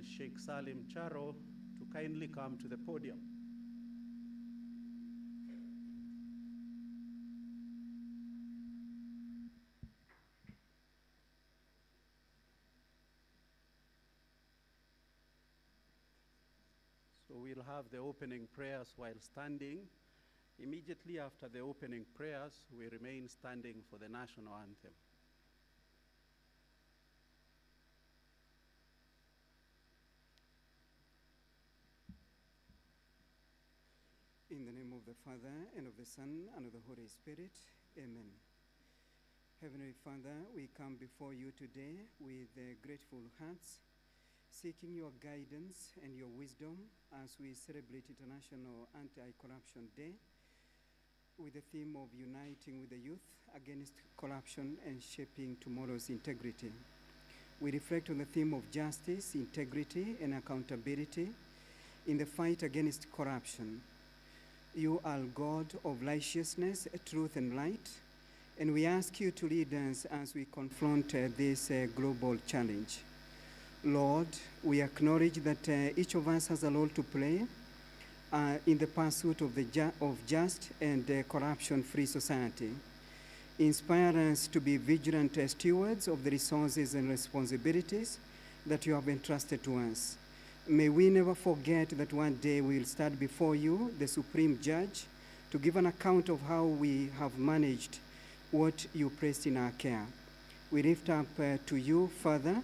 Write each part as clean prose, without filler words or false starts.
Sheikh Salim Charo to kindly come to the podium. So we'll have the opening prayers while standing. Immediately after the opening prayers, we remain standing for the national anthem. In the name of the Father, and of the Son, and of the Holy Spirit, amen. Heavenly Father, we come before you today with grateful hearts, seeking your guidance and your wisdom as we celebrate International Anti-Corruption Day with the theme of uniting with the youth against corruption and shaping tomorrow's integrity. We reflect on the theme of justice, integrity, and accountability in the fight against corruption. You are God of righteousness, truth, and light, and we ask you to lead us as we confront this global challenge. Lord, we acknowledge that each of us has a role to play in the pursuit of just and corruption-free society. Inspire us to be vigilant stewards of the resources and responsibilities that you have entrusted to us. May we never forget that one day we will stand before you, the Supreme Judge, to give an account of how we have managed what you placed in our care. We lift up to you, Father,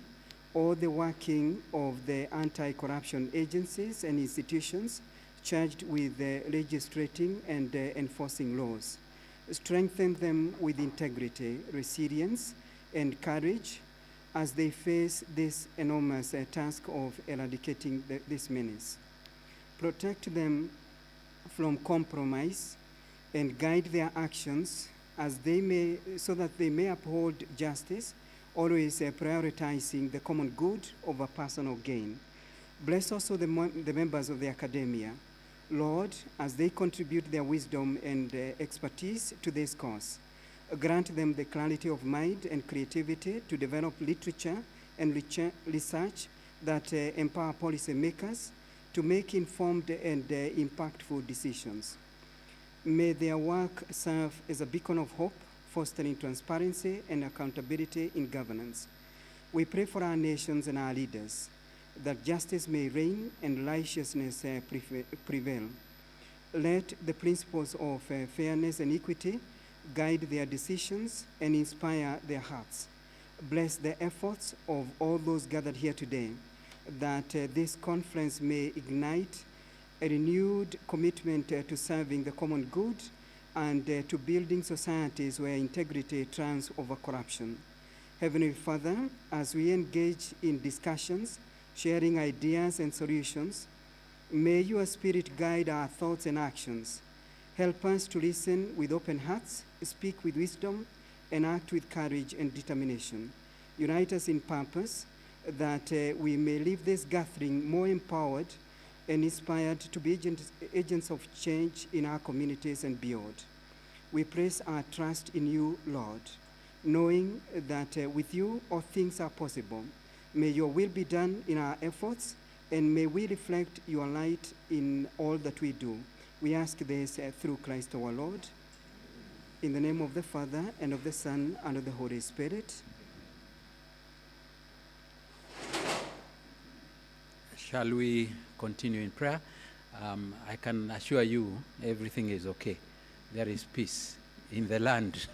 all the working of the anti-corruption agencies and institutions charged with legislating and enforcing laws. Strengthen them with integrity, resilience, and courage as they face this enormous task of eradicating this menace. Protect them from compromise and guide their actions so that they may uphold justice, always prioritizing the common good over personal gain. Bless also the members of the academia, Lord, as they contribute their wisdom and expertise to this cause. Grant them the clarity of mind and creativity to develop literature and research that empower policymakers to make informed and impactful decisions. May their work serve as a beacon of hope, fostering transparency and accountability in governance. We pray for our nations and our leaders, that justice may reign and righteousness prevail. Let the principles of fairness and equity guide their decisions and inspire their hearts. Bless the efforts of all those gathered here today, that this conference may ignite a renewed commitment to serving the common good and to building societies where integrity triumphs over corruption. Heavenly Father, as we engage in discussions, sharing ideas and solutions, may your Spirit guide our thoughts and actions. Help us to listen with open hearts, speak with wisdom, and act with courage and determination. Unite us in purpose, that we may leave this gathering more empowered and inspired to be agents of change in our communities and beyond. We place our trust in you, Lord, knowing that with you all things are possible. May your will be done in our efforts, and may we reflect your light in all that we do. We ask this through Christ our Lord. In the name of the Father, and of the Son, and of the Holy Spirit. Shall we continue in prayer? I can assure you everything is okay. There is peace in the land.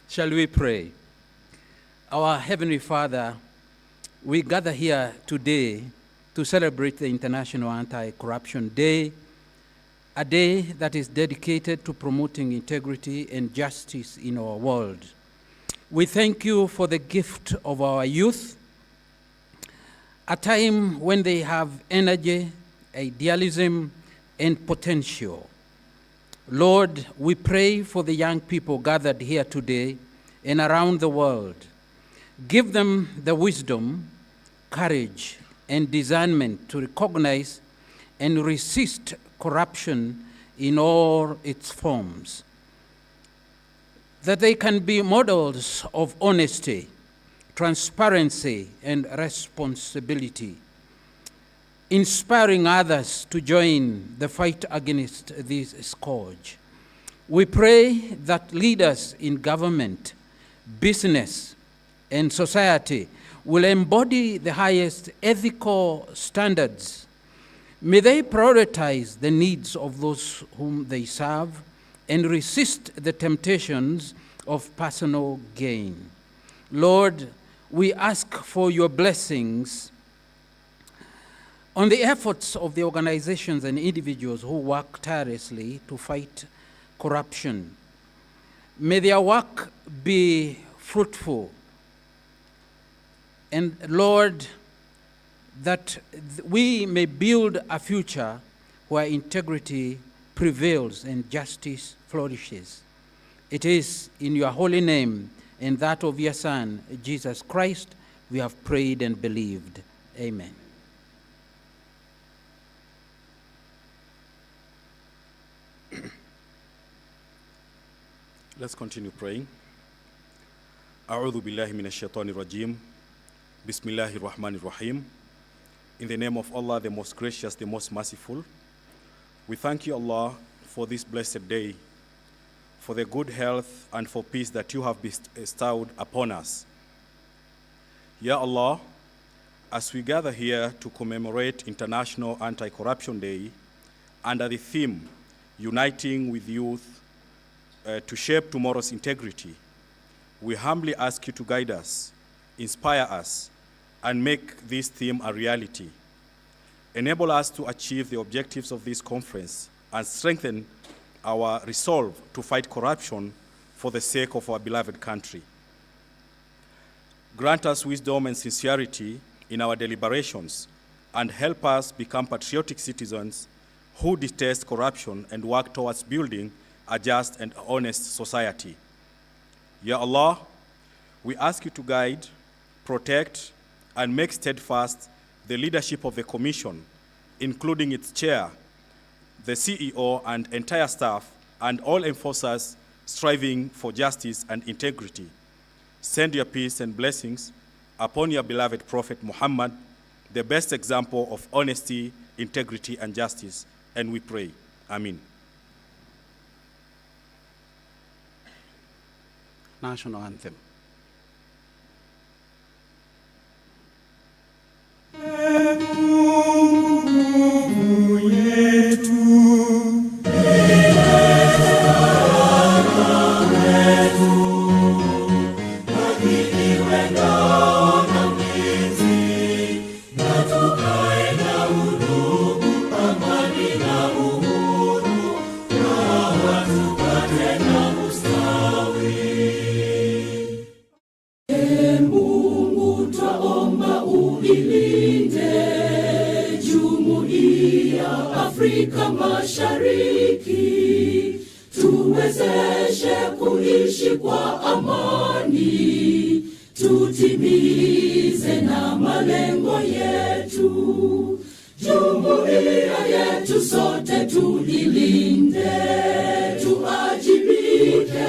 Shall we pray? Our Heavenly Father, we gather here today to celebrate the International Anti-Corruption Day, a day that is dedicated to promoting integrity and justice in our world. We thank you for the gift of our youth, a time when they have energy, idealism, and potential. Lord, we pray for the young people gathered here today and around the world. Give them the wisdom, courage, and discernment to recognize and resist corruption in all its forms, that they can be models of honesty, transparency, and responsibility. inspiring others to join the fight against this scourge. We pray that leaders in government, business, and society will embody the highest ethical standards. May they prioritize the needs of those whom they serve and resist the temptations of personal gain. Lord, we ask for your blessings on the efforts of the organizations and individuals who work tirelessly to fight corruption. May their work be fruitful. And Lord, that we may build a future where integrity prevails and justice flourishes. It is in your holy name and that of your Son, Jesus Christ, we have prayed and believed. Amen. Let's continue praying. A'udhu billahi minash shaitani rajim. Bismillahir Rahmanir Rahim. In the name of Allah, the most gracious, the most merciful, we thank you, Allah, for this blessed day, for the good health and for peace that you have bestowed upon us. Ya Allah, as we gather here to commemorate International Anti-Corruption Day under the theme, Uniting with Youth to Shape Tomorrow's Integrity, we humbly ask you to guide us, inspire us, and make this theme a reality. Enable us to achieve the objectives of this conference and strengthen our resolve to fight corruption for the sake of our beloved country. Grant us wisdom and sincerity in our deliberations and help us become patriotic citizens who detest corruption and work towards building a just and honest society. Ya Allah, we ask you to guide, protect, and make steadfast the leadership of the Commission, including its chair, the CEO and entire staff, and all enforcers striving for justice and integrity. Send your peace and blessings upon your beloved Prophet Muhammad, the best example of honesty, integrity, and justice. And we pray. Amen. National anthem. Afrika Mashariki, tuwezeshe kuishi kwa amani, tutimize na malengo yetu. Jumuiya yetu sote tuilinde, tuajibike,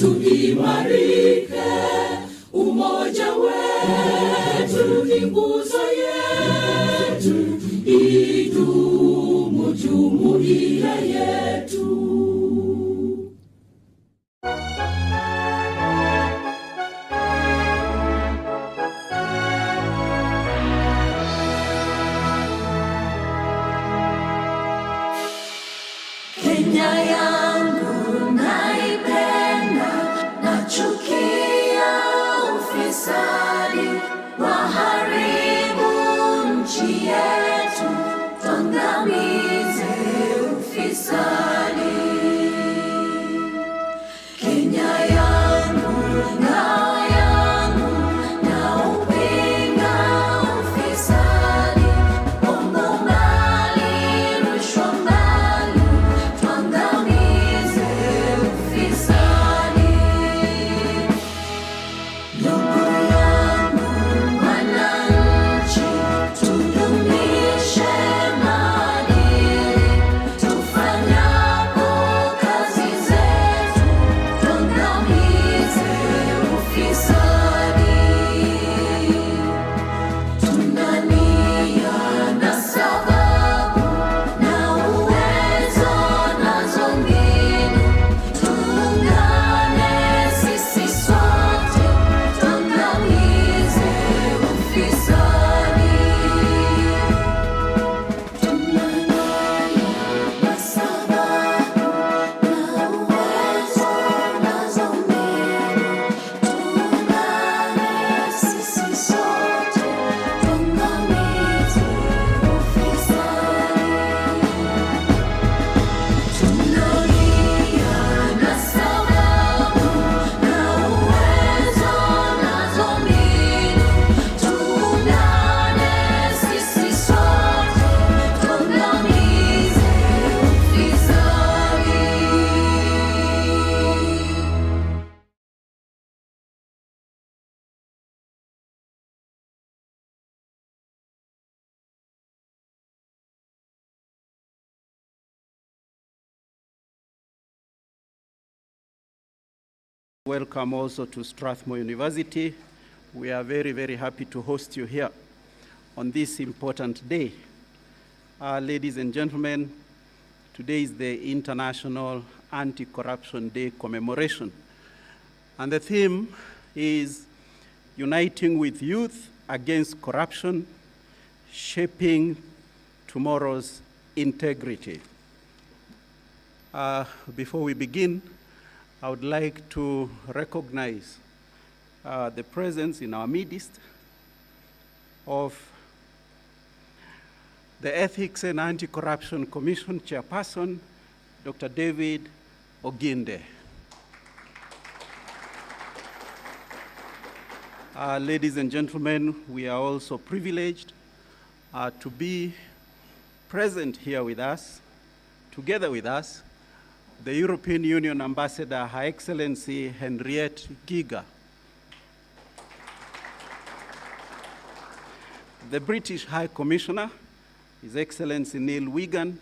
tuimarike. Umoja wetu ni nguzo yetu, idumu jumuiya yetu. Kenya yangu naipenda, nachukia ufisadi, waharibu Welcome also to Strathmore University. We are very, very happy to host you here on this important day. Ladies and gentlemen, today is the International Anti-Corruption Day commemoration. And the theme is Uniting with Youth Against Corruption, Shaping Tomorrow's Integrity. Before we begin, I would like to recognize the presence in our midst of the Ethics and Anti-Corruption Commission Chairperson, Dr. David Oginde. Ladies and gentlemen, we are also privileged to be present here with us, together with us, the European Union Ambassador, Her Excellency Henriette Giga, the British High Commissioner, His Excellency Neil Wigan,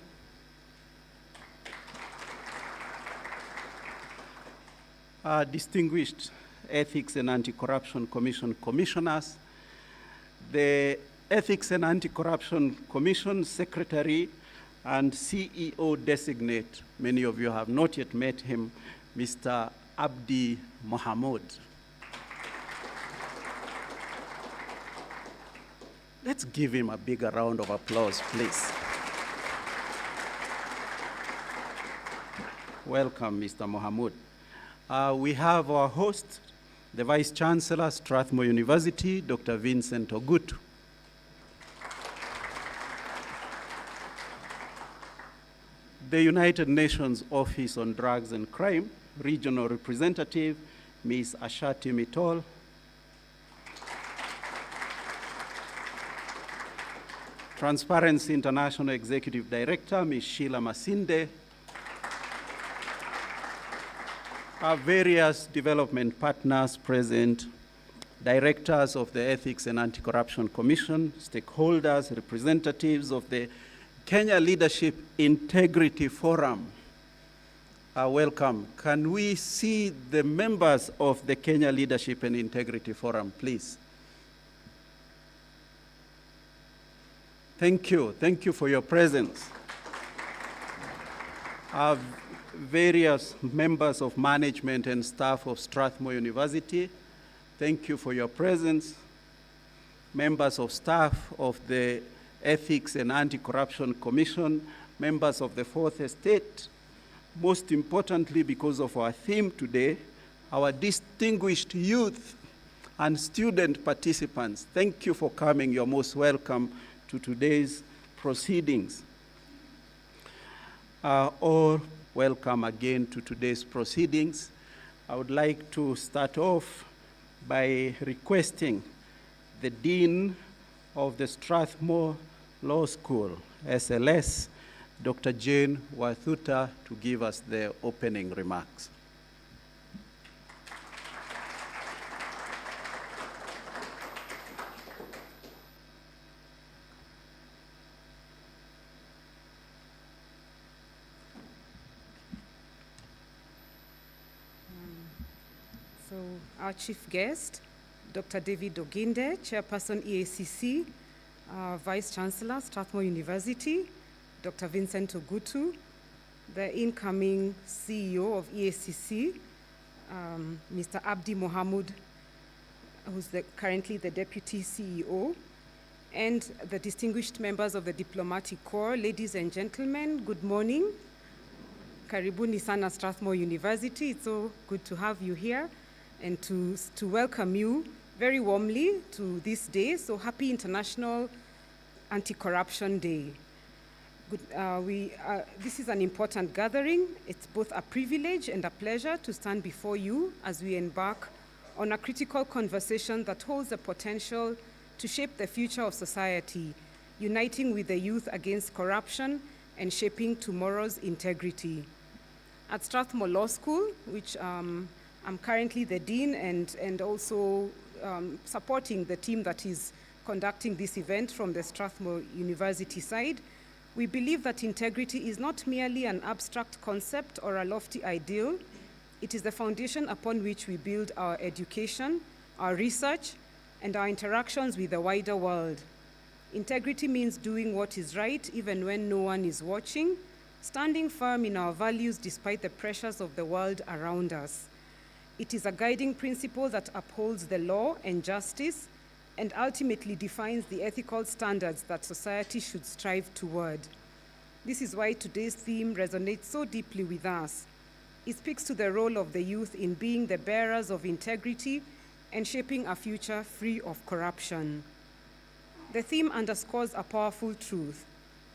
our distinguished Ethics and Anti-Corruption Commission commissioners, the Ethics and Anti-Corruption Commission Secretary and CEO designate. Many of you have not yet met him, Mr. Abdi Mohamud. Let's give him a bigger round of applause, please. Welcome, Mr. Mohamud. We have our host, the Vice Chancellor, Strathmore University, Dr. Vincent Ogutu. The United Nations Office on Drugs and Crime, Regional Representative, Ms. Ashati Mitol. Transparency International Executive Director, Ms. Sheila Masinde. Our various development partners present, directors of the Ethics and Anti-Corruption Commission, stakeholders, representatives of the Kenya Leadership Integrity Forum. Welcome. Can we see the members of the Kenya Leadership and Integrity Forum, please? Thank you. Thank you for your presence. Various members of management and staff of Strathmore University, thank you for your presence. Members of staff of the Ethics and Anti-Corruption Commission, members of the Fourth Estate, most importantly because of our theme today, our distinguished youth and student participants. Thank you for coming. You're most welcome to today's proceedings. All welcome again to today's proceedings. I would like to start off by requesting the Dean of the Strathmore Law School, SLS, Dr. Jane Wathuta, to give us the opening remarks. So our chief guest, Dr. David Oginde, Chairperson EACC, Vice Chancellor, Strathmore University, Dr. Vincent Ogutu, the incoming CEO of EACC, Mr. Abdi Mohamud, who's currently the Deputy CEO, and the distinguished members of the Diplomatic Corps. Ladies and gentlemen, good morning. Karibuni sana Strathmore University. It's so good to have you here and to welcome you very warmly to this day. So happy International Anti-Corruption Day. This is an important gathering. It's both a privilege and a pleasure to stand before you as we embark on a critical conversation that holds the potential to shape the future of society, uniting with the youth against corruption and shaping tomorrow's integrity. At Strathmore Law School, which I'm currently the dean and also supporting the team that is conducting this event from the Strathmore University side, we believe that integrity is not merely an abstract concept or a lofty ideal. It is the foundation upon which we build our education, our research, and our interactions with the wider world. Integrity means doing what is right even when no one is watching, standing firm in our values despite the pressures of the world around us. It is a guiding principle that upholds the law and justice and ultimately defines the ethical standards that society should strive toward. This is why today's theme resonates so deeply with us. It speaks to the role of the youth in being the bearers of integrity and shaping a future free of corruption. The theme underscores a powerful truth.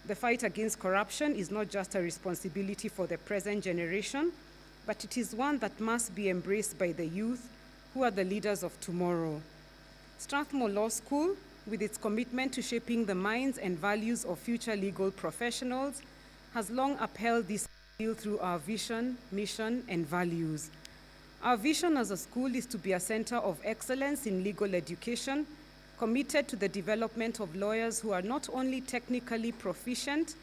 The fight against corruption is not just a responsibility for the present generation, but it is one that must be embraced by the youth who are the leaders of tomorrow. Strathmore Law School, with its commitment to shaping the minds and values of future legal professionals, has long upheld this ideal through our vision, mission, and values. Our vision as a school is to be a center of excellence in legal education, committed to the development of lawyers who are not only technically proficient,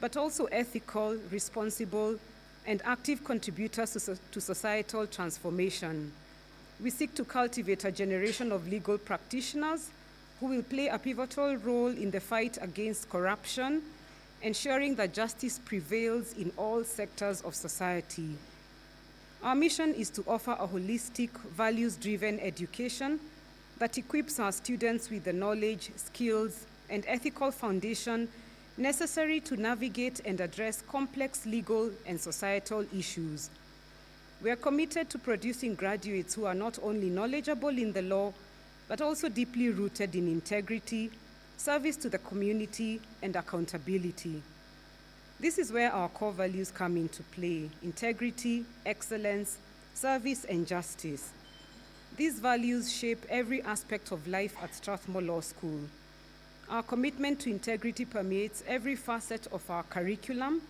but also ethical, responsible, and active contributors to societal transformation. We seek to cultivate a generation of legal practitioners who will play a pivotal role in the fight against corruption, ensuring that justice prevails in all sectors of society. Our mission is to offer a holistic, values-driven education that equips our students with the knowledge, skills, and ethical foundation necessary to navigate and address complex legal and societal issues. We are committed to producing graduates who are not only knowledgeable in the law, but also deeply rooted in integrity, service to the community, and accountability. This is where our core values come into play: integrity, excellence, service, and justice. These values shape every aspect of life at Strathmore Law School. Our commitment to integrity permeates every facet of our curriculum,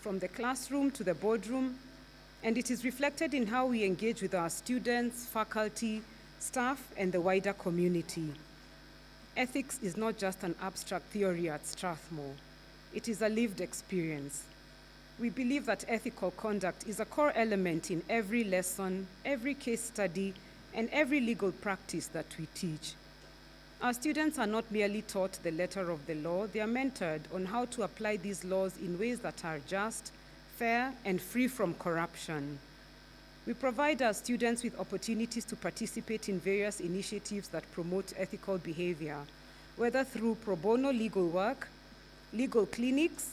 from the classroom to the boardroom, and it is reflected in how we engage with our students, faculty, staff, and the wider community. Ethics is not just an abstract theory at Strathmore. It is a lived experience. We believe that ethical conduct is a core element in every lesson, every case study, and every legal practice that we teach. Our students are not merely taught the letter of the law, they are mentored on how to apply these laws in ways that are just, fair, and free from corruption. We provide our students with opportunities to participate in various initiatives that promote ethical behavior, whether through pro bono legal work, legal clinics,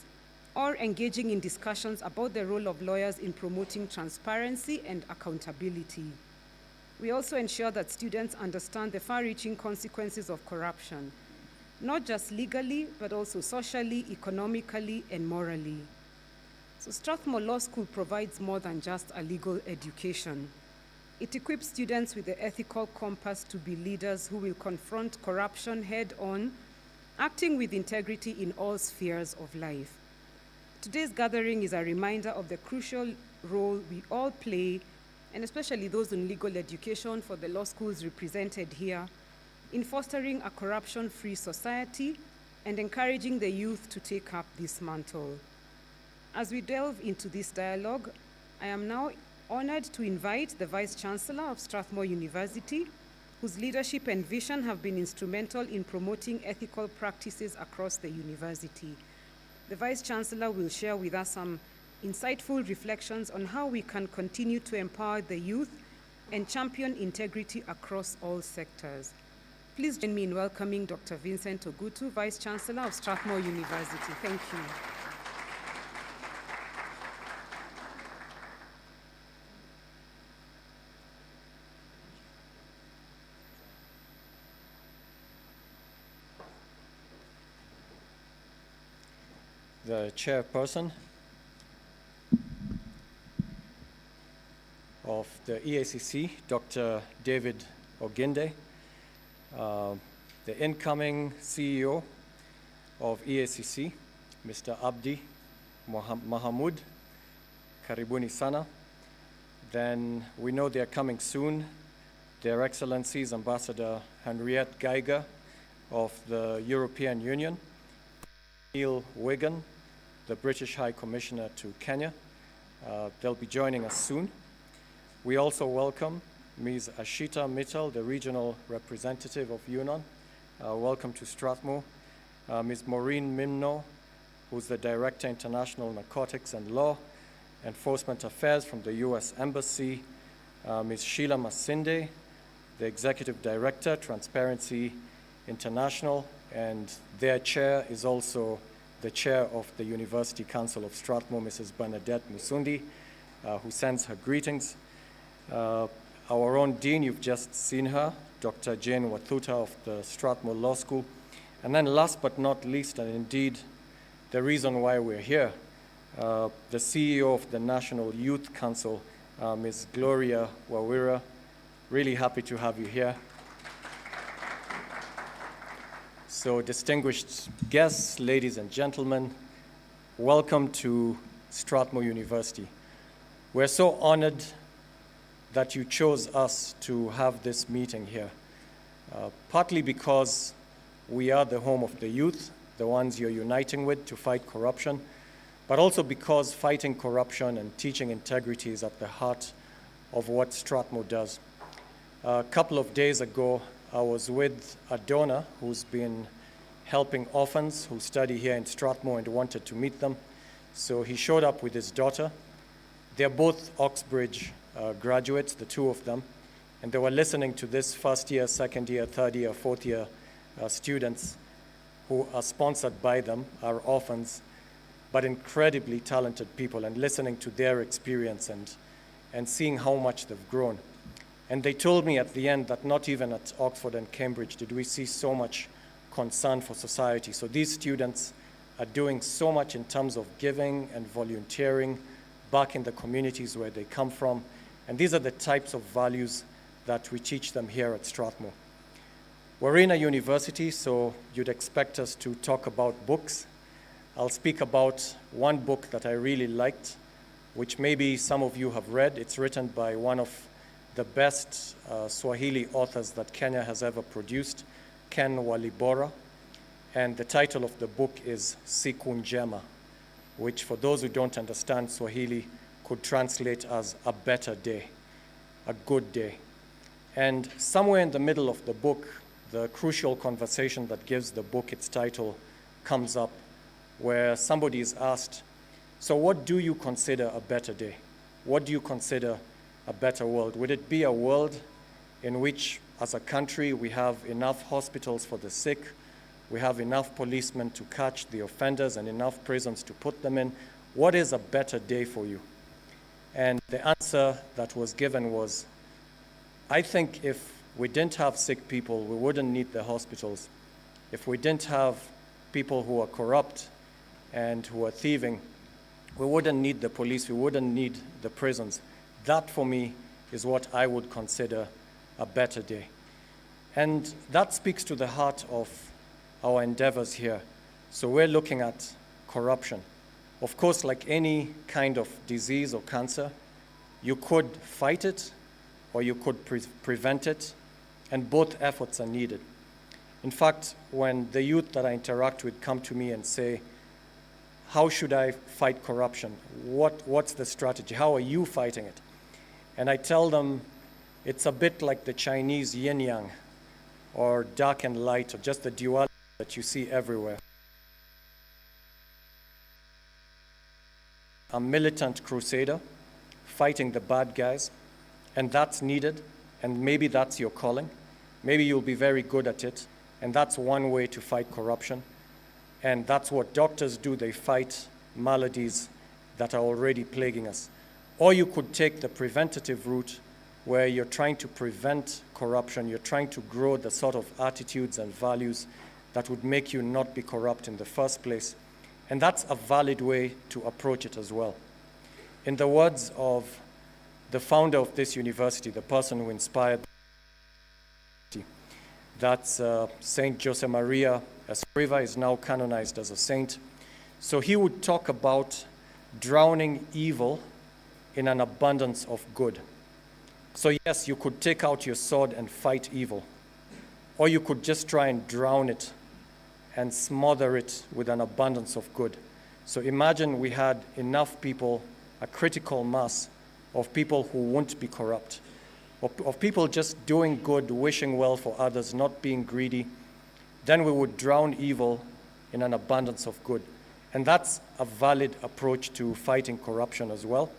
or engaging in discussions about the role of lawyers in promoting transparency and accountability. We also ensure that students understand the far-reaching consequences of corruption, not just legally, but also socially, economically, and morally. So Strathmore Law School provides more than just a legal education. It equips students with the ethical compass to be leaders who will confront corruption head-on, acting with integrity in all spheres of life. Today's gathering is a reminder of the crucial role we all play, and especially those in legal education for the law schools represented here, in fostering a corruption-free society and encouraging the youth to take up this mantle. As we delve into this dialogue, I am now honored to invite the Vice Chancellor of Strathmore University, whose leadership and vision have been instrumental in promoting ethical practices across the university. The Vice Chancellor will share with us some insightful reflections on how we can continue to empower the youth and champion integrity across all sectors. Please join me in welcoming Dr. Vincent Ogutu, Vice Chancellor of Strathmore University. Thank you. The chairperson of the EACC, Dr. David Oginde, the incoming CEO of EACC, Mr. Abdi Mahamud, Karibuni Sana. Then we know they're coming soon, Their Excellencies Ambassador Henriette Geiger of the European Union, Neil Wigan, the British High Commissioner to Kenya. They'll be joining us soon. We also welcome Ms. Ashita Mittal, the regional representative of UNON. Welcome to Strathmore. Ms. Maureen Mimno, who's the Director, International Narcotics and Law Enforcement Affairs from the U.S. Embassy. Ms. Sheila Masinde, the Executive Director, Transparency International, and their chair is also the chair of the University Council of Strathmore, Mrs. Bernadette Musundi, who sends her greetings. Our own dean, you've just seen her, Dr. Jane Wathuta of the Strathmore Law School. And then last but not least, and indeed the reason why we're here, the CEO of the National Youth Council, Ms. Gloria Wawira. Really happy to have you here. So distinguished guests, ladies and gentlemen, welcome to Strathmore University. We're so honored that you chose us to have this meeting here, partly because we are the home of the youth, the ones you're uniting with to fight corruption, but also because fighting corruption and teaching integrity is at the heart of what Strathmore does. A couple of days ago, I was with a donor who's been helping orphans who study here in Strathmore and wanted to meet them. So he showed up with his daughter. They're both Oxbridge graduates, the two of them, and they were listening to this first year, second year, third year, fourth year students who are sponsored by them, are orphans, but incredibly talented people, and listening to their experience and seeing how much they've grown. And they told me at the end that not even at Oxford and Cambridge did we see so much concern for society. So these students are doing so much in terms of giving and volunteering back in the communities where they come from. And these are the types of values that we teach them here at Strathmore. We're in a university, so you'd expect us to talk about books. I'll speak about one book that I really liked, which maybe some of you have read. It's written by one of the best Swahili authors that Kenya has ever produced, Ken Walibora. And the title of the book is Siku Njema, which for those who don't understand Swahili could translate as a better day, a good day. And somewhere in the middle of the book, the crucial conversation that gives the book its title comes up, where somebody is asked, so what do you consider a better day? What do you consider a better world? Would it be a world in which, as a country, we have enough hospitals for the sick, we have enough policemen to catch the offenders and enough prisons to put them in? What is a better day for you? And the answer that was given was, I think if we didn't have sick people, we wouldn't need the hospitals. If we didn't have people who are corrupt and who are thieving, we wouldn't need the police, we wouldn't need the prisons. That, for me, is what I would consider a better day. And that speaks to the heart of our endeavors here. So we're looking at corruption. Of course, like any kind of disease or cancer, you could fight it or you could prevent it, and both efforts are needed. In fact, when the youth that I interact with come to me and say, how should I fight corruption? What's the strategy? How are you fighting it? And I tell them it's a bit like the Chinese yin-yang, or dark and light, or just the duality that you see everywhere. A militant crusader fighting the bad guys, and that's needed, and maybe that's your calling. Maybe you'll be very good at it, and that's one way to fight corruption. And that's what doctors do. They fight maladies that are already plaguing us. Or you could take the preventative route, where you're trying to prevent corruption, you're trying to grow the sort of attitudes and values that would make you not be corrupt in the first place. And that's a valid way to approach it as well. In the words of the founder of this university, the person who inspired that's Saint Josemaria Escriva, is now canonized as a saint. So he would talk about drowning evil in an abundance of good. So yes, you could take out your sword and fight evil, or you could just try and drown it and smother it with an abundance of good. So imagine we had enough people, a critical mass of people who won't be corrupt, of people just doing good, wishing well for others, not being greedy, then we would drown evil in an abundance of good. And that's a valid approach to fighting corruption as well,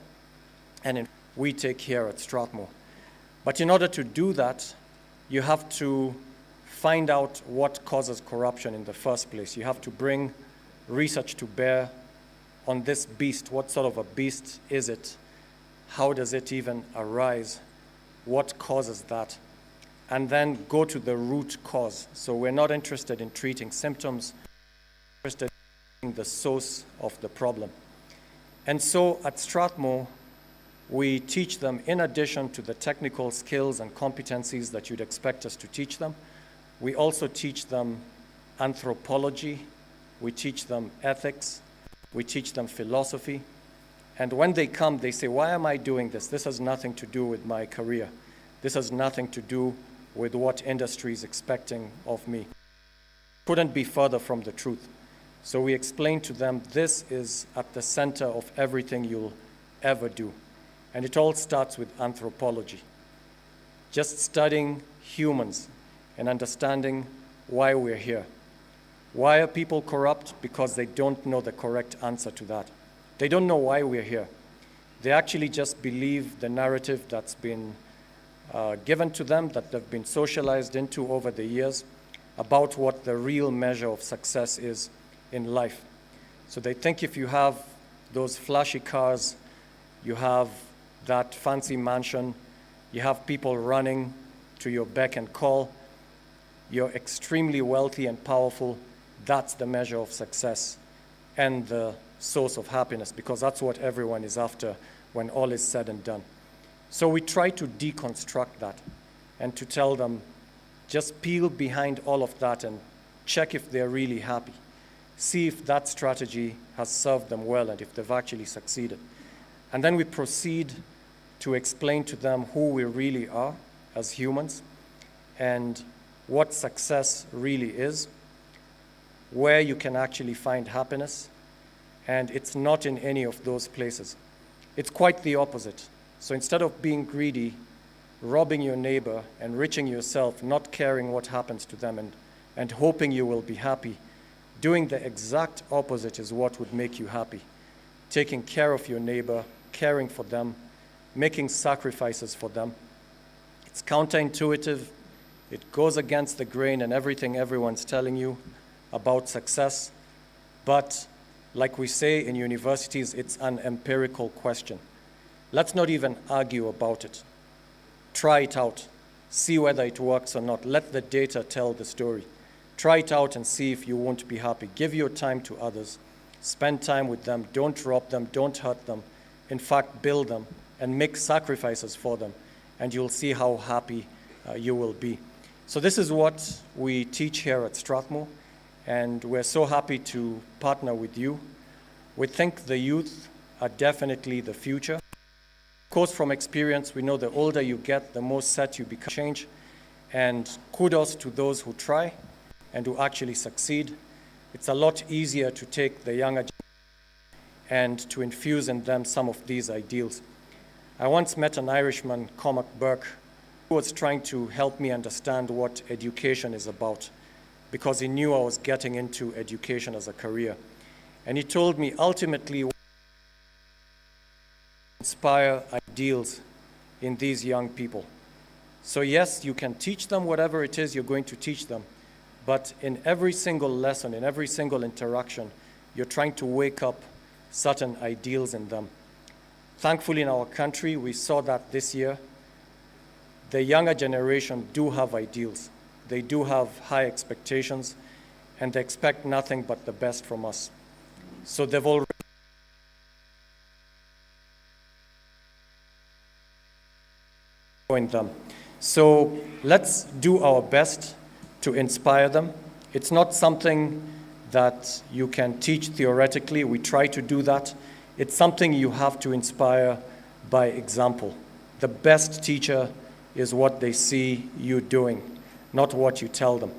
and we take here at Strathmore. But in order to do that, you have to find out what causes corruption in the first place. You have to bring research to bear on this beast. What sort of a beast is it? How does it even arise? What causes that? And then go to the root cause. So we're not interested in treating symptoms, we're interested in the source of the problem. And so at Strathmore, we teach them, in addition to the technical skills and competencies that you'd expect us to teach them, we also teach them anthropology, we teach them ethics, we teach them philosophy. And when they come, they say, why am I doing this? This has nothing to do with my career. This has nothing to do with what industry is expecting of me. Couldn't be further from the truth. So we explain to them, this is at the center of everything you'll ever do. And it all starts with anthropology. Just studying humans and understanding why we're here. Why are people corrupt? Because they don't know the correct answer to that. They don't know why we're here. They actually just believe the narrative that's been given to them, that they've been socialized into over the years, about what the real measure of success is in life. So they think if you have those flashy cars, you have that fancy mansion, you have people running to your beck and call, you're extremely wealthy and powerful, that's the measure of success and the source of happiness, because that's what everyone is after when all is said and done. So we try to deconstruct that and to tell them, just peel behind all of that and check if they're really happy. See if that strategy has served them well and if they've actually succeeded. And then we proceed to explain to them who we really are as humans and what success really is, where you can actually find happiness, and it's not in any of those places. It's quite the opposite. So instead of being greedy, robbing your neighbor, enriching yourself, not caring what happens to them, and hoping you will be happy, doing the exact opposite is what would make you happy. Taking care of your neighbor, caring for them, making sacrifices for them. It's counterintuitive. It goes against the grain and everything everyone's telling you about success. But like we say in universities, it's an empirical question. Let's not even argue about it. Try it out. See whether it works or not. Let the data tell the story. Try it out and see if you won't be happy. Give your time to others. Spend time with them. Don't rob them. Don't hurt them. In fact, build them and make sacrifices for them. And you'll see how happy you will be. So this is what we teach here at Strathmore. And we're so happy to partner with you. We think the youth are definitely the future. Of course, from experience, we know the older you get, the more set you become. Change. And kudos to those who try and who actually succeed. It's a lot easier to take the younger and to infuse in them some of these ideals. I once met an Irishman, Cormac Burke, who was trying to help me understand what education is about, because he knew I was getting into education as a career. And he told me, ultimately, inspire ideals in these young people. So yes, you can teach them whatever it is you're going to teach them, but in every single lesson, in every single interaction, you're trying to wake up certain ideals in them. Thankfully, in our country, we saw that this year. The younger generation do have ideals. They do have high expectations, and they expect nothing but the best from us. So they've already joined them. So let's do our best to inspire them. It's not something that you can teach theoretically. We try to do that. It's something you have to inspire by example. The best teacher is what they see you doing, not what you tell them.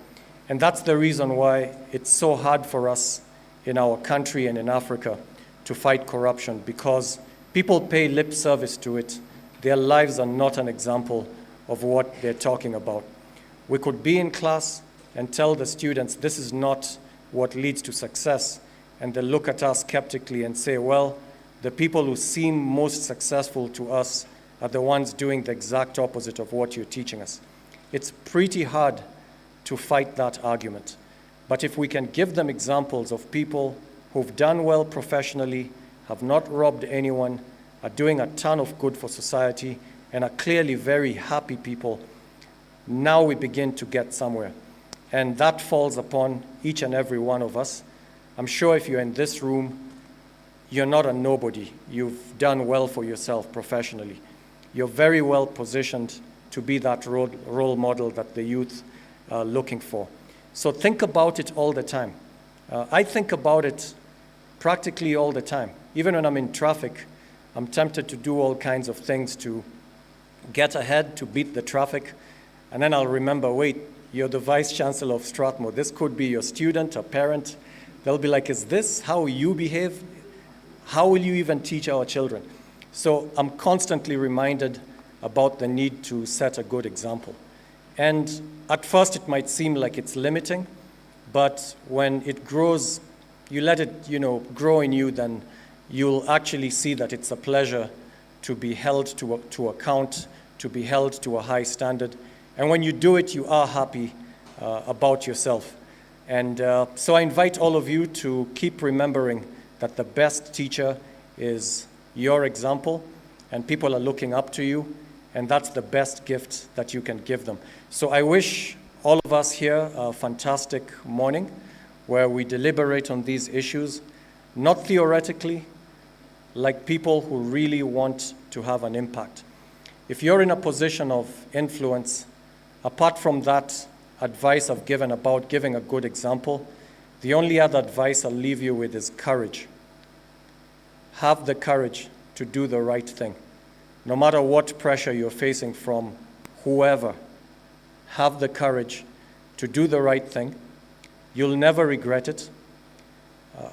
And that's the reason why it's so hard for us in our country and in Africa to fight corruption, because people pay lip service to it, their lives are not an example of what they're talking about. We could be in class and tell the students this is not what leads to success, and they look at us skeptically and say, well, the people who seem most successful to us are the ones doing the exact opposite of what you're teaching us. It's pretty hard to fight that argument. But if we can give them examples of people who've done well professionally, have not robbed anyone, are doing a ton of good for society, and are clearly very happy people, now we begin to get somewhere. And that falls upon each and every one of us. I'm sure if you're in this room, you're not a nobody. You've done well for yourself professionally. You're very well positioned to be that role model that the youth are looking for. So think about it all the time. I think about it practically all the time. Even when I'm in traffic, I'm tempted to do all kinds of things to get ahead, to beat the traffic. And then I'll remember, wait, you're the Vice Chancellor of Strathmore. This could be your student, a parent. They'll be like, is this how you behave? How will you even teach our children? So I'm constantly reminded about the need to set a good example. And at first it might seem like it's limiting, but when it grows, you let it, grow in you, then you'll actually see that it's a pleasure to be held to account, to be held to a high standard. And when you do it, you are happy about yourself. And so I invite all of you to keep remembering that the best teacher is your example, and people are looking up to you, and that's the best gift that you can give them. So I wish all of us here a fantastic morning where we deliberate on these issues, not theoretically, like people who really want to have an impact. If you're in a position of influence, apart from that advice I've given about giving a good example, the only other advice I'll leave you with is courage. Have the courage to do the right thing. No matter what pressure you're facing from whoever, have the courage to do the right thing. You'll never regret it.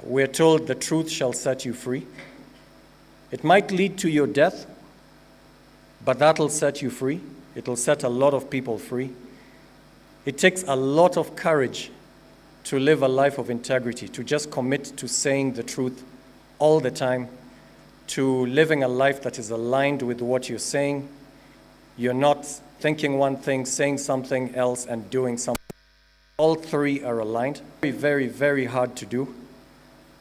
We're told the truth shall set you free. It might lead to your death, but that'll set you free. It'll set a lot of people free. It takes a lot of courage to live a life of integrity, to just commit to saying the truth all the time, to living a life that is aligned with what you're saying. You're not thinking one thing, saying something else, and doing something. All three are aligned. Very, very, very hard to do.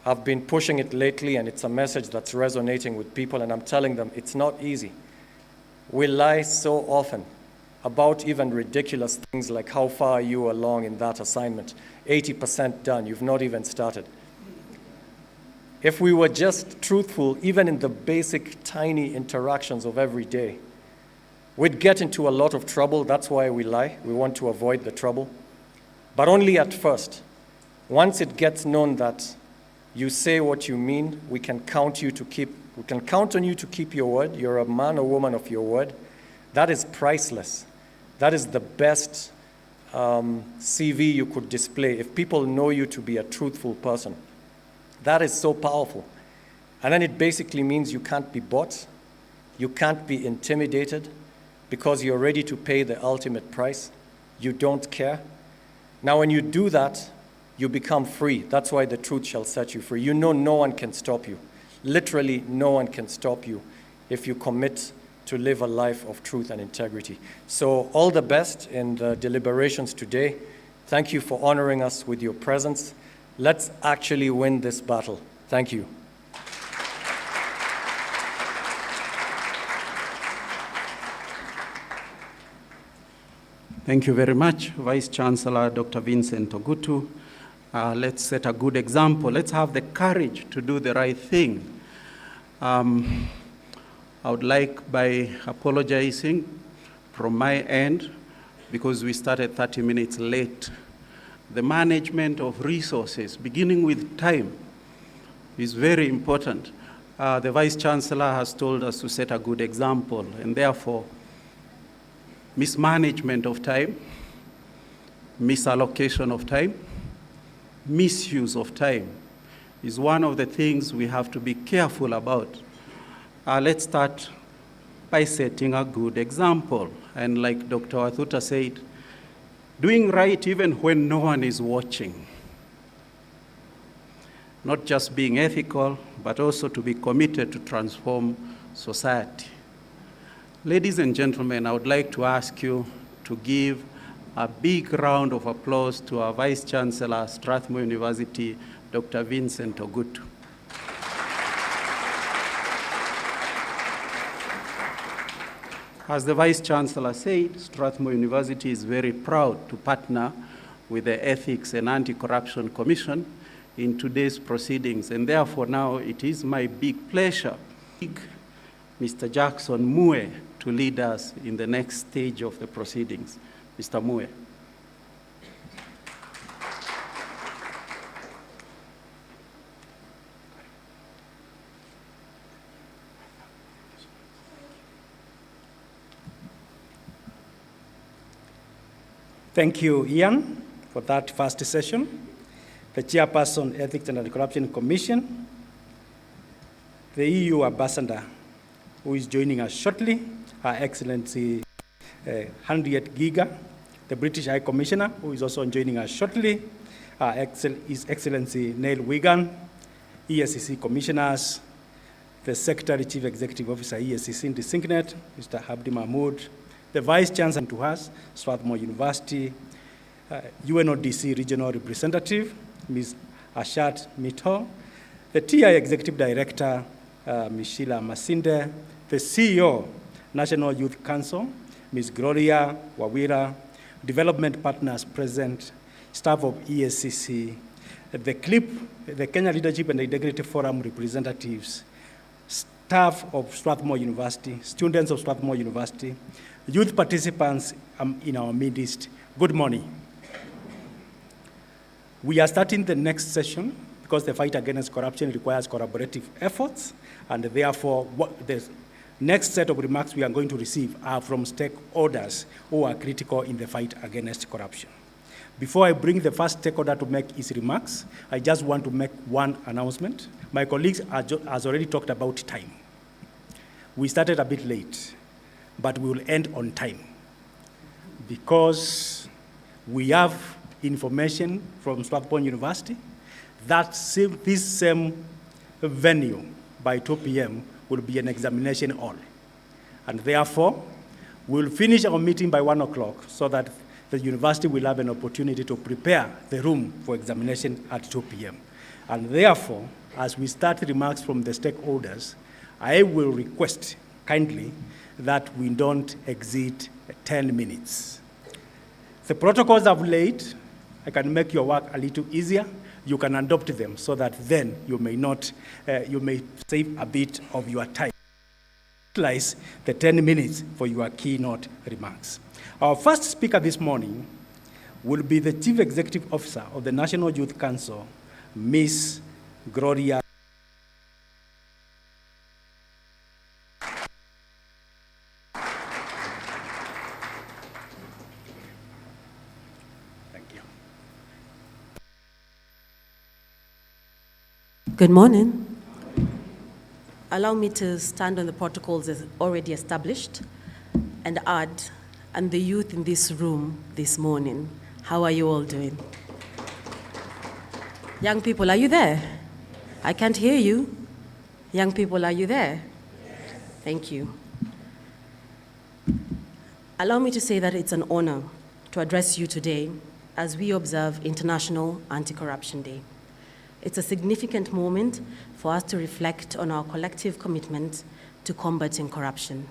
I've been pushing it lately, and it's a message that's resonating with people, and I'm telling them it's not easy. We lie so often about even ridiculous things like how far are you along in that assignment? 80% done, you've not even started. If we were just truthful, even in the basic tiny interactions of every day, we'd get into a lot of trouble. That's why we lie. We want to avoid the trouble. But only at first. Once it gets known that you say what you mean, we can count on you to keep your word. You're a man or woman of your word. That is priceless. That is the best CV you could display. If people know you to be a truthful person, that is so powerful. And then it basically means you can't be bought, you can't be intimidated, because you're ready to pay the ultimate price. You don't care. Now when you do that, you become free. That's why the truth shall set you free. You know no one can stop you. Literally no one can stop you if you commit to live a life of truth and integrity. So all the best in the deliberations today. Thank you for honoring us with your presence. Let's actually win this battle. Thank you. Thank you very much, Vice Chancellor Dr. Vincent Ogutu. Let's set a good example. Let's have the courage to do the right thing. I would like, by apologizing from my end, because we started 30 minutes late, the management of resources, beginning with time, is very important. The Vice Chancellor has told us to set a good example, and therefore, mismanagement of time, misallocation of time, misuse of time is one of the things we have to be careful about. Let's start by setting a good example. And like Dr. Wathuta said, doing right even when no one is watching. Not just being ethical, but also to be committed to transform society. Ladies and gentlemen, I would like to ask you to give a big round of applause to our Vice Chancellor, Strathmore University, Dr. Vincent Ogutu. As the Vice Chancellor said, Strathmore University is very proud to partner with the Ethics and Anti-Corruption Commission in today's proceedings, and therefore now it is my big pleasure to ask Mr. Jackson Mue to lead us in the next stage of the proceedings. Mr. Mue. Thank you, Ian, for that first session. The Chairperson, Ethics and Anti-Corruption Commission, the EU Ambassador, who is joining us shortly, Her Excellency Henriette Giga, the British High Commissioner, who is also joining us shortly, His Excellency Neil Wigan, ESCC Commissioners, the Secretary Chief Executive Officer, ESCC in the Signet, Mr. Habdi Mahmood, the Vice Chancellor to us, Strathmore University, UNODC Regional Representative, Ms. Ashat Mito, the TI Executive Director, Ms. Sheila Masinde, the CEO, National Youth Council, Ms. Gloria Wawira, development partners present, staff of ESCC, the CLIP, the Kenya Leadership and Integrity Forum representatives, staff of Strathmore University, students of Strathmore University, youth participants in our midst, good morning. We are starting the next session because the fight against corruption requires collaborative efforts, and therefore the next set of remarks we are going to receive are from stakeholders who are critical in the fight against corruption. Before I bring the first stakeholder to make his remarks, I just want to make one announcement. My colleagues has already talked about time. We started a bit late, but we will end on time because we have information from Strathmore University that this same venue by 2 p.m. will be an examination hall. And therefore, we'll finish our meeting by 1 o'clock so that the university will have an opportunity to prepare the room for examination at 2 p.m. And therefore, as we start remarks from the stakeholders, I will request kindly that we don't exceed 10 minutes. The protocols I've laid, I can make your work a little easier. You can adopt them so that then you may save a bit of your time. Utilize the 10 minutes for your keynote remarks. Our first speaker this morning will be the Chief Executive Officer of the National Youth Council, Ms. Gloria. Good morning. Allow me to stand on the protocols as already established and add, and the youth in this room this morning, how are you all doing? Young people, are you there? I can't hear you. Young people, are you there? Yes. Thank you. Allow me to say that it's an honor to address you today as we observe International Anti-Corruption Day. It's a significant moment for us to reflect on our collective commitment to combating corruption.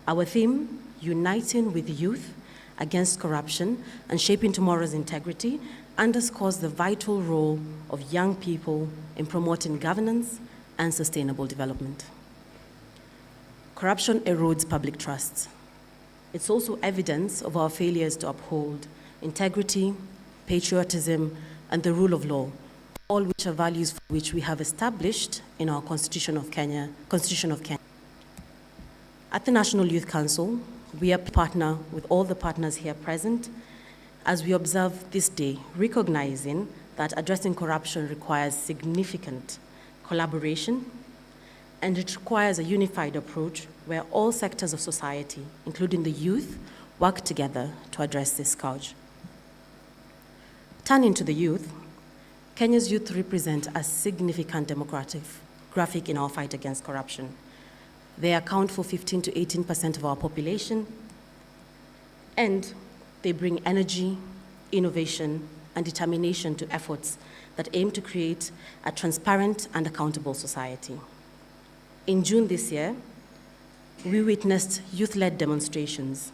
Our theme, Uniting with Youth Against Corruption and Shaping Tomorrow's Integrity, underscores the vital role of young people in promoting governance and sustainable development. Corruption erodes public trust. It's also evidence of our failures to uphold integrity, patriotism, and the rule of law, all which are values for which we have established in our Constitution of Kenya. At the National Youth Council, we are partner with all the partners here present as we observe this day, recognizing that addressing corruption requires significant collaboration, and it requires a unified approach where all sectors of society, including the youth, work together to address this scourge. Turning to the youth, Kenya's youth represent a significant demographic in our fight against corruption. They account for 15 to 18% of our population, and they bring energy, innovation, and determination to efforts that aim to create a transparent and accountable society. In June this year, we witnessed youth-led demonstrations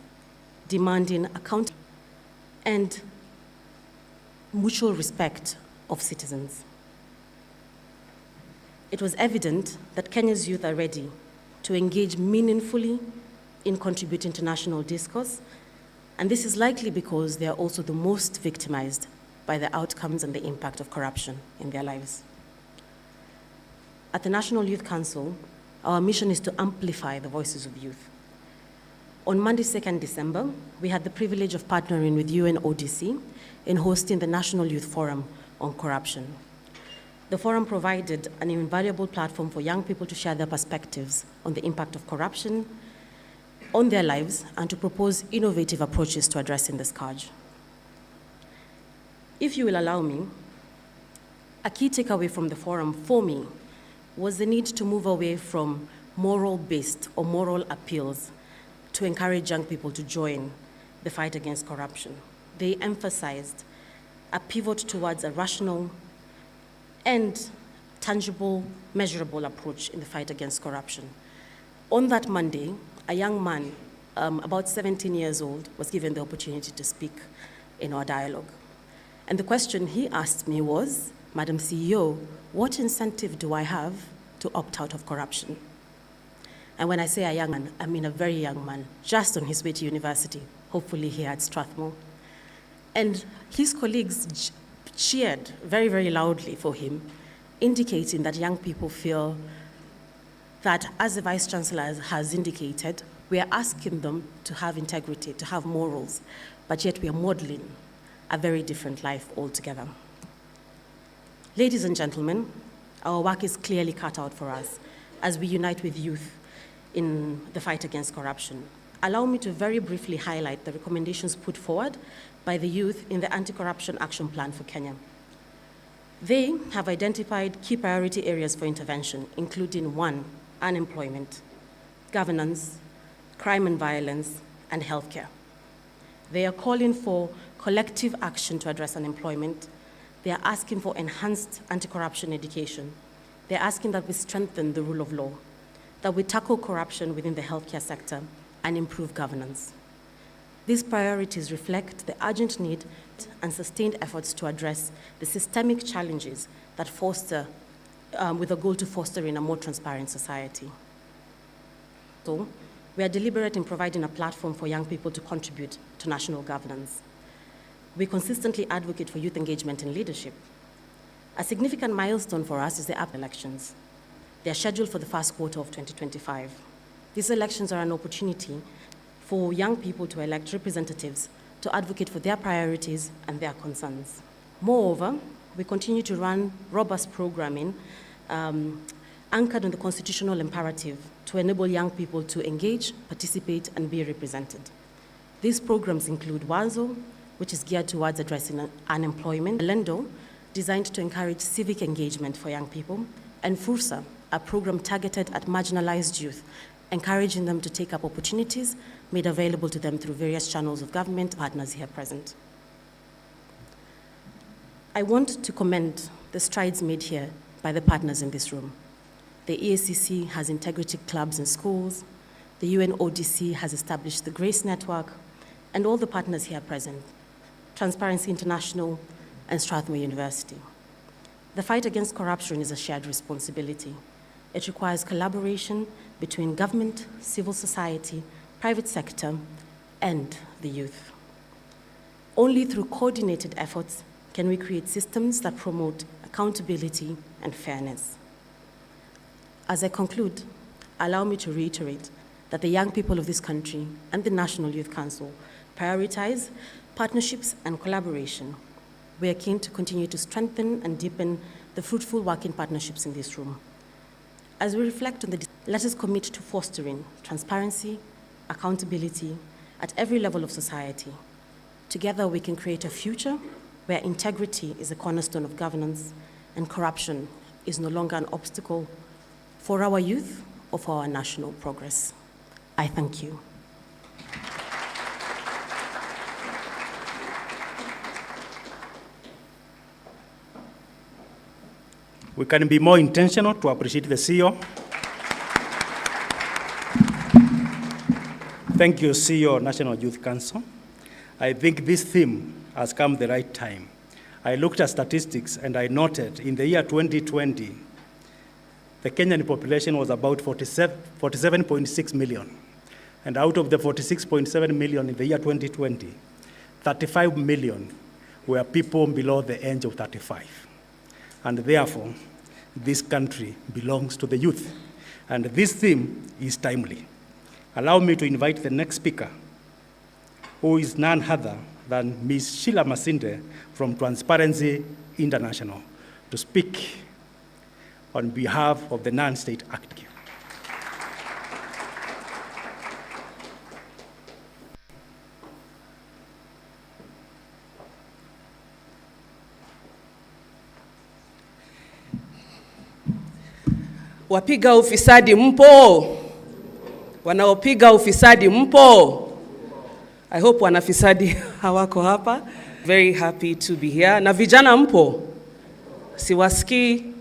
demanding accountability and mutual respect of citizens. It was evident that Kenya's youth are ready to engage meaningfully in contributing to national discourse, and this is likely because they are also the most victimized by the outcomes and the impact of corruption in their lives. At the National Youth Council, our mission is to amplify the voices of youth. On Monday, 2nd December, we had the privilege of partnering with UNODC in hosting the National Youth Forum on Corruption. The forum provided an invaluable platform for young people to share their perspectives on the impact of corruption on their lives and to propose innovative approaches to addressing the scourge. If you will allow me, a key takeaway from the forum for me was the need to move away from moral-based or moral appeals to encourage young people to join the fight against corruption. They emphasized a pivot towards a rational and tangible, measurable approach in the fight against corruption. On that Monday, a young man, about 17 years old, was given the opportunity to speak in our dialogue. And the question he asked me was, Madam CEO, what incentive do I have to opt out of corruption? And when I say a young man, I mean a very young man, just on his way to university, hopefully here at Strathmore. And his colleagues cheered very, very loudly for him, indicating that young people feel that, as the Vice Chancellor has indicated, we are asking them to have integrity, to have morals, but yet we are modeling a very different life altogether. Ladies and gentlemen, our work is clearly cut out for us as we unite with youth in the fight against corruption. Allow me to very briefly highlight the recommendations put forward by the youth in the Anti-Corruption Action Plan for Kenya. They have identified key priority areas for intervention, including 1, unemployment, governance, crime and violence, and healthcare. They are calling for collective action to address unemployment. They are asking for enhanced anti-corruption education. They're asking that we strengthen the rule of law, that we tackle corruption within the healthcare sector, and improve governance. These priorities reflect the urgent need and sustained efforts to address the systemic challenges that foster, with a goal to fostering a more transparent society. So, we are deliberate in providing a platform for young people to contribute to national governance. We consistently advocate for youth engagement in leadership. A significant milestone for us is the UP elections. They are scheduled for the first quarter of 2025. These elections are an opportunity for young people to elect representatives to advocate for their priorities and their concerns. Moreover, we continue to run robust programming anchored on the constitutional imperative to enable young people to engage, participate, and be represented. These programs include WAZO, which is geared towards addressing unemployment, Lendo, designed to encourage civic engagement for young people, and Fursa, a program targeted at marginalized youth, encouraging them to take up opportunities made available to them through various channels of government partners here present. I want to commend the strides made here by the partners in this room. The EACC has integrity clubs in schools, the UNODC has established the Grace Network, and all the partners here present, Transparency International, and Strathmore University. The fight against corruption is a shared responsibility. It requires collaboration between government, civil society, private sector, and the youth. Only through coordinated efforts can we create systems that promote accountability and fairness. As I conclude, allow me to reiterate that the young people of this country and the National Youth Council prioritize partnerships and collaboration. We are keen to continue to strengthen and deepen the fruitful working partnerships in this room. As we reflect on let us commit to fostering transparency, accountability at every level of society. Together we can create a future where integrity is a cornerstone of governance and corruption is no longer an obstacle for our youth or for our national progress. I thank you. We can be more intentional to appreciate the CEO. Thank you, CEO, National Youth Council. I think this theme has come the right time. I looked at statistics and I noted in the year 2020, the Kenyan population was about 47.6 million. And out of the 46.7 million in the year 2020, 35 million were people below the age of 35. And therefore, this country belongs to the youth. And this theme is timely. Allow me to invite the next speaker, who is none other than Ms. Sheila Masinde from Transparency International, to speak on behalf of the non-state active. Wapiga ufisadi mpo? Wanaopiga ufisadi mpo? I hope wanafisadi hawako hapa. Very happy to be here. Na vijana mpo? Siwaski.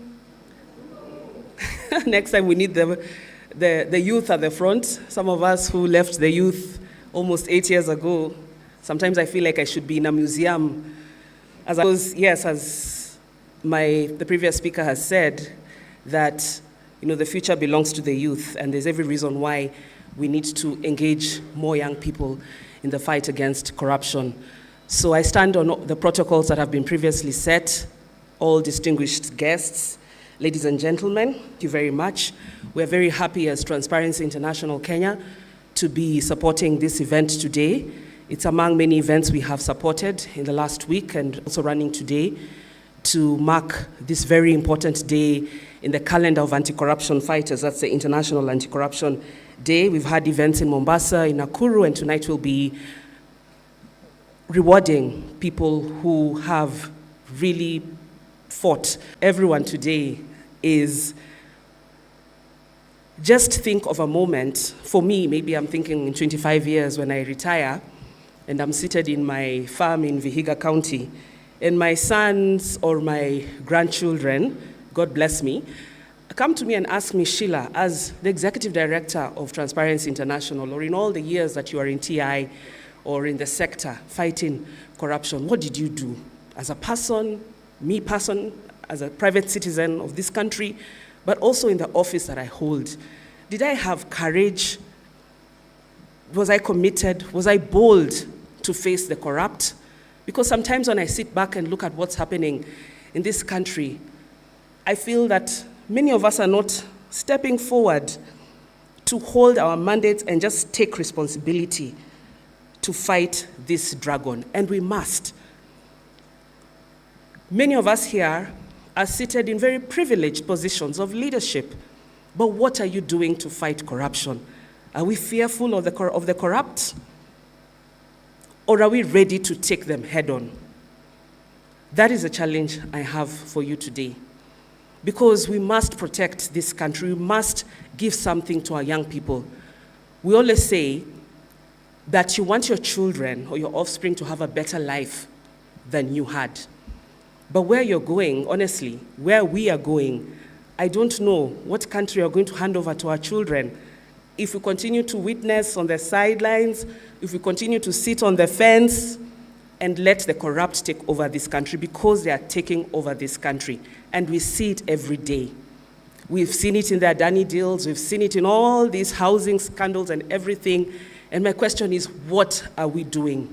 Next time we need the youth at the front. Some of us who left the youth almost 8 years ago, sometimes I feel like I should be in a museum. As the previous speaker has said, that the future belongs to the youth, and there's every reason why we need to engage more young people in the fight against corruption. So I stand on the protocols that have been previously set. All distinguished guests, ladies and gentlemen, thank you very much. We're very happy as Transparency International Kenya to be supporting this event today. It's among many events we have supported in the last week and also running today to mark this very important day in the calendar of anti-corruption fighters. That's the International Anti-Corruption Day. We've had events in Mombasa, in Nakuru, and tonight we'll be rewarding people who have really fought. Everyone today is, just think of a moment. For me, maybe I'm thinking in 25 years when I retire, and I'm seated in my farm in Vihiga County, and my sons or my grandchildren, God bless me, come to me and ask me, Sheila, as the executive director of Transparency International, or in all the years that you are in TI or in the sector fighting corruption, what did you do? As a person, as a private citizen of this country, but also in the office that I hold. Did I have courage? Was I committed? Was I bold to face the corrupt? Because sometimes when I sit back and look at what's happening in this country, I feel that many of us are not stepping forward to hold our mandates and just take responsibility to fight this dragon, and we must. Many of us here are seated in very privileged positions of leadership, but what are you doing to fight corruption? Are we fearful of the corrupt? Or are we ready to take them head on? That is a challenge I have for you today. Because we must protect this country, we must give something to our young people. We always say that you want your children or your offspring to have a better life than you had. But where you're going, honestly, where we are going, I don't know what country you're going to hand over to our children. If we continue to witness on the sidelines, if we continue to sit on the fence and let the corrupt take over this country, because they are taking over this country. And we see it every day. We've seen it in the Adani deals, we've seen it in all these housing scandals and everything. And my question is, what are we doing?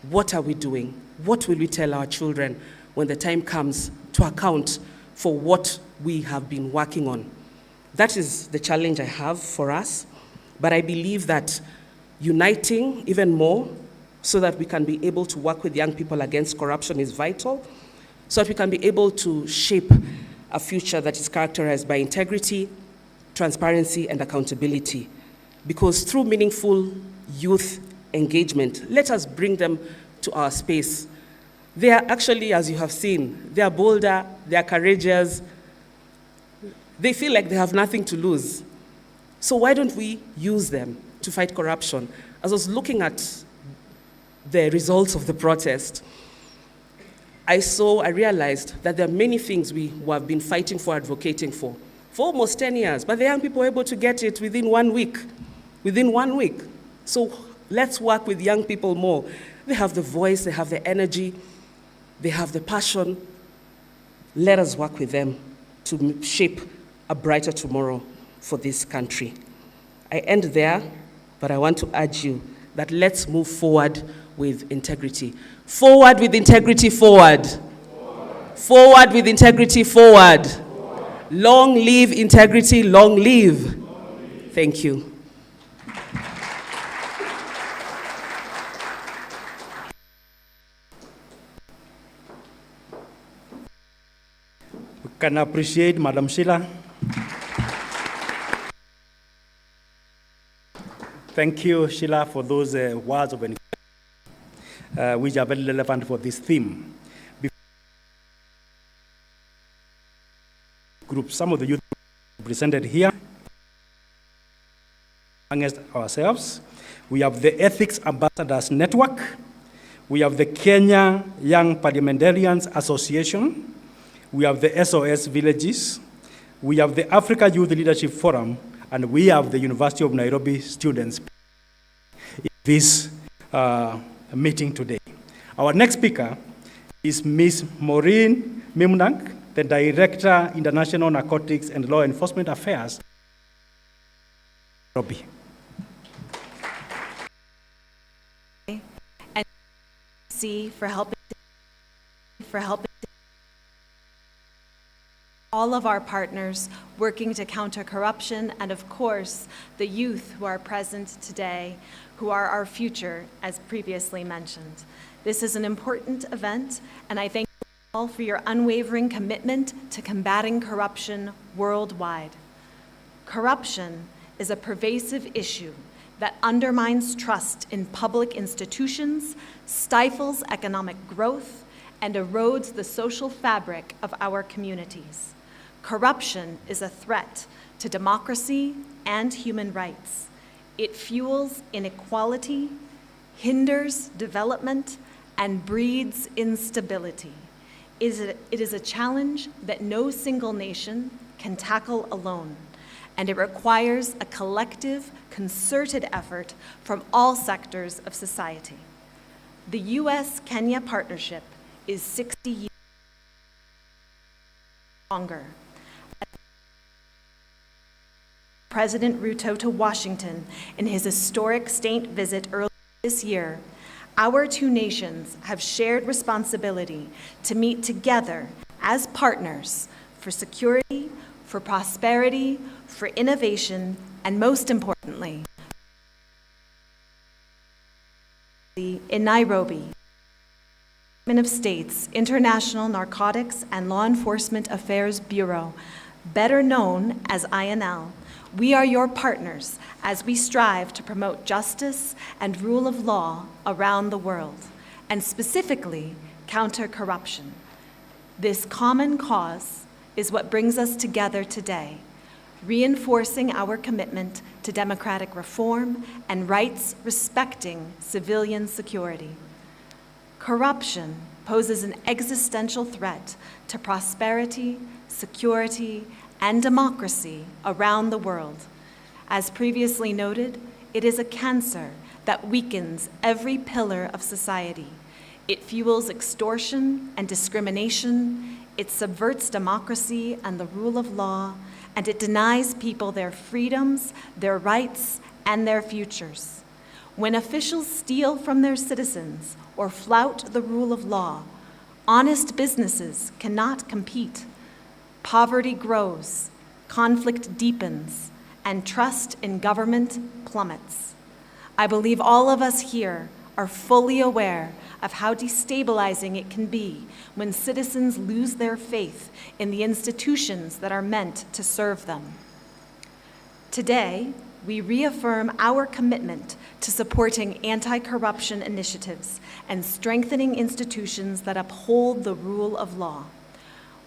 What are we doing? What will we tell our children when the time comes to account for what we have been working on? That is the challenge I have for us. But I believe that uniting even more so that we can be able to work with young people against corruption is vital, so that we can be able to shape a future that is characterized by integrity, transparency, and accountability. Because through meaningful youth engagement, let us bring them to our space. They are actually, as you have seen, they are bolder, they are courageous, they feel like they have nothing to lose. So why don't we use them to fight corruption? As I was looking at the results of the protest, I realized that there are many things we have been fighting for, advocating for almost 10 years, but the young people were able to get it within 1 week. Within 1 week. So let's work with young people more. They have the voice, they have the energy, they have the passion. Let us work with them to shape a brighter tomorrow for this country. I end there, but I want to urge you that let's move forward with integrity. Forward with integrity, forward. Forward with integrity, forward. Long live integrity, long live. Thank you. We can appreciate Madam Sheila. Thank you, Sheila, for those words of encouragement, which are very relevant for this theme. Group, some of the youth presented here. Amongst ourselves, we have the Ethics Ambassadors Network, we have the Kenya Young Parliamentarians Association, we have the SOS Villages, we have the Africa Youth Leadership Forum, and we have the University of Nairobi students in this meeting today. Our next speaker is Ms. Maureen Mimnang, the Director, International Narcotics and Law Enforcement Affairs, Nairobi. And for helping all of our partners working to counter corruption, and of course, the youth who are present today, who are our future, as previously mentioned. This is an important event, and I thank you all for your unwavering commitment to combating corruption worldwide. Corruption is a pervasive issue that undermines trust in public institutions, stifles economic growth, and erodes the social fabric of our communities. Corruption is a threat to democracy and human rights. It fuels inequality, hinders development, and breeds instability. It is a challenge that no single nation can tackle alone, and it requires a collective, concerted effort from all sectors of society. The U.S.-Kenya partnership is 60 years longer. President Ruto to Washington in his historic state visit earlier this year, our two nations have shared responsibility to meet together as partners for security, for prosperity, for innovation, and most importantly, in Nairobi, Department of State's International Narcotics and Law Enforcement Affairs Bureau, better known as INL. We are your partners as we strive to promote justice and rule of law around the world, and specifically counter corruption. This common cause is what brings us together today, reinforcing our commitment to democratic reform and rights respecting civilian security. Corruption poses an existential threat to prosperity, security, and democracy around the world. As previously noted, it is a cancer that weakens every pillar of society. It fuels extortion and discrimination, it subverts democracy and the rule of law, and it denies people their freedoms, their rights, and their futures. When officials steal from their citizens or flout the rule of law, honest businesses cannot compete. Poverty grows, conflict deepens, and trust in government plummets. I believe all of us here are fully aware of how destabilizing it can be when citizens lose their faith in the institutions that are meant to serve them. Today, we reaffirm our commitment to supporting anti-corruption initiatives and strengthening institutions that uphold the rule of law.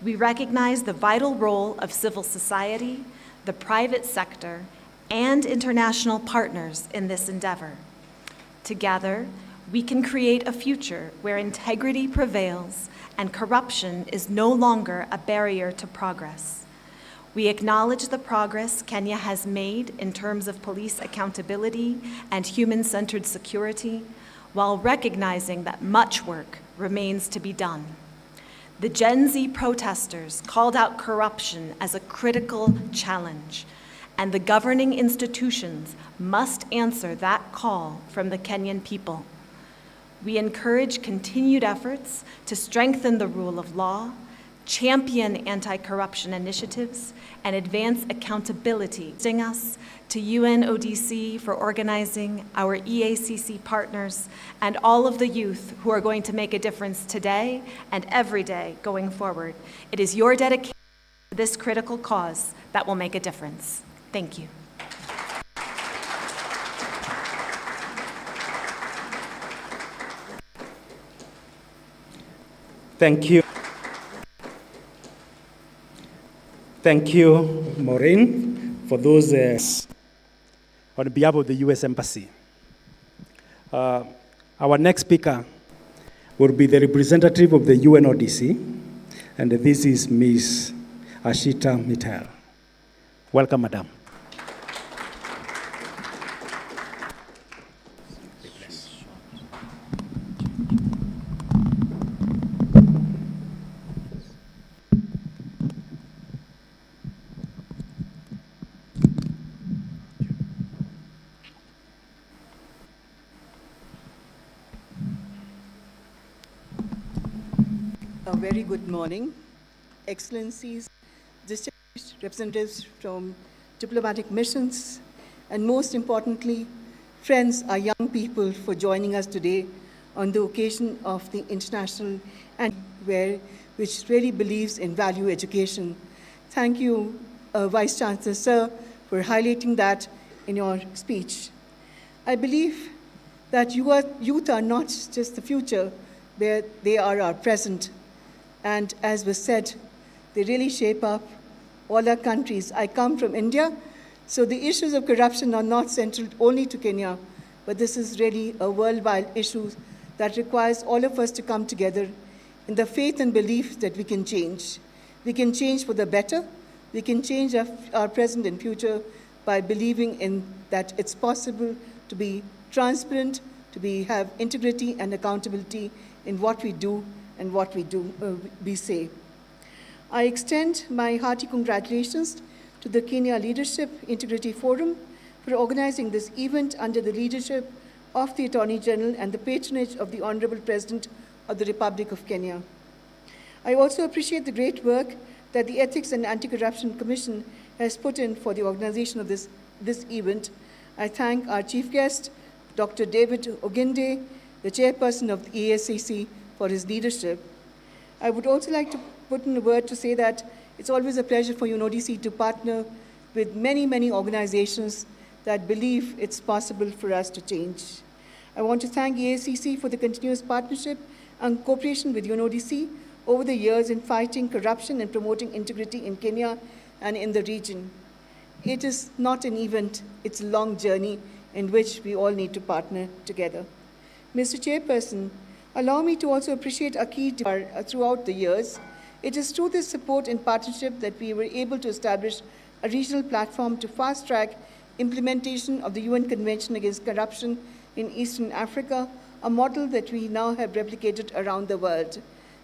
We recognize the vital role of civil society, the private sector, and international partners in this endeavor. Together, we can create a future where integrity prevails and corruption is no longer a barrier to progress. We acknowledge the progress Kenya has made in terms of police accountability and human-centered security, while recognizing that much work remains to be done. The Gen Z protesters called out corruption as a critical challenge, and the governing institutions must answer that call from the Kenyan people. We encourage continued efforts to strengthen the rule of law, champion anti-corruption initiatives, and advance accountability. Thank us to UNODC for organizing, our EACC partners, and all of the youth who are going to make a difference today and every day going forward. It is your dedication to this critical cause that will make a difference. Thank you. Thank you. Thank you, Maureen, for those on behalf of the U.S. Embassy. Our next speaker will be the representative of the UNODC, and this is Ms. Ashita Mittal. Welcome, Madam. A very good morning, Excellencies, distinguished representatives from diplomatic missions, and most importantly, friends, our young people, for joining us today on the occasion of the International Anniversary, which really believes in value education. Thank you, Vice Chancellor, sir, for highlighting that in your speech. I believe that youth are not just the future, they are our present. And as was said, they really shape up all our countries. I come from India, so the issues of corruption are not central only to Kenya, but this is really a worldwide issue that requires all of us to come together in the faith and belief that we can change. We can change for the better. We can change our present and future by believing in that it's possible to be transparent, to have integrity and accountability in what we do and what we say. I extend my hearty congratulations to the Kenya Leadership Integrity Forum for organizing this event under the leadership of the Attorney General and the patronage of the Honorable President of the Republic of Kenya. I also appreciate the great work that the Ethics and Anti-Corruption Commission has put in for the organization of this event. I thank our chief guest, Dr. David Oginde, the chairperson of the EACC, for his leadership. I would also like to put in a word to say that it's always a pleasure for UNODC to partner with many, many organizations that believe it's possible for us to change. I want to thank EACC for the continuous partnership and cooperation with UNODC over the years in fighting corruption and promoting integrity in Kenya and in the region. It is not an event, it's a long journey in which we all need to partner together. Mr. Chairperson, allow me to also appreciate our key throughout the years. It is through this support and partnership that we were able to establish a regional platform to fast-track implementation of the UN Convention Against Corruption in Eastern Africa, a model that we now have replicated around the world.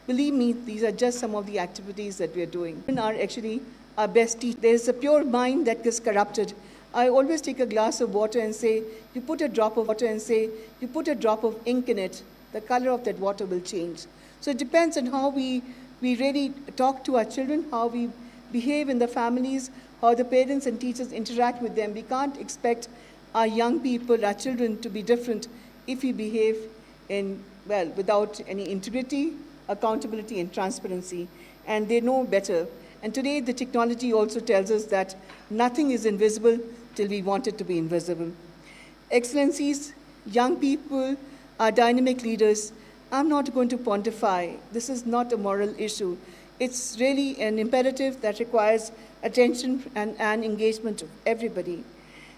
Believe me, these are just some of the activities that we are doing. Women are actually our best teachers. There is a pure mind that is corrupted. I always take a glass of water and say, you put a drop of water and say, you put a drop of ink in it, the color of that water will change. So it depends on how we really talk to our children, how we behave in the families, how the parents and teachers interact with them. We can't expect our young people, our children, to be different if we behave without any integrity, accountability, and transparency. And they know better. And today, the technology also tells us that nothing is invisible. till we want it to be invisible. Excellencies, young people are dynamic leaders. I'm not going to pontify. This is not a moral issue. It's really an imperative that requires attention and engagement of everybody.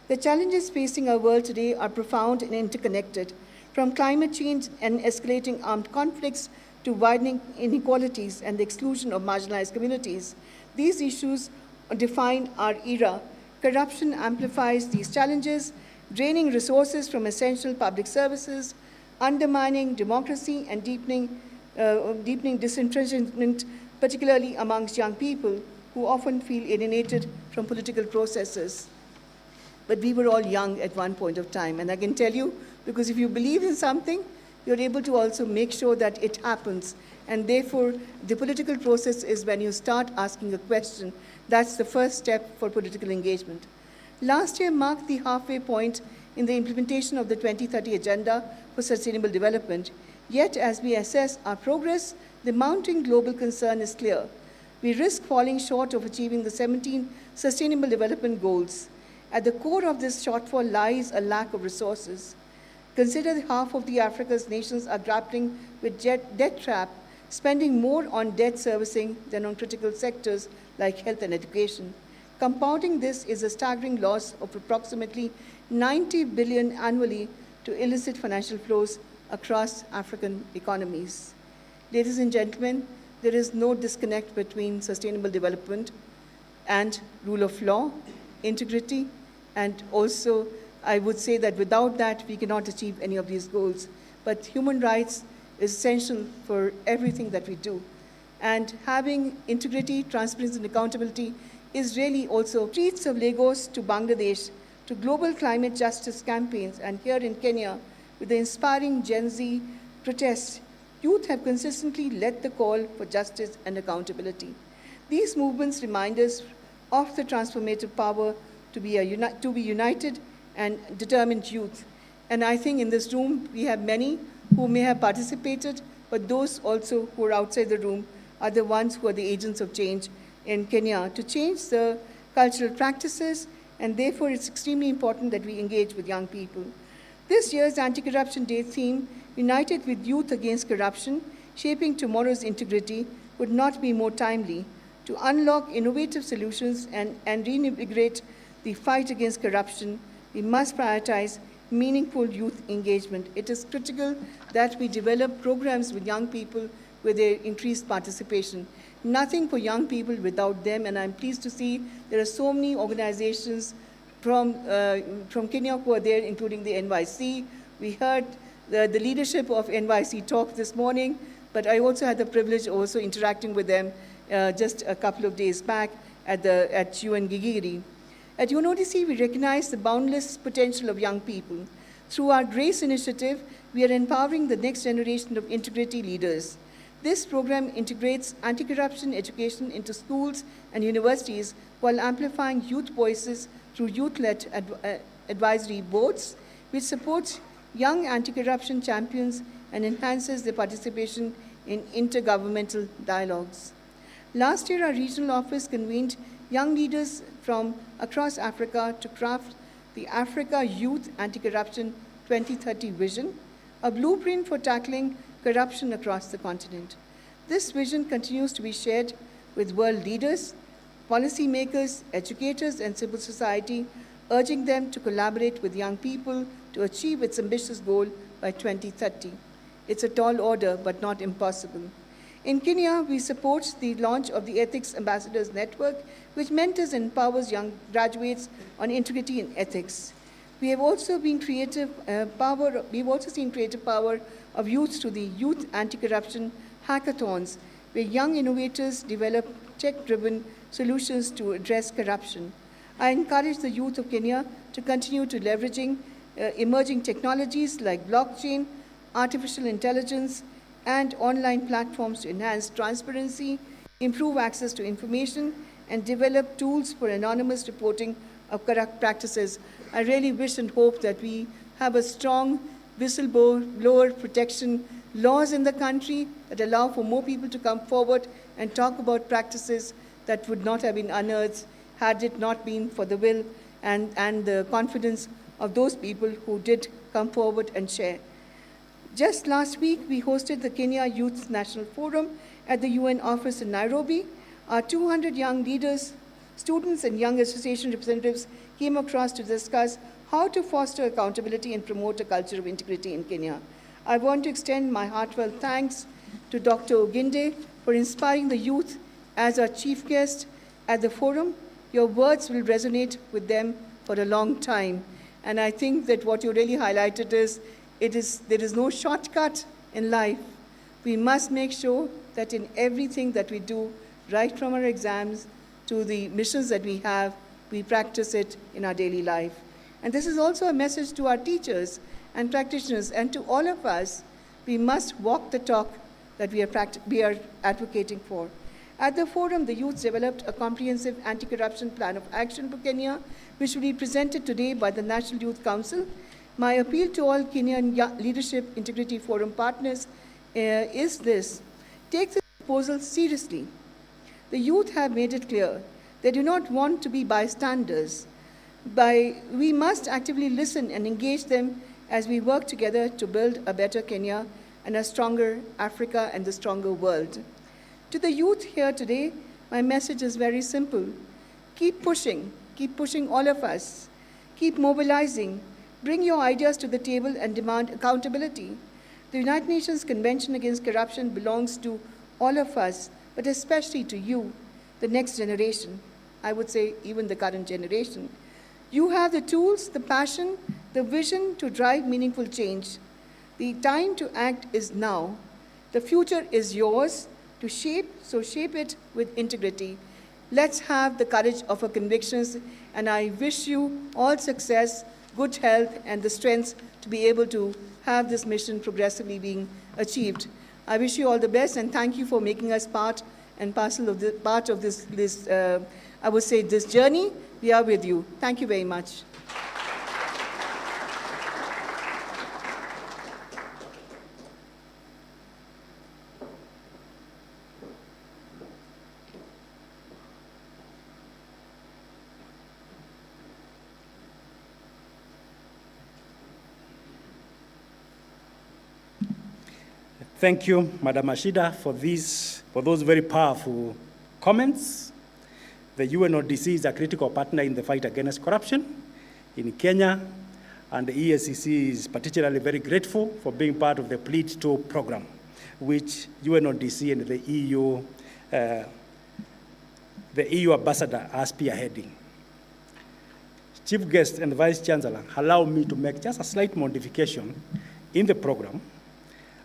The challenges facing our world today are profound and interconnected, from climate change and escalating armed conflicts to widening inequalities and the exclusion of marginalized communities. These issues define our era. Corruption amplifies these challenges, draining resources from essential public services, undermining democracy and deepening disenfranchisement, particularly amongst young people who often feel alienated from political processes. But we were all young at one point of time, and I can tell you, because if you believe in something, you're able to also make sure that it happens. And therefore, the political process is when you start asking a question. That's the first step for political engagement. Last year marked the halfway point in the implementation of the 2030 Agenda for Sustainable Development. Yet, as we assess our progress, the mounting global concern is clear. We risk falling short of achieving the 17 Sustainable Development Goals. At the core of this shortfall lies a lack of resources. Consider that half of the Africa's nations are grappling with debt trap, spending more on debt servicing than on critical sectors like health and education. Compounding this is a staggering loss of approximately 90 billion annually to illicit financial flows across African economies. Ladies and gentlemen, there is no disconnect between sustainable development and rule of law, integrity, and also I would say that without that we cannot achieve any of these goals. But human rights is essential for everything that we do. And having integrity, transparency, and accountability is really also streets of Lagos to Bangladesh, to global climate justice campaigns, and here in Kenya, with the inspiring Gen Z protests, youth have consistently led the call for justice and accountability. These movements remind us of the transformative power to be united and determined youth. And I think in this room, we have many who may have participated, but those also who are outside the room are the ones who are the agents of change in Kenya to change the cultural practices, and therefore it's extremely important that we engage with young people. This year's Anti-Corruption Day theme, United with Youth Against Corruption, Shaping Tomorrow's Integrity, would not be more timely. To unlock innovative solutions and reinvigorate the fight against corruption, we must prioritize meaningful youth engagement. It is critical that we develop programs with young people with their increased participation. Nothing for young people without them, and I'm pleased to see there are so many organizations from Kenya who are there, including the NYC. We heard the leadership of NYC talk this morning, but I also had the privilege of also interacting with them just a couple of days back at UN Gigiri. At UNODC, we recognize the boundless potential of young people. Through our GRACE initiative, we are empowering the next generation of integrity leaders. This program integrates anti-corruption education into schools and universities while amplifying youth voices through youth-led advisory boards, which supports young anti-corruption champions and enhances their participation in intergovernmental dialogues. Last year, our regional office convened young leaders from across Africa to craft the Africa Youth Anti-Corruption 2030 vision, a blueprint for tackling corruption across the continent. This vision continues to be shared with world leaders, policymakers, educators, and civil society, urging them to collaborate with young people to achieve its ambitious goal by 2030. It's a tall order, but not impossible. In Kenya, we support the launch of the Ethics Ambassadors Network, which mentors and empowers young graduates on integrity and ethics. We have also seen creative power of youth through the Youth Anti-Corruption Hackathons, where young innovators develop tech-driven solutions to address corruption. I encourage the youth of Kenya to continue to leveraging emerging technologies like blockchain, artificial intelligence, and online platforms to enhance transparency, improve access to information, and develop tools for anonymous reporting of corrupt practices. I really wish and hope that we have a strong whistleblower protection laws in the country that allow for more people to come forward and talk about practices that would not have been unearthed had it not been for the will and the confidence of those people who did come forward and share. Just last week, we hosted the Kenya Youth National Forum at the UN office in Nairobi. Our 200 young leaders, students, and young association representatives came across to discuss how to foster accountability and promote a culture of integrity in Kenya. I want to extend my heartfelt thanks to Dr. Oginde for inspiring the youth as our chief guest at the forum. Your words will resonate with them for a long time. And I think that what you really highlighted is, there is no shortcut in life. We must make sure that in everything that we do, right from our exams to the missions that we have, we practice it in our daily life. And this is also a message to our teachers and practitioners and to all of us. We must walk the talk that we are advocating for. At the forum, the youth developed a comprehensive anti-corruption plan of action for Kenya, which will be presented today by the National Youth Council. My appeal to all Kenyan Leadership Integrity Forum partners is this: take this proposal seriously. The youth have made it clear they do not want to be bystanders. We must actively listen and engage them as we work together to build a better Kenya and a stronger Africa and the stronger world. To the youth here today, my message is very simple. Keep pushing all of us. Keep mobilizing. Bring your ideas to the table and demand accountability. The United Nations Convention Against Corruption belongs to all of us, but especially to you, the next generation. I would say even the current generation. You have the tools, the passion, the vision to drive meaningful change. The time to act is now. The future is yours to shape, so shape it with integrity. Let's have the courage of our convictions, and I wish you all success, good health, and the strength to be able to have this mission progressively being achieved. I wish you all the best, and thank you for making us part and parcel of this I would say, this journey. We are with you. Thank you very much. Thank you, Madam Ashida, for those very powerful comments. The UNODC is a critical partner in the fight against corruption in Kenya, and the EACC is particularly very grateful for being part of the Plead 2 program, which UNODC and the EU ambassador are spearheading. Chief Guest and Vice Chancellor, allow me to make just a slight modification in the program.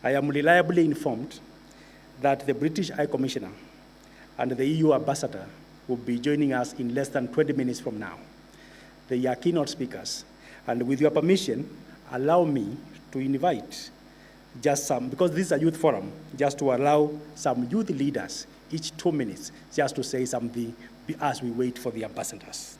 I am reliably informed that the British High Commissioner and the EU ambassador will be joining us in less than 20 minutes from now. They are keynote speakers. And with your permission, allow me to invite just some, because this is a youth forum, just to allow some youth leaders, each 2 minutes, just to say something as we wait for the ambassadors.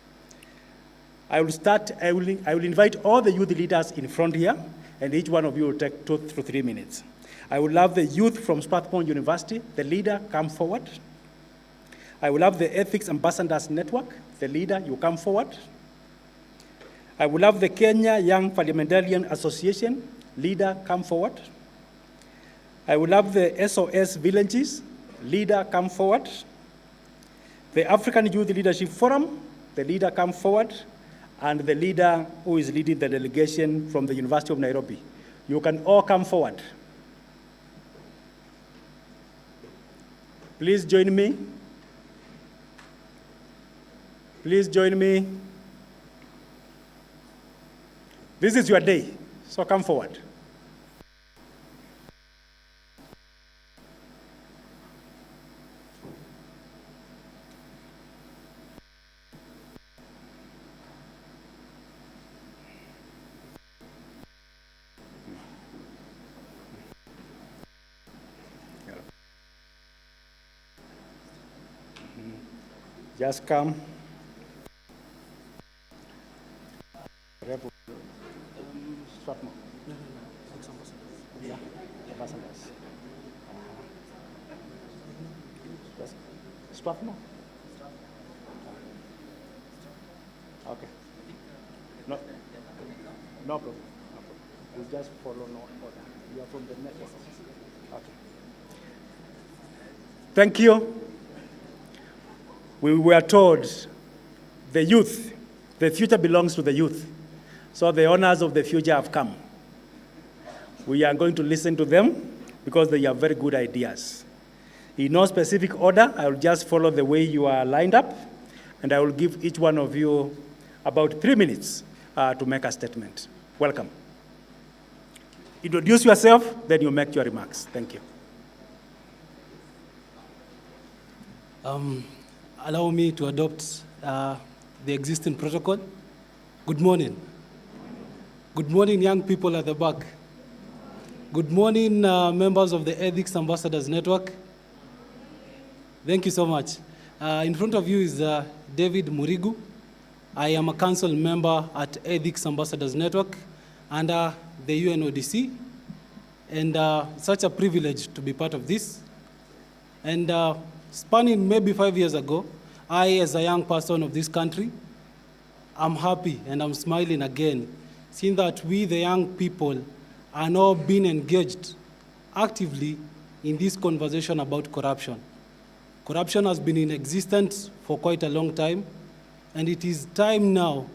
I will invite all the youth leaders in front here, and each one of you will take 2 to 3 minutes. I would love the youth from Strathmore University, the leader, come forward. I will have the Ethics Ambassadors Network, the leader, you come forward. I will have the Kenya Young Parliamentarian Association, leader, come forward. I will have the SOS Villages, leader, come forward. The African Youth Leadership Forum, the leader, come forward. And the leader who is leading the delegation from the University of Nairobi. You can all come forward. Please join me. Please join me. This is your day, so come forward. Just come. Strathmore. Yeah, ambassadors. Strathmore. Okay. No, no problem. No problem. We just follow no order. You are from the network. Okay. Thank you. We were told the youth, the future belongs to the youth. So the owners of the future have come. We are going to listen to them because they have very good ideas. In no specific order, I will just follow the way you are lined up, and I will give each one of you about 3 minutes to make a statement. Welcome. Introduce yourself, then you make your remarks. Thank you. Allow me to adopt the existing protocol. Good morning. Good morning, young people at the back. Good morning, members of the Ethics Ambassadors Network. Thank you so much. In front of you is David Murigu. I am a council member at Ethics Ambassadors Network under the UNODC, and such a privilege to be part of this. And spanning maybe 5 years ago, I, as a young person of this country, I'm happy and I'm smiling again, seeing that we, the young people, are now being engaged actively in this conversation about corruption. Corruption has been in existence for quite a long time, and it is time now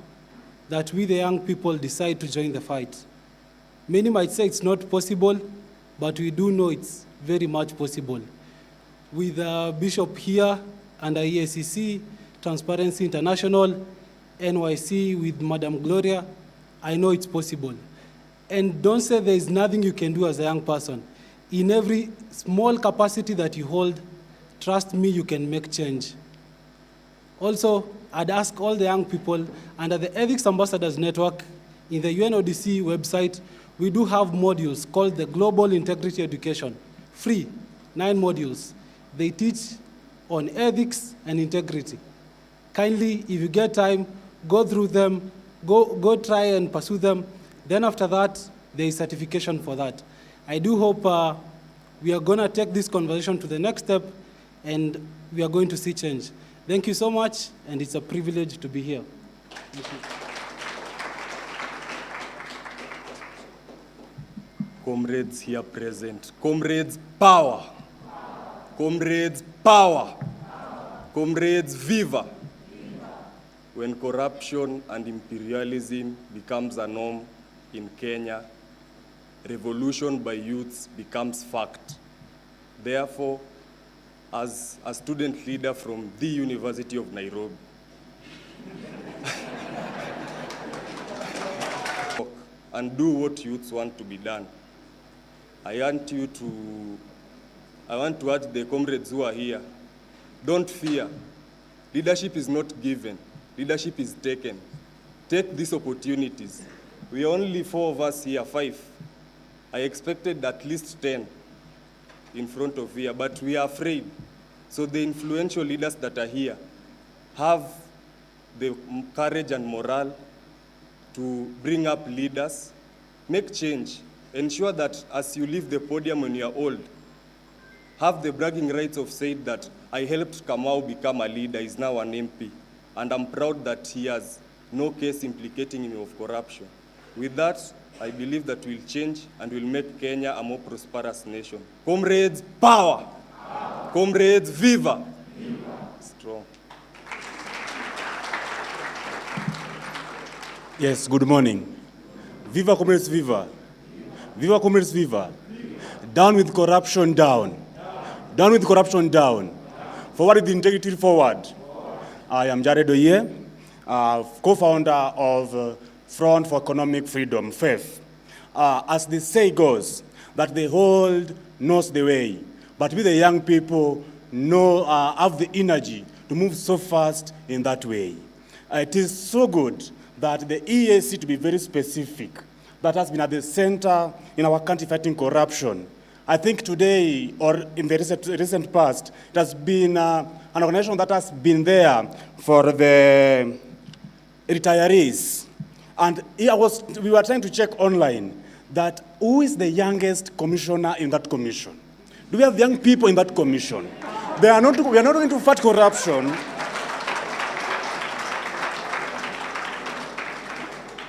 that we, the young people, decide to join the fight. Many might say it's not possible, but we do know it's very much possible. With Bishop here under EACC, Transparency International, NYC with Madam Gloria, I know it's possible. And don't say there is nothing you can do as a young person. In every small capacity that you hold, trust me, you can make change. Also, I'd ask all the young people under the Ethics Ambassadors Network, in the UNODC website, we do have modules called the Global Integrity Education, free, 9 modules. They teach on ethics and integrity. Kindly, if you get time, go through them, go try and pursue them. Then after that, there is certification for that. I do hope we are going to take this conversation to the next step, and we are going to see change. Thank you so much, and it's a privilege to be here. Thank you. Comrades here present. Comrades, power. Comrades, power. Comrades, viva. When corruption and imperialism becomes a norm in Kenya, revolution by youths becomes fact. Therefore, as a student leader from the University of Nairobi, and do what youths want to be done. I want to urge the comrades who are here, don't fear. Leadership is not given, leadership is taken. Take these opportunities. We are only 4 of us here, 5. I expected at least 10 in front of here, but we are afraid. So the influential leaders that are here have the courage and morale to bring up leaders, make change, ensure that as you leave the podium when you are old, have the bragging rights of saying that I helped Kamau become a leader, he's now an MP, and I'm proud that he has no case implicating him of corruption. With that, I believe that we'll change and we'll make Kenya a more prosperous nation. Comrades, power! Power. Comrades, viva! Viva! Strong. Yes, good morning. Viva comrades, viva. Viva comrades, viva. Down with corruption, down. Down with corruption, down. Forward with integrity, forward. I am Jared Oye, co-founder of Front for Economic Freedom, FEF. As the say goes, that the old knows the way, but we the young people have the energy to move so fast in that way. It is so good that the EAC, to be very specific, that has been at the center in our country fighting corruption. I think today, or in the recent past, it has been an organization that has been there for the retirees. And we were trying to check online that who is the youngest commissioner in that commission? Do we have young people in that commission? We are not going to fight corruption.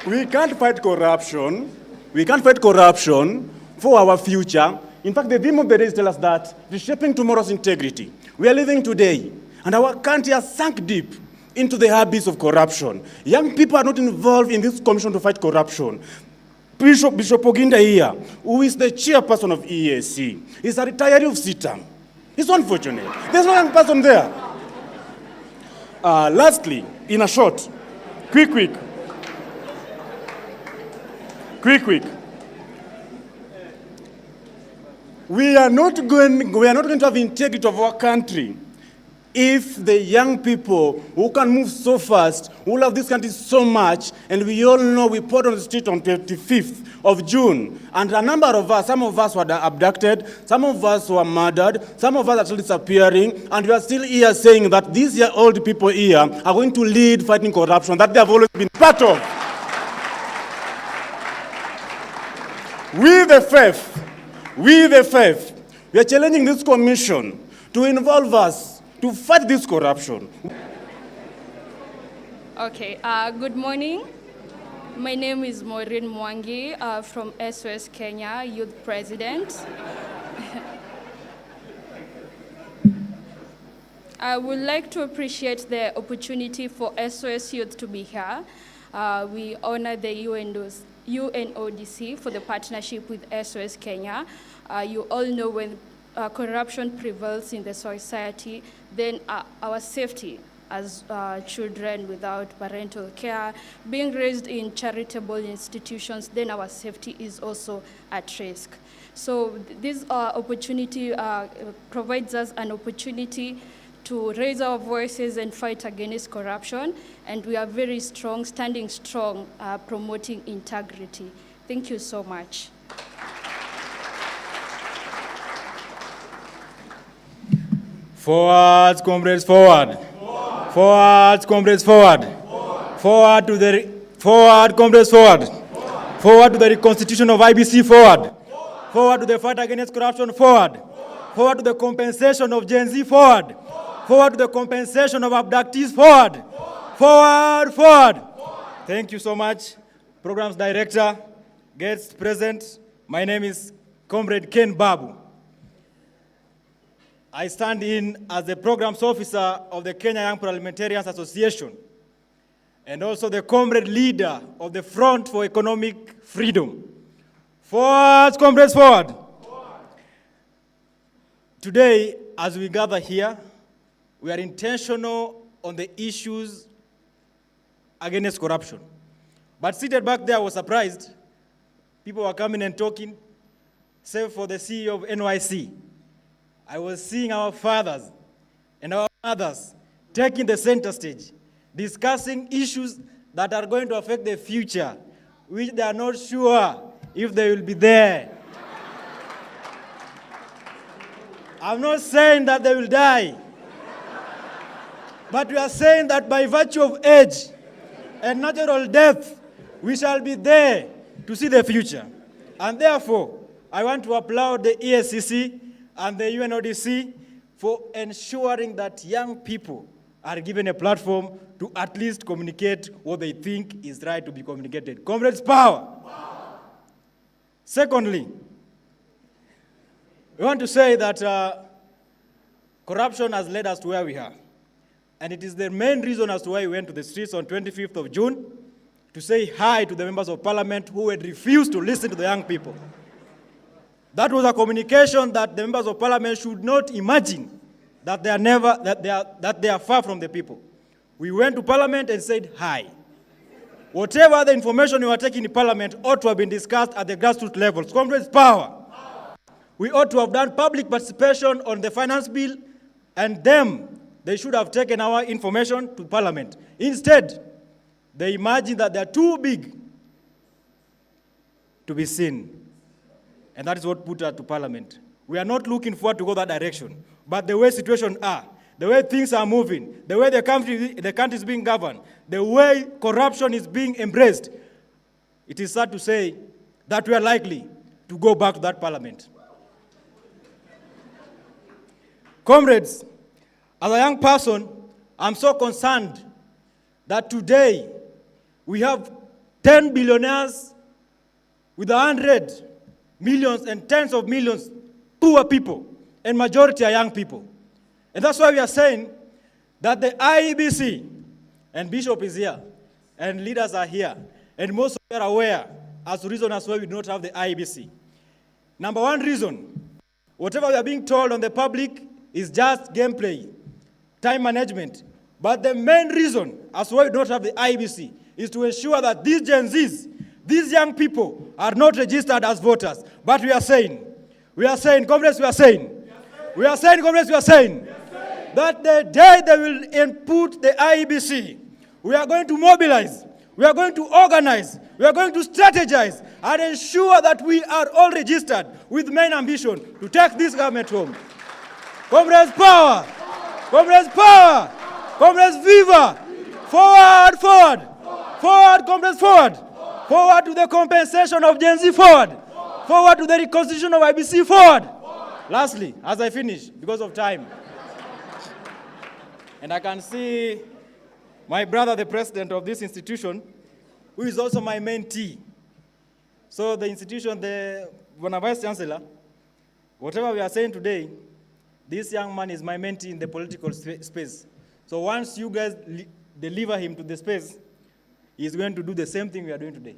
We can't fight corruption. We can't fight corruption for our future. In fact, the theme of the day tells us that reshaping tomorrow's integrity. We are living today, and our country has sunk deep into the habits of corruption. Young people are not involved in this commission to fight corruption. Bishop Oginda here, who is the chairperson of EAC, is a retiree of CITAM. It's unfortunate. There's no young person there. Lastly, in a short, quick. We are not going to have integrity of our country if the young people who can move so fast, who love this country so much, and we all know we put on the street on 25th of June, and a number of us, some of us were abducted, some of us were murdered, some of us are still disappearing, and we are still here saying that these old people here are going to lead fighting corruption that they have always been part of. We the faith, we are challenging this commission to involve us to fight this corruption. Okay, good morning. My name is Maureen Mwangi from SOS Kenya, Youth President. I would like to appreciate the opportunity for SOS Youth to be here. We honor the UNODC for the partnership with SOS Kenya. You all know when corruption prevails in the society, then our safety as children without parental care, being raised in charitable institutions, then our safety is also at risk. So this opportunity provides us an opportunity to raise our voices and fight against corruption, and we are very strong, standing strong, promoting integrity. Thank you so much. Forward, comrades, forward. Forward, comrades, forward. Forward to the comrades, forward. Forward to the reconstitution of IBC, forward. Forward to the fight against corruption, forward. Forward to the compensation of Gen Z, forward. Forward to the compensation of abductees, forward. Forward. Thank you so much. Programs Director, guests present. My name is Comrade Ken Babu. I stand in as the Programs Officer of the Kenya Young Parliamentarians Association and also the Comrade Leader of the Front for Economic Freedom. Forward, comrades, forward. Today, as we gather here, we are intentional on the issues against corruption. But seated back there, I was surprised. People were coming and talking, save for the CEO of NYC. I was seeing our fathers and our mothers taking the center stage, discussing issues that are going to affect the future, which they are not sure if they will be there. I'm not saying that they will die, but we are saying that by virtue of age and natural death, we shall be there to see the future. And therefore, I want to applaud the ESCC and the UNODC for ensuring that young people are given a platform to at least communicate what they think is right to be communicated. Comrades, power. Secondly, we want to say that corruption has led us to where we are. And it is the main reason as to why we went to the streets on 25th of June to say hi to the members of parliament who had refused to listen to the young people. That was a communication that the members of parliament should not imagine that they are far from the people. We went to parliament and said hi. Whatever the information we were taking in parliament ought to have been discussed at the grassroots levels. Comrades, power. We ought to have done public participation on the finance bill, and they should have taken our information to parliament. Instead, they imagine that they are too big to be seen. And that is what put us to parliament. We are not looking forward to go that direction. But the way situations are, the way things are moving, the way the country is being governed, the way corruption is being embraced, it is sad to say that we are likely to go back to that parliament. Comrades, as a young person, I'm so concerned that today we have 10 billionaires with 100 millions and tens of millions, poor people, and majority are young people. And that's why we are saying that the IEBC, and Bishop is here, and leaders are here, and most of you are aware as to reason as why we do not have the IEBC. Number one reason, whatever we are being told on the public is just gameplay, time management. But the main reason as to why we do not have the IEBC is to ensure that these Gen Zs, these young people are not registered as voters. But we are saying, comrades, that the day they will input the IEBC, we are going to mobilize, we are going to organize, we are going to strategize and ensure that we are all registered with main ambition to take this government home. Comrades, power! Comrades, power! Comrades, viva! Forward, forward! Forward, comrades, forward! Forward to the compensation of Gen Z, forward! Forward to the reconstitution of IBC, forward! Lastly, as I finish, because of time, and I can see my brother, the president of this institution, who is also my mentee. So the institution, the Vice Chancellor, whatever we are saying today, this young man is my mentee in the political space. So once you guys deliver him to the space, he's going to do the same thing we are doing today.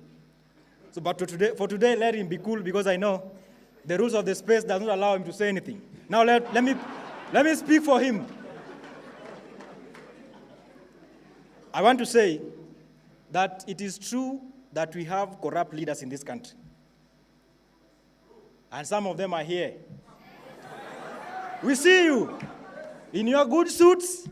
So, but for today, let him be cool, because I know the rules of the space does not allow him to say anything. Now let me speak for him. I want to say that it is true that we have corrupt leaders in this country. And some of them are here. We see you in your good suits,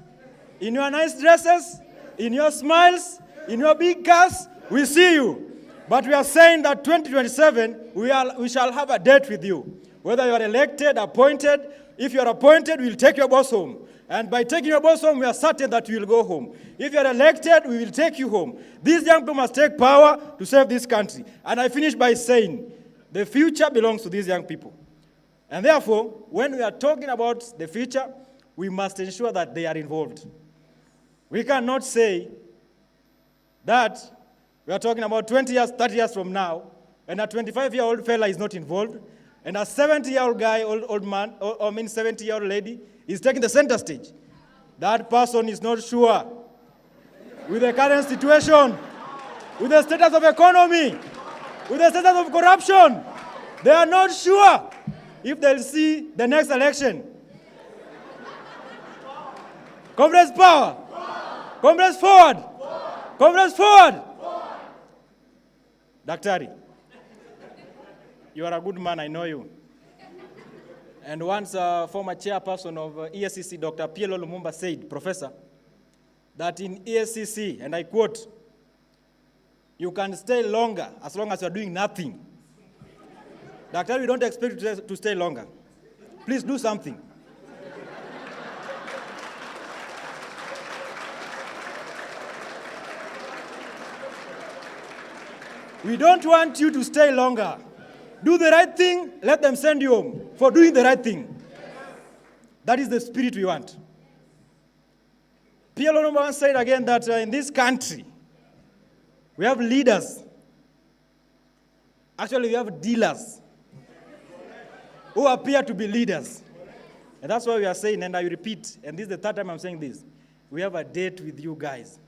in your nice dresses, in your smiles, in your big cars. We see you. But we are saying that 2027, we shall have a date with you. Whether you are elected, appointed, if you are appointed, we'll take your boss home. And by taking your boss home, we are certain that you will go home. If you are elected, we will take you home. These young people must take power to save this country. And I finish by saying, the future belongs to these young people. And therefore, when we are talking about the future, we must ensure that they are involved. We cannot say that we are talking about 20 years, 30 years from now, and a 25-year-old fella is not involved, and a 70-year-old guy, old man, or 70-year-old lady is taking the center stage. That person is not sure with the current situation, with the status of economy, with the status of corruption. They are not sure if they'll see the next election. Comrades, power! Comrades, forward! Comrades, forward! Daktari, you are a good man, I know you. And once a former chairperson of ESCC, Dr. Pielo Lumumba, said, Professor, that in ESCC, and I quote, you can stay longer as long as you are doing nothing. Daktari, we don't expect you to stay longer. Please do something. We don't want you to stay longer. Do the right thing, let them send you home for doing the right thing. That is the spirit we want. Pierre Lumumba said again that in this country, we have leaders. Actually, we have dealers who appear to be leaders. And that's why we are saying, and I repeat, and this is the third time I'm saying this, we have a date with you guys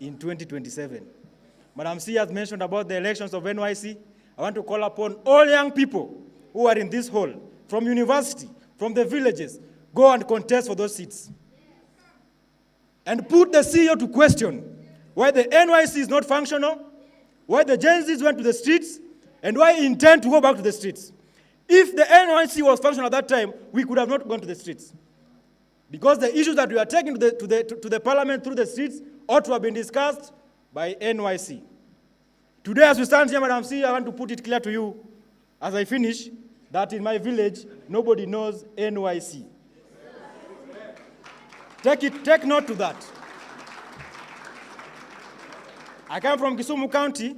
in 2027. Madam C has mentioned about the elections of NYC. I want to call upon all young people who are in this hall, from university, from the villages, go and contest for those seats. And put the CEO to question why the NYC is not functional, why the Gen Zs went to the streets, and why he intend to go back to the streets. If the NYC was functional at that time, we could have not gone to the streets. Because the issues that we are taking to the parliament through the streets ought to have been discussed by NYC. Today, as we stand here, Madam C, I want to put it clear to you, as I finish, that in my village, nobody knows NYC. Take note to that. I come from Kisumu County,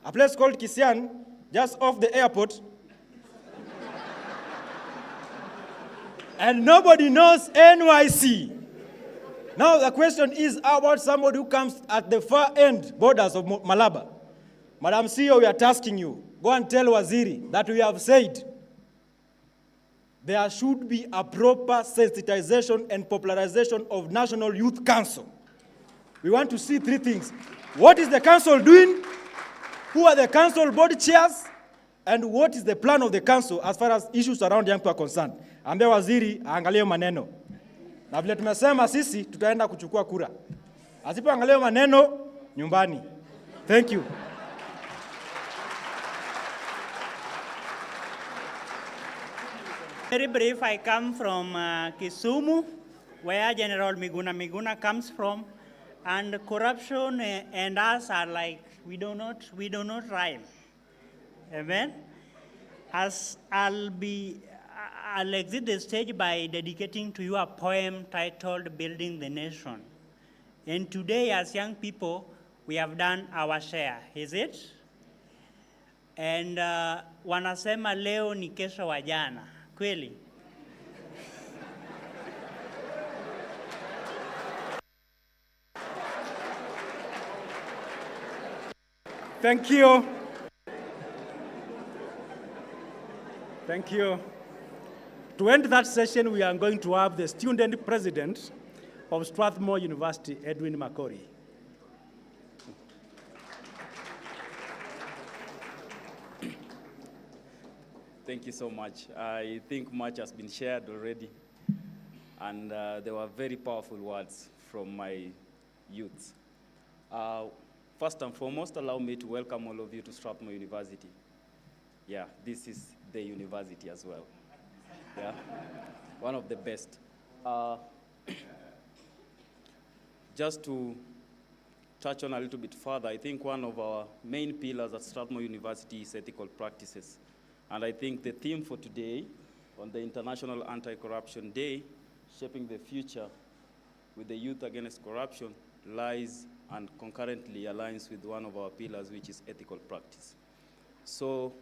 a place called Kisian, just off the airport. And nobody knows NYC. Now the question is, how about somebody who comes at the far end borders of Malaba? Madam CEO, we are tasking you, go and tell Waziri that we have said there should be a proper sensitization and popularization of National Youth Council. We want to see three things. What is the council doing? Who are the council board chairs? And what is the plan of the council as far as issues around young people are concerned? Ambia waziri aangalie maneno. Na vile tumesema sisi tutaenda kuchukua kura. Asipoangalia maneno nyumbani. Thank you. Very brief, I come from Kisumu, where General Miguna comes from, and corruption and us are like, we do not rhyme. Amen? As I'll exit the stage by dedicating to you a poem titled Building the Nation. And today, as young people, we have done our share, is it? And wanasema leo ni kesho wa jana. Kweli. Thank you. Thank you. To end that session, we are going to have the student president of Strathmore University, Edwin Makori. Thank you so much. I think much has been shared already, and there were very powerful words from my youth. First and foremost, allow me to welcome all of you to Strathmore University. Yeah, this is the university as well. Yeah, one of the best. Just to touch on a little bit further, I think one of our main pillars at Strathmore University is ethical practices. And I think the theme for today, on the International Anti-Corruption Day, Shaping the Future with the Youth Against Corruption, lies and concurrently aligns with one of our pillars, which is ethical practice. So,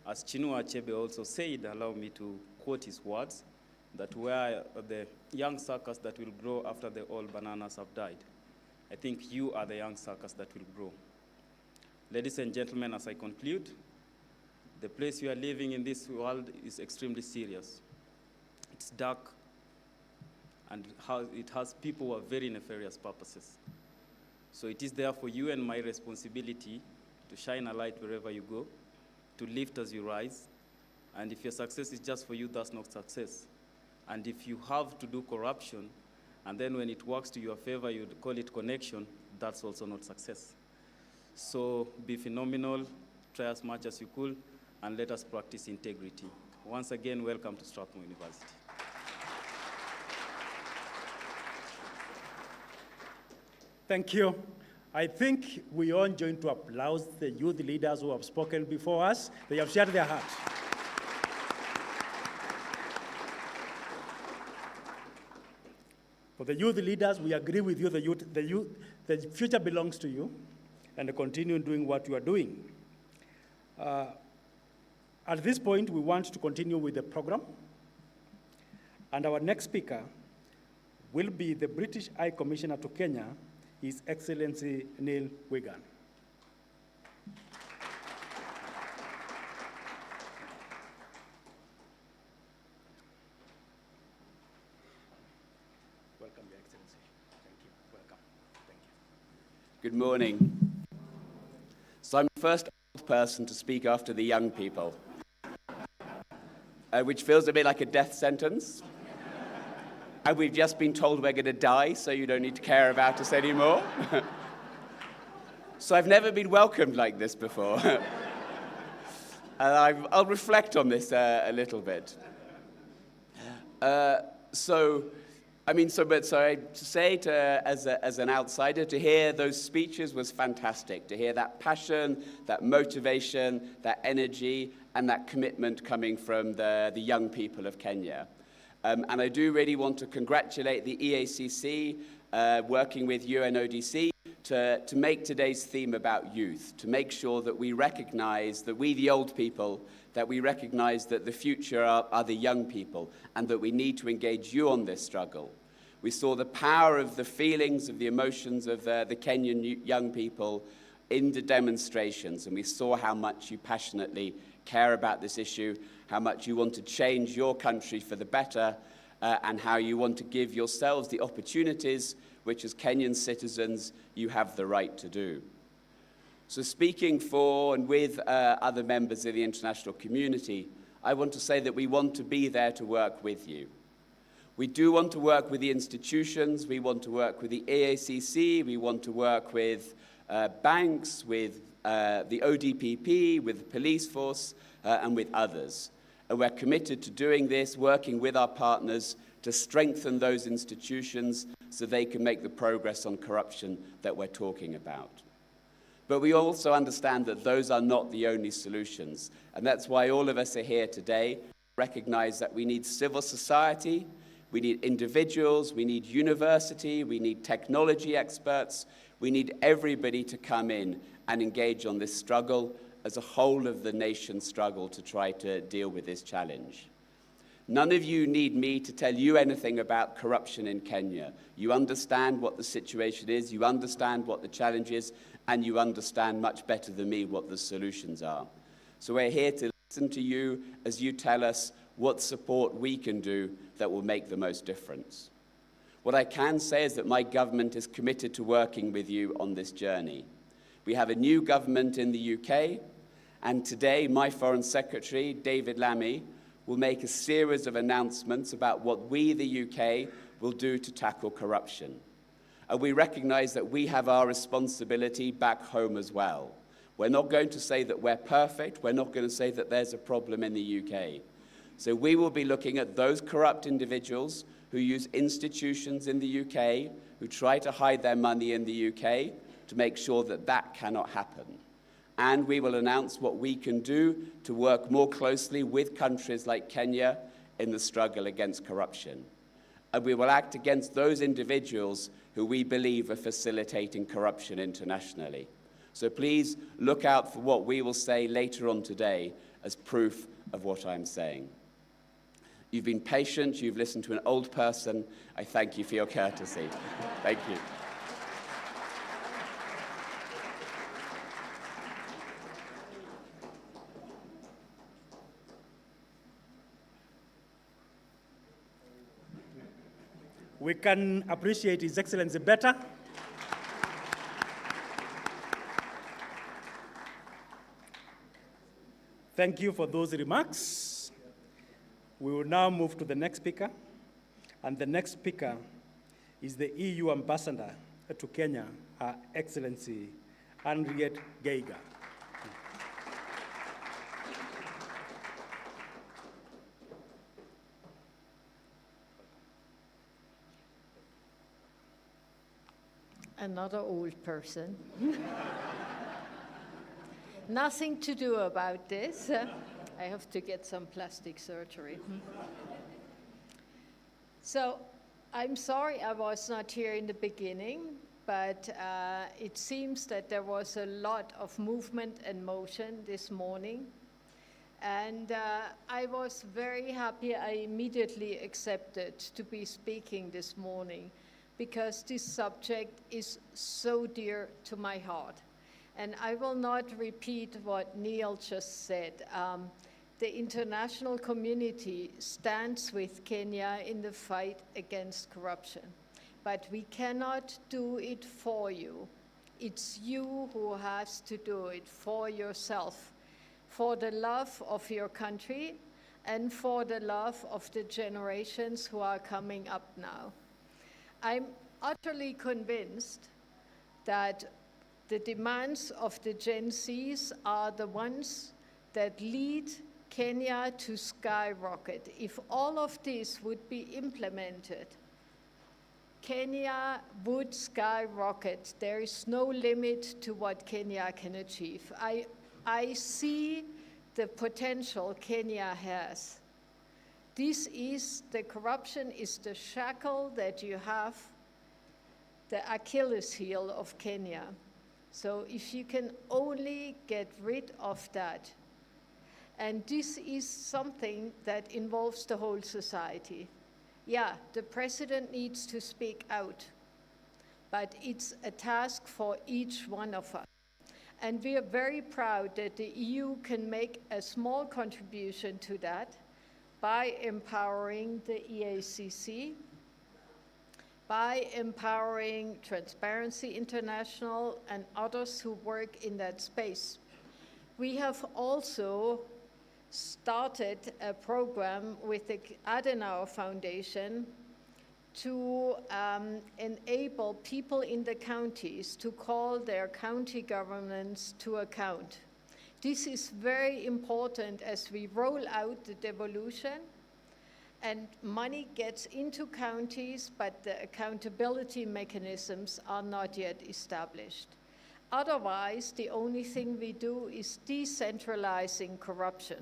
as Chinua Achebe also said, allow me to quote his words, that we are the young suckers that will grow after the old bananas have died. I think you are the young suckers that will grow. Ladies and gentlemen, as I conclude, the place we are living in this world is extremely serious. It's dark, and it has people who have very nefarious purposes. So it is therefore you and my responsibility to shine a light wherever you go, to lift as you rise, and if your success is just for you, that's not success. And if you have to do corruption, and then when it works to your favor, you call it connection, that's also not success. So be phenomenal, try as much as you could, and let us practice integrity. Once again, welcome to Strathmore University. Thank you. I think we all join to applaud the youth leaders who have spoken before us. They have shared their heart. For the youth leaders, we agree with you, the future belongs to you, and continue doing what you are doing. At this point, we want to continue with the program, and our next speaker will be the British High Commissioner to Kenya, His Excellency Neil Wigan. Welcome, Your Excellency. Thank you. Welcome. Thank you. Good morning. So I'm the first old person to speak after the young people, which feels a bit like a death sentence. And we've just been told we're going to die, so you don't need to care about us anymore. So I've never been welcomed like this before. And I'll reflect on this a little bit. So I say as an outsider, to hear those speeches was fantastic. To hear that passion, that motivation, that energy, and that commitment coming from the young people of Kenya. And I do really want to congratulate the EACC, working with UNODC, to make today's theme about youth, to make sure that we recognize that we, the old people, that we recognize that the future are the young people, and that we need to engage you on this struggle. We saw the power of the feelings, of the emotions of the Kenyan young people in the demonstrations, and we saw how much you passionately care about this issue, how much you want to change your country for the better, and how you want to give yourselves the opportunities which, as Kenyan citizens, you have the right to do. So speaking for and with other members of the international community, I want to say that we want to be there to work with you. We do want to work with the institutions, we want to work with the AACC, we want to work with banks, with the ODPP, with the police force, and with others. And we're committed to doing this, working with our partners to strengthen those institutions so they can make the progress on corruption that we're talking about. But we also understand that those are not the only solutions. And that's why all of us are here today, recognize that we need civil society, we need individuals, we need university, we need technology experts, we need everybody to come in and engage on this struggle as a whole of the nation's struggle to try to deal with this challenge. None of you need me to tell you anything about corruption in Kenya. You understand what the situation is, you understand what the challenge is, and you understand much better than me what the solutions are. So we're here to listen to you as you tell us what support we can do that will make the most difference. What I can say is that my government is committed to working with you on this journey. We have a new government in the UK, and today my Foreign Secretary, David Lammy, will make a series of announcements about what we, the UK, will do to tackle corruption. And we recognize that we have our responsibility back home as well. We're not going to say that we're perfect. We're not going to say that there's a problem in the UK. So we will be looking at those corrupt individuals who use institutions in the UK, who try to hide their money in the UK, to make sure that that cannot happen. And we will announce what we can do to work more closely with countries like Kenya in the struggle against corruption. And we will act against those individuals who we believe are facilitating corruption internationally. So please look out for what we will say later on today as proof of what I'm saying. You've been patient, you've listened to an old person. I thank you for your courtesy. Thank you. We can appreciate His Excellency better. Thank you for those remarks. We will now move to the next speaker, and the next speaker is the EU Ambassador to Kenya, Her Excellency Henriette Geiger. Another old person. Nothing to do about this. I have to get some plastic surgery. So I'm sorry I was not here in the beginning, but it seems that there was a lot of movement and motion this morning. And I was very happy I immediately accepted to be speaking this morning, because this subject is so dear to my heart. And I will not repeat what Neil just said. The international community stands with Kenya in the fight against corruption. But we cannot do it for you. It's you who has to do it for yourself, for the love of your country and for the love of the generations who are coming up now. I'm utterly convinced that the demands of the Gen Zs are the ones that lead Kenya to skyrocket. If all of this would be implemented, Kenya would skyrocket. There is no limit to what Kenya can achieve. I see the potential Kenya has. The corruption is the shackle that you have, the Achilles heel of Kenya. So if you can only get rid of that, and this is something that involves the whole society. Yeah, the president needs to speak out, but it's a task for each one of us. And we are very proud that the EU can make a small contribution to that by empowering the EACC, by empowering Transparency International and others who work in that space. We have also started a program with the Adenauer Foundation to enable people in the counties to call their county governments to account. This is very important as we roll out the devolution and money gets into counties, but the accountability mechanisms are not yet established. Otherwise, the only thing we do is decentralizing corruption.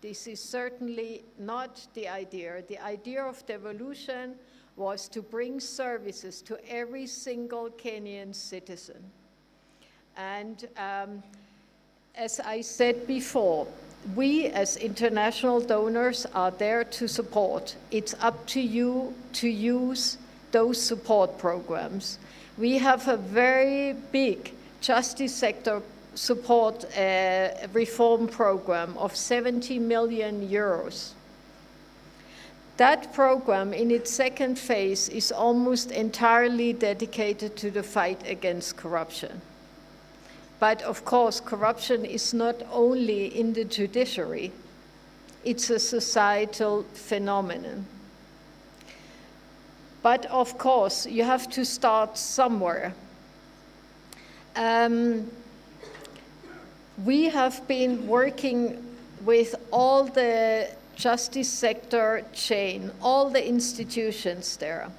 This is certainly not the idea. The idea of devolution was to bring services to every single Kenyan citizen. And as I said before, we as international donors are there to support. It's up to you to use those support programs. We have a very big justice sector support reform program of 70 million euros. That program in its second phase is almost entirely dedicated to the fight against corruption. But of course, corruption is not only in the judiciary, it's a societal phenomenon. But of course, you have to start somewhere. We have been working with all the justice sector chain, all the institutions there.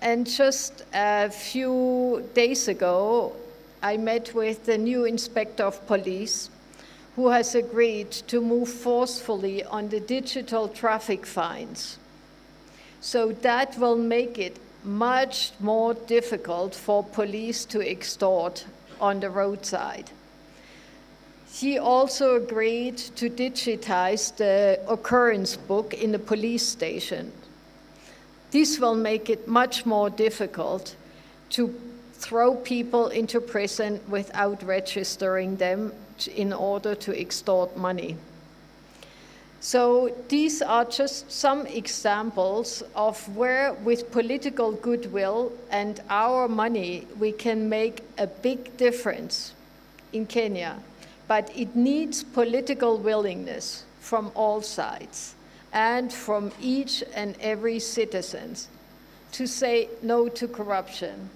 And just a few days ago, I met with the new inspector of police who has agreed to move forcefully on the digital traffic fines. So that will make it much more difficult for police to extort on the roadside. He also agreed to digitize the occurrence book in the police station. This will make it much more difficult to throw people into prison without registering them in order to extort money. So these are just some examples of where, with political goodwill and our money, we can make a big difference in Kenya. But it needs political willingness from all sides and from each and every citizen to say no to corruption.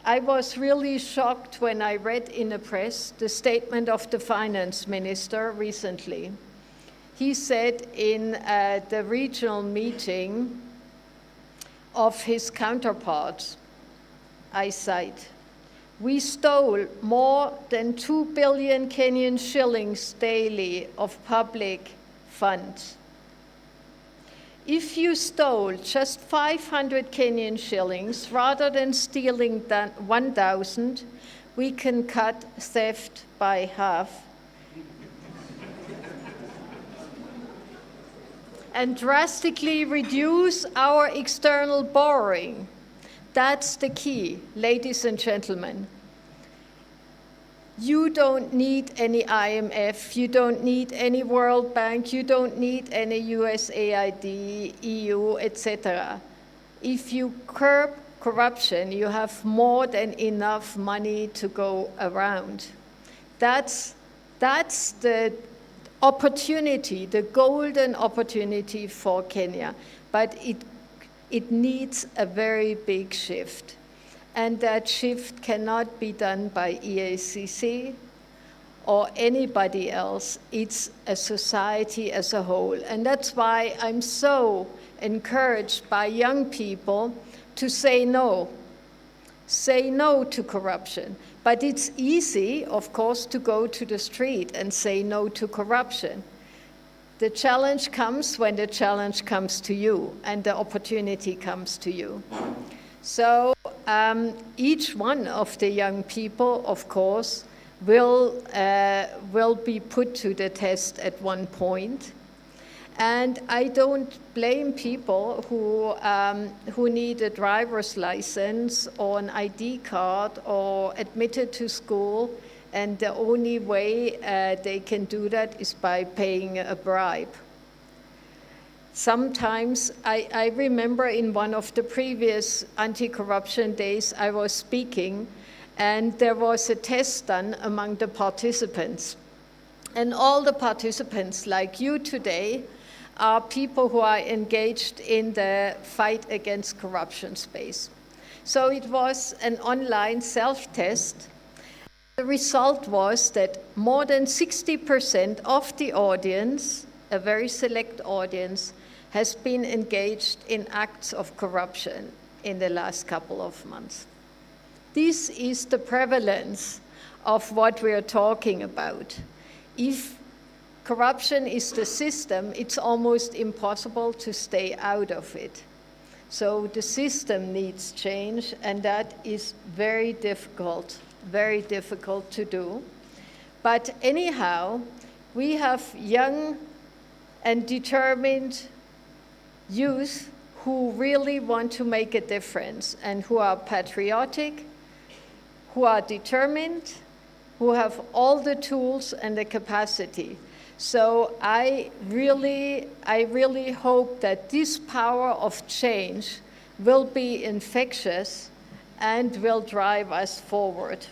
I was really shocked when I read in the press the statement of the finance minister recently. He said in the regional meeting of his counterparts, I cite, "We stole more than 2 billion Kenyan shillings daily of public funds. If you stole just 500 Kenyan shillings, rather than stealing 1,000, we can cut theft by half. And drastically reduce our external borrowing." That's the key, ladies and gentlemen. You don't need any IMF, you don't need any World Bank, you don't need any USAID, EU, etc. If you curb corruption, you have more than enough money to go around. That's the opportunity, the golden opportunity for Kenya. But it needs a very big shift. And that shift cannot be done by EACC or anybody else. It's a society as a whole. And that's why I'm so encouraged by young people to say no to corruption. But it's easy, of course, to go to the street and say no to corruption. The challenge comes when the challenge comes to you and the opportunity comes to you. So each one of the young people, of course, will be put to the test at one point. And I don't blame people who need a driver's license or an ID card or admitted to school. And the only way they can do that is by paying a bribe. Sometimes, I remember in one of the previous anti-corruption days I was speaking, and there was a test done among the participants. And all the participants, like you today, are people who are engaged in the fight against corruption space. So it was an online self-test. The result was that more than 60% of the audience, a very select audience, has been engaged in acts of corruption in the last couple of months. This is the prevalence of what we are talking about. If corruption is the system, it's almost impossible to stay out of it. So the system needs change, and that is very difficult to do. But anyhow, we have young and determined youth who really want to make a difference and who are patriotic, who are determined, who have all the tools and the capacity. So I really hope that this power of change will be infectious and will drive us forward.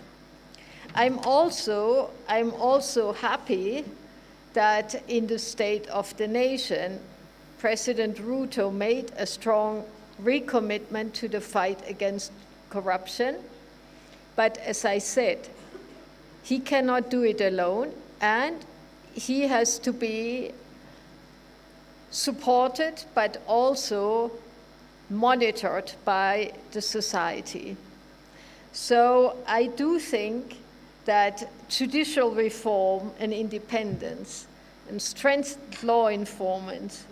I'm also happy that in the State of the Nation, President Ruto made a strong recommitment to the fight against corruption. But as I said, he cannot do it alone, and he has to be supported but also monitored by the society. So I do think that judicial reform and independence and strengthened law enforcement,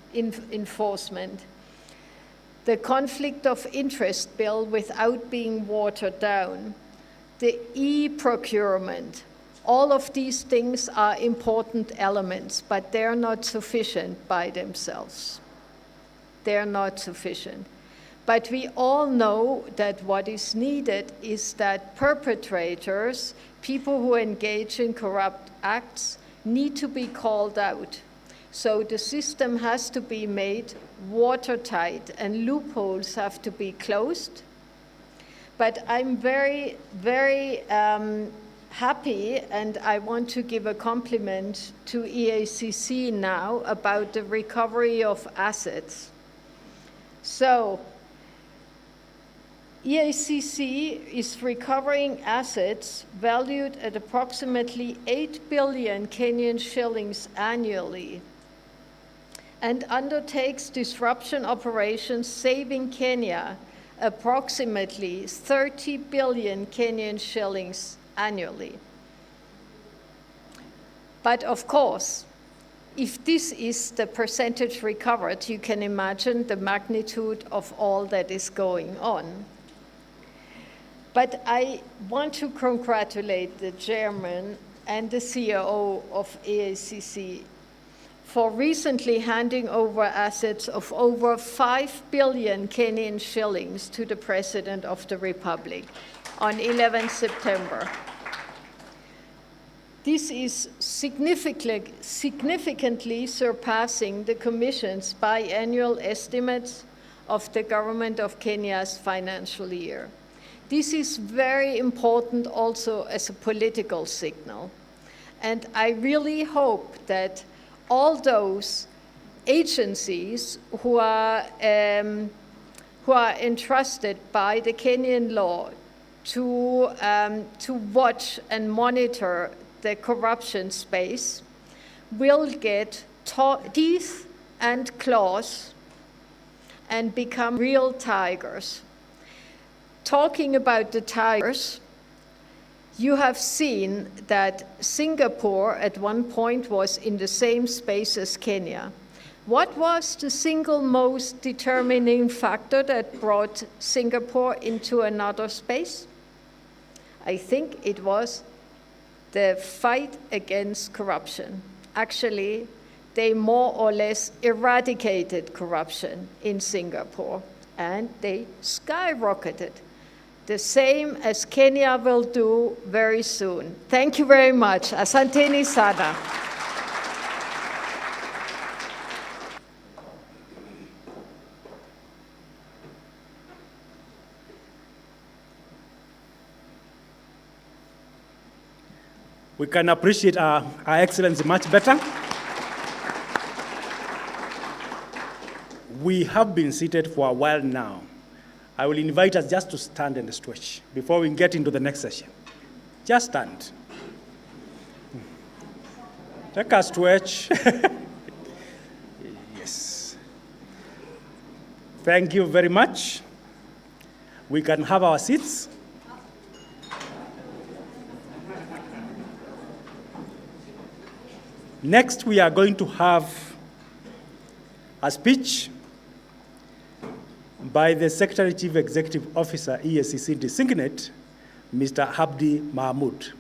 the conflict of interest bill without being watered down, the e-procurement, all of these things are important elements, but they're not sufficient by themselves. They're not sufficient. But we all know that what is needed is that perpetrators, people who engage in corrupt acts, need to be called out. So the system has to be made watertight and loopholes have to be closed. But I'm very, very happy, and I want to give a compliment to EACC now about the recovery of assets. So EACC is recovering assets valued at approximately 8 billion Kenyan shillings annually and undertakes disruption operations saving Kenya approximately 30 billion Kenyan shillings annually. But of course, if this is the percentage recovered, you can imagine the magnitude of all that is going on. But I want to congratulate the chairman and the CEO of EACC for recently handing over assets of over 5 billion Kenyan shillings to the President of the Republic on 11 September. This is significantly surpassing the Commission's biannual estimates of the Government of Kenya's financial year. This is very important also as a political signal. And I really hope that all those agencies who are entrusted by the Kenyan law to watch and monitor the corruption space will get teeth and claws and become real tigers. Talking about the tigers, you have seen that Singapore at one point was in the same space as Kenya. What was the single most determining factor that brought Singapore into another space? I think it was the fight against corruption. Actually, they more or less eradicated corruption in Singapore, and they skyrocketed the same as Kenya will do very soon. Thank you very much. Asanteni sana. We can appreciate our Excellency much better. We have been seated for a while now. I will invite us just to stand and stretch before we get into the next session. Just stand. Take a stretch. Yes. Thank you very much. We can have our seats. Next, we are going to have a speech by the Secretary Chief Executive Officer, EACC Designate, Mr. Habdi Mahmood.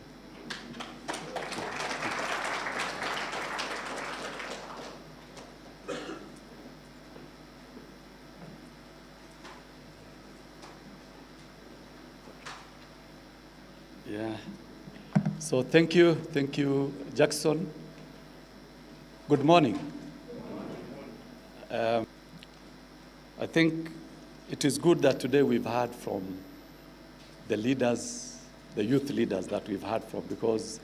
Yeah. So thank you, Jackson. Good morning. I think it is good that today we've heard from the leaders, the youth leaders that we've heard from, because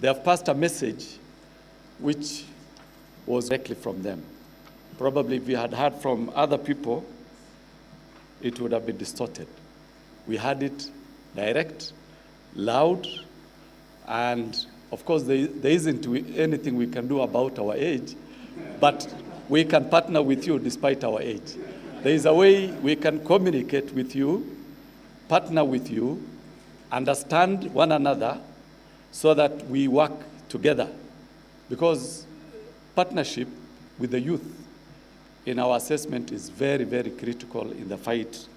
they have passed a message which was directly from them. Probably if we had heard from other people, it would have been distorted. We had it direct, loud, and of course, there isn't anything we can do about our age, but we can partner with you despite our age. There is a way we can communicate with you, partner with you, understand one another so that we work together. Because partnership with the youth in our assessment is very, very critical in the fight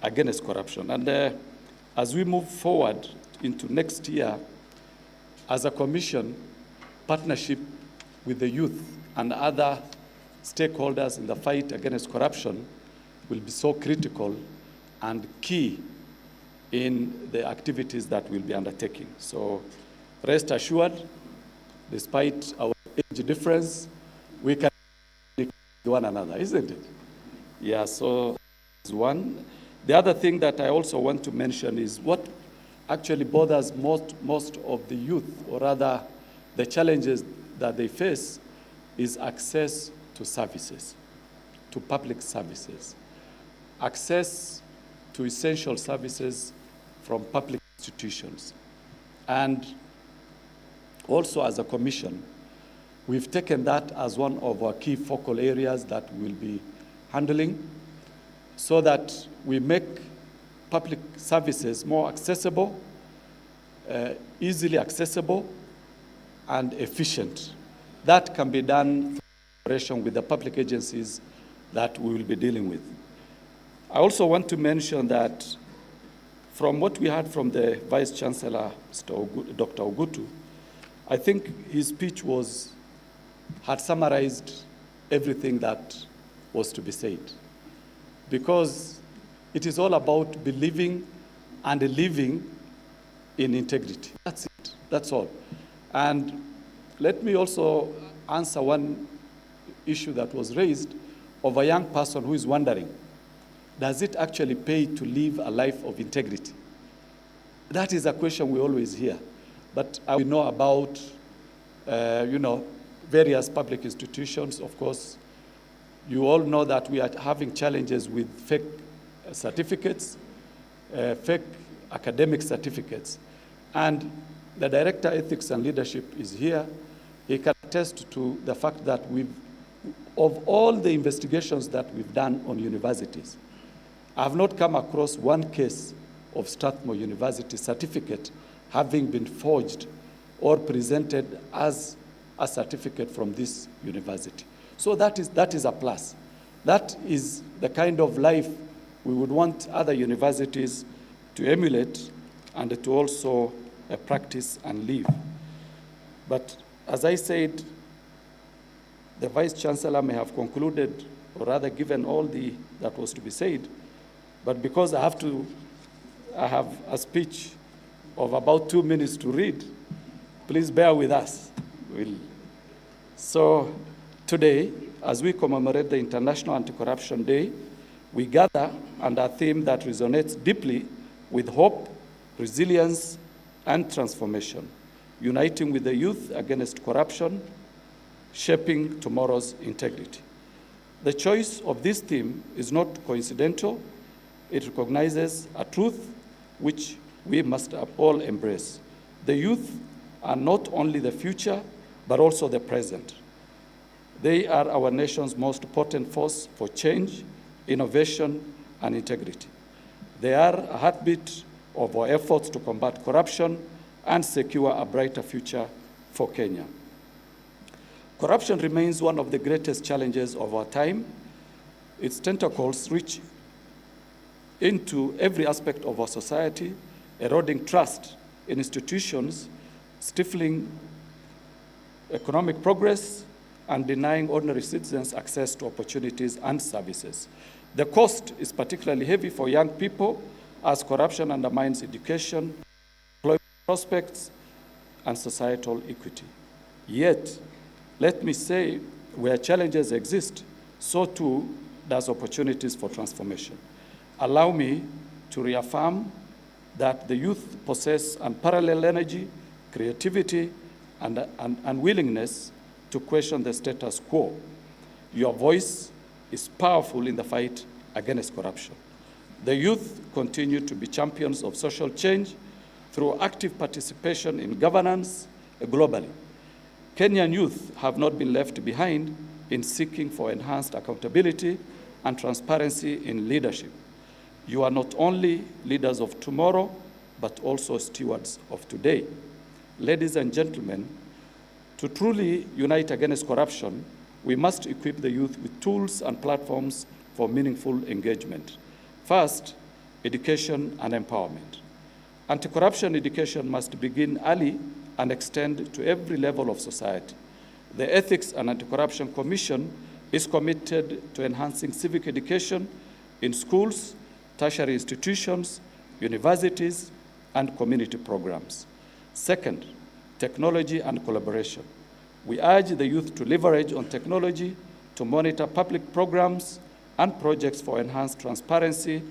against corruption. And as we move forward into next year, as a commission, partnership with the youth and other stakeholders in the fight against corruption will be so critical and key in the activities that we'll be undertaking. So rest assured, despite our age difference, we can communicate with one another, isn't it? Yeah, so that's one. The other thing that I also want to mention is what actually bothers most of the youth, or rather the challenges that they face, is access to services, to public services, access to essential services from public institutions. And also as a commission, we've taken that as one of our key focal areas that we'll be handling so that we make public services more accessible, easily accessible, and efficient. That can be done through cooperation with the public agencies that we will be dealing with. I also want to mention that from what we heard from the Vice Chancellor, Dr. Ogutu, I think his speech had summarized everything that was to be said. Because it is all about believing and living in integrity. That's it. That's all. And let me also answer one issue that was raised of a young person who is wondering, does it actually pay to live a life of integrity? That is a question we always hear. But we know about, various public institutions. Of course, you all know that we are having challenges with fake certificates, fake academic certificates. And the Director of Ethics and Leadership is here. He can attest to the fact that of all the investigations that we've done on universities, I have not come across one case of Strathmore University certificate having been forged or presented as a certificate from this university. So that is a plus. That is the kind of life we would want other universities to emulate and to also practice and live. But as I said, the Vice Chancellor may have concluded, or rather given all that was to be said, but because I have to I have a speech of about 2 minutes to read. Please bear with us. So today, as we commemorate the International Anti-Corruption Day, we gather under a theme that resonates deeply with hope, resilience, and transformation, uniting with the youth against corruption, shaping tomorrow's integrity. The choice of this theme is not coincidental. It recognizes a truth which we must all embrace. The youth are not only the future, but also the present. They are our nation's most potent force for change, innovation, and integrity. They are a heartbeat of our efforts to combat corruption and secure a brighter future for Kenya. Corruption remains one of the greatest challenges of our time. Its tentacles reach into every aspect of our society, eroding trust in institutions, stifling economic progress, and denying ordinary citizens access to opportunities and services. The cost is particularly heavy for young people as corruption undermines education, employment prospects, and societal equity. Yet, let me say, where challenges exist, so too does opportunities for transformation. Allow me to reaffirm that the youth possess unparalleled energy, creativity, and willingness to question the status quo. Your voice is powerful in the fight against corruption. The youth continue to be champions of social change through active participation in governance globally. Kenyan youth have not been left behind in seeking for enhanced accountability and transparency in leadership. You are not only leaders of tomorrow, but also stewards of today. Ladies and gentlemen, to truly unite against corruption, we must equip the youth with tools and platforms for meaningful engagement. First, education and empowerment. Anti-corruption education must begin early and extend to every level of society. The Ethics and Anti-Corruption Commission is committed to enhancing civic education in schools, tertiary institutions, universities, and community programs. Second, technology and collaboration. We urge the youth to leverage on technology to monitor public programs and projects for enhanced transparency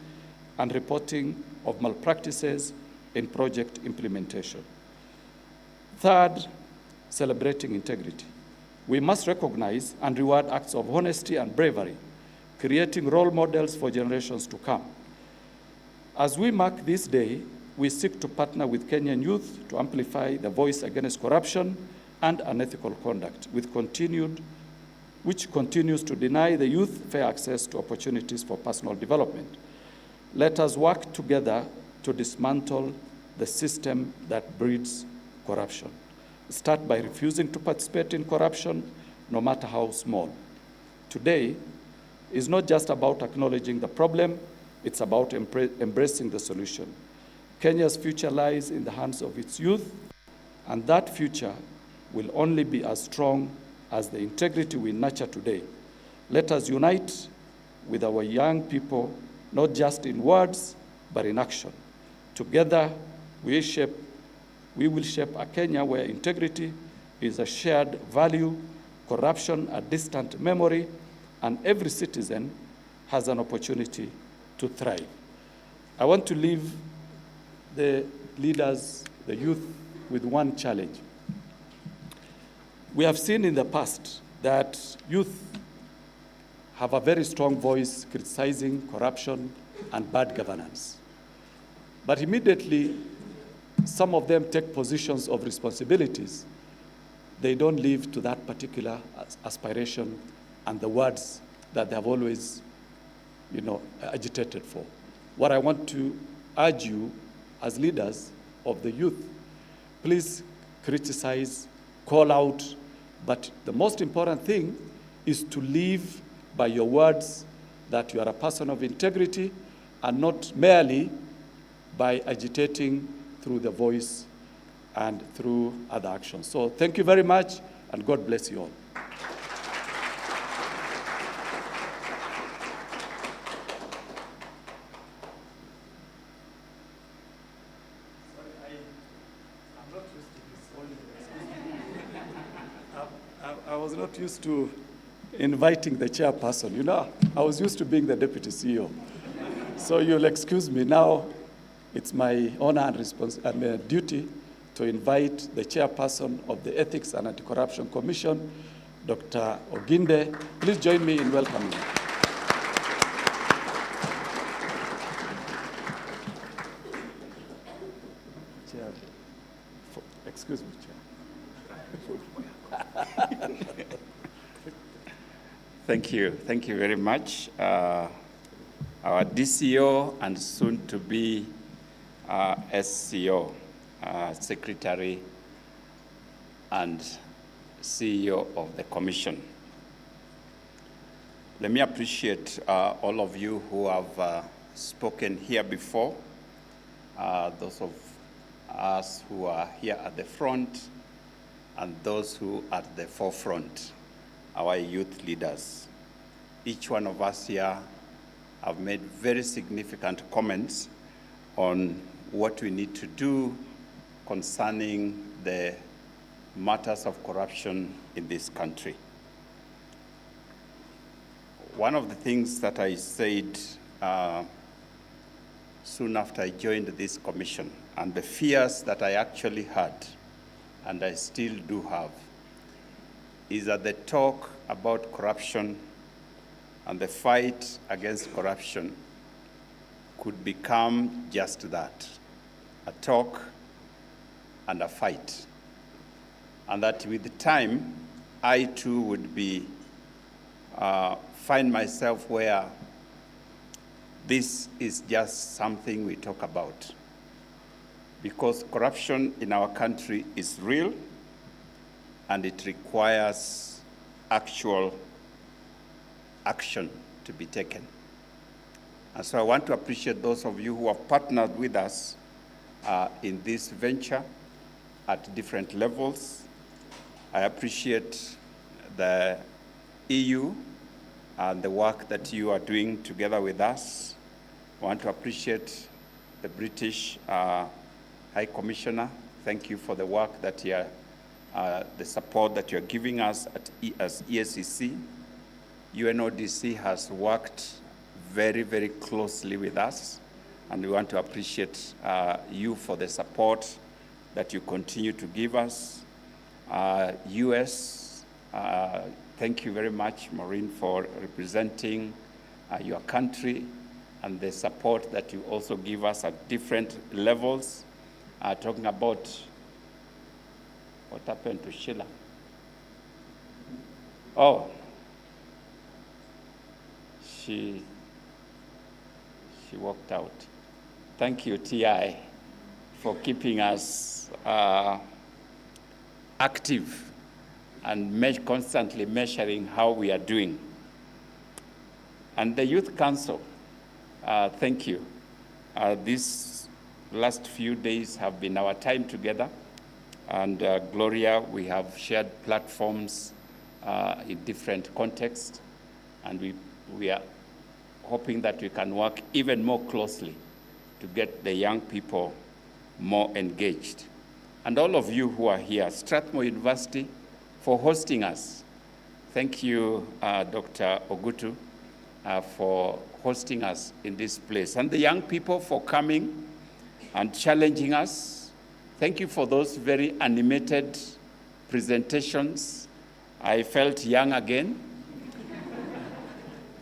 and reporting of malpractices in project implementation. Third, celebrating integrity. We must recognize and reward acts of honesty and bravery, creating role models for generations to come. As we mark this day, we seek to partner with Kenyan youth to amplify the voice against corruption and unethical conduct, which continues to deny the youth fair access to opportunities for personal development. Let us work together to dismantle the system that breeds corruption. Start by refusing to participate in corruption, no matter how small. Today is not just about acknowledging the problem, it's about embracing the solution. Kenya's future lies in the hands of its youth, and that future will only be as strong as the integrity we nurture today. Let us unite with our young people, not just in words, but in action. Together, we will shape a Kenya where integrity is a shared value, corruption a distant memory, and every citizen has an opportunity to thrive. I want to leave the leaders, the youth, with one challenge. We have seen in the past that youth have a very strong voice criticizing corruption and bad governance. But immediately, some of them take positions of responsibilities. They don't live to that particular aspiration and the words that they have always, agitated for. What I want to urge you as leaders of the youth, please criticize, call out, but the most important thing is to live by your words that you are a person of integrity and not merely by agitating through the voice and through other actions. So thank you very much, and God bless you all. I was not used to inviting the chairperson. You know, I was used to being the deputy CEO. So you'll excuse me now. It's my honor and duty to invite the chairperson of the Ethics and Anti-Corruption Commission, Dr. Oginde. Please join me in welcoming him. Chair, excuse me, Chair. Thank you very much. Our DCO and soon to be SCO, Secretary and CEO of the Commission. Let me appreciate all of you who have spoken here before, those of us who are here at the front and those who are at the forefront, our youth leaders. Each one of us here have made very significant comments on what we need to do concerning the matters of corruption in this country. One of the things that I said soon after I joined this commission, and the fears that I actually had, and I still do have, is that the talk about corruption and the fight against corruption could become just that, a talk and a fight. And that with time, I too would be, find myself where this is just something we talk about. Because corruption in our country is real, and it requires actual action to be taken. And so I want to appreciate those of you who have partnered with us in this venture at different levels. I appreciate the EU and the work that you are doing together with us. I want to appreciate the British High Commissioner. Thank you for the work that you are, the support that you're giving us as EACC. UNODC has worked very, very closely with us, and we want to appreciate you for the support that you continue to give us. US, thank you very much, Maureen, for representing your country and the support that you also give us at different levels. Talking about what happened to Sheila. Oh, she walked out. Thank you, TI, for keeping us active and constantly measuring how we are doing. And the Youth Council, thank you. These last few days have been our time together. And Gloria, we have shared platforms in different contexts, and we are hoping that we can work even more closely to get the young people more engaged. And all of you who are here, Strathmore University, for hosting us. Thank you, Dr. Ogutu, for hosting us in this place. And the young people for coming and challenging us. Thank you for those very animated presentations. I felt young again.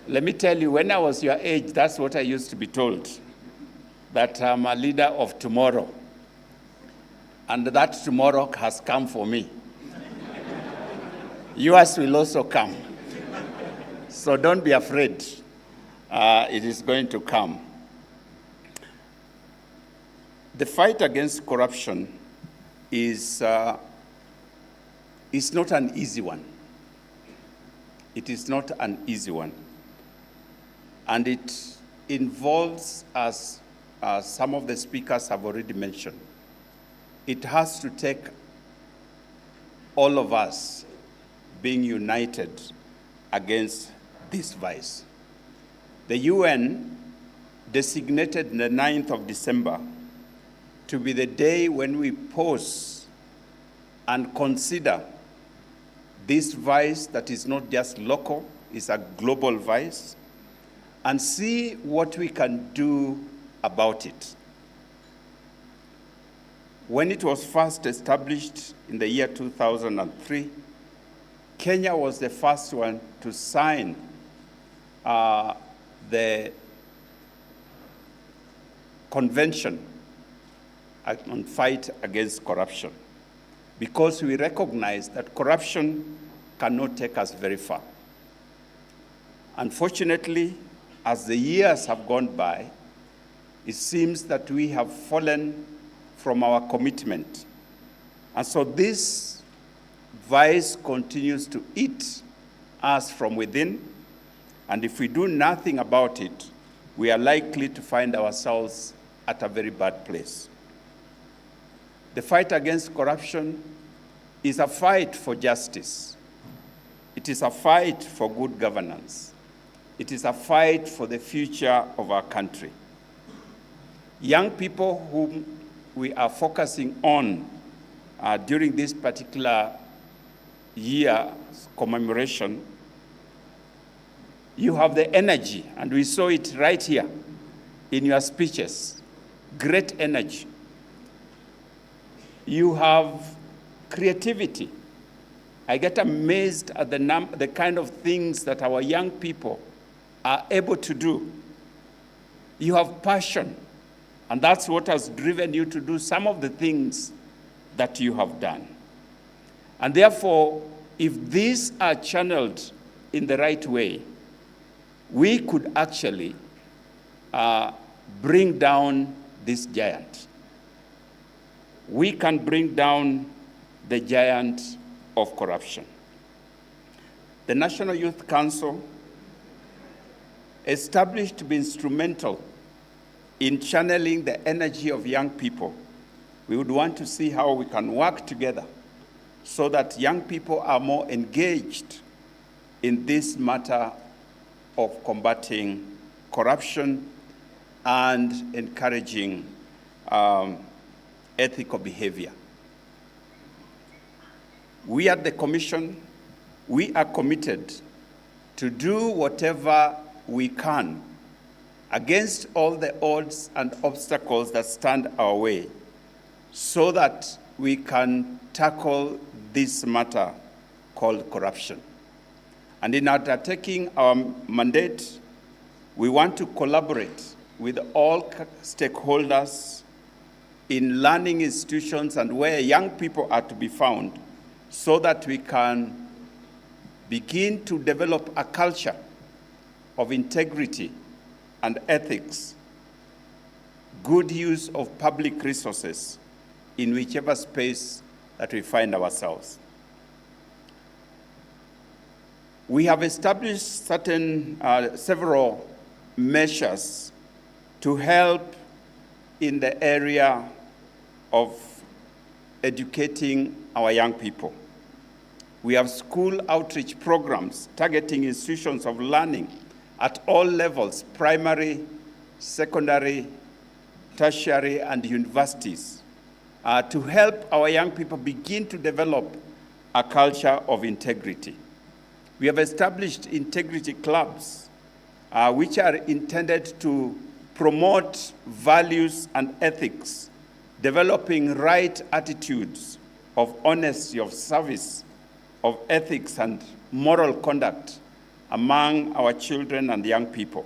Let me tell you, when I was your age, that's what I used to be told, that I'm a leader of tomorrow. And that tomorrow has come for me. Yours will also come. So don't be afraid. It is going to come. The fight against corruption is not an easy one. It is not an easy one. And it involves, as some of the speakers have already mentioned, it has to take all of us being united against this vice. The UN designated the 9th of December to be the day when we pause and consider this vice that is not just local, is a global vice, and see what we can do about it. When it was first established in the year 2003, Kenya was the first one to sign the Convention on Fight Against Corruption, because we recognize that corruption cannot take us very far. Unfortunately, as the years have gone by, it seems that we have fallen from our commitment. And so this vice continues to eat us from within, and if we do nothing about it, we are likely to find ourselves at a very bad place. The fight against corruption is a fight for justice. It is a fight for good governance. It is a fight for the future of our country. Young people whom we are focusing on during this particular year commemoration, you have the energy, and we saw it right here in your speeches, great energy. You have creativity. I get amazed at the kind of things that our young people are able to do. You have passion, and that's what has driven you to do some of the things that you have done. And therefore, if these are channeled in the right way, we could actually bring down this giant. We can bring down the giant of corruption. The National Youth Council, established to be instrumental in channeling the energy of young people, we would want to see how we can work together so that young people are more engaged in this matter of combating corruption and encouraging ethical behavior. We at the Commission, we are committed to do whatever we can against all the odds and obstacles that stand our way so that we can tackle this matter called corruption. And in undertaking our mandate, we want to collaborate with all stakeholders in learning institutions and where young people are to be found so that we can begin to develop a culture of integrity and ethics, good use of public resources in whichever space that we find ourselves. We have established several measures to help in the area of educating our young people. We have school outreach programs targeting institutions of learning at all levels, primary, secondary, tertiary, and universities, to help our young people begin to develop a culture of integrity. We have established integrity clubs, which are intended to promote values and ethics, developing right attitudes of honesty, of service, of ethics and moral conduct among our children and young people.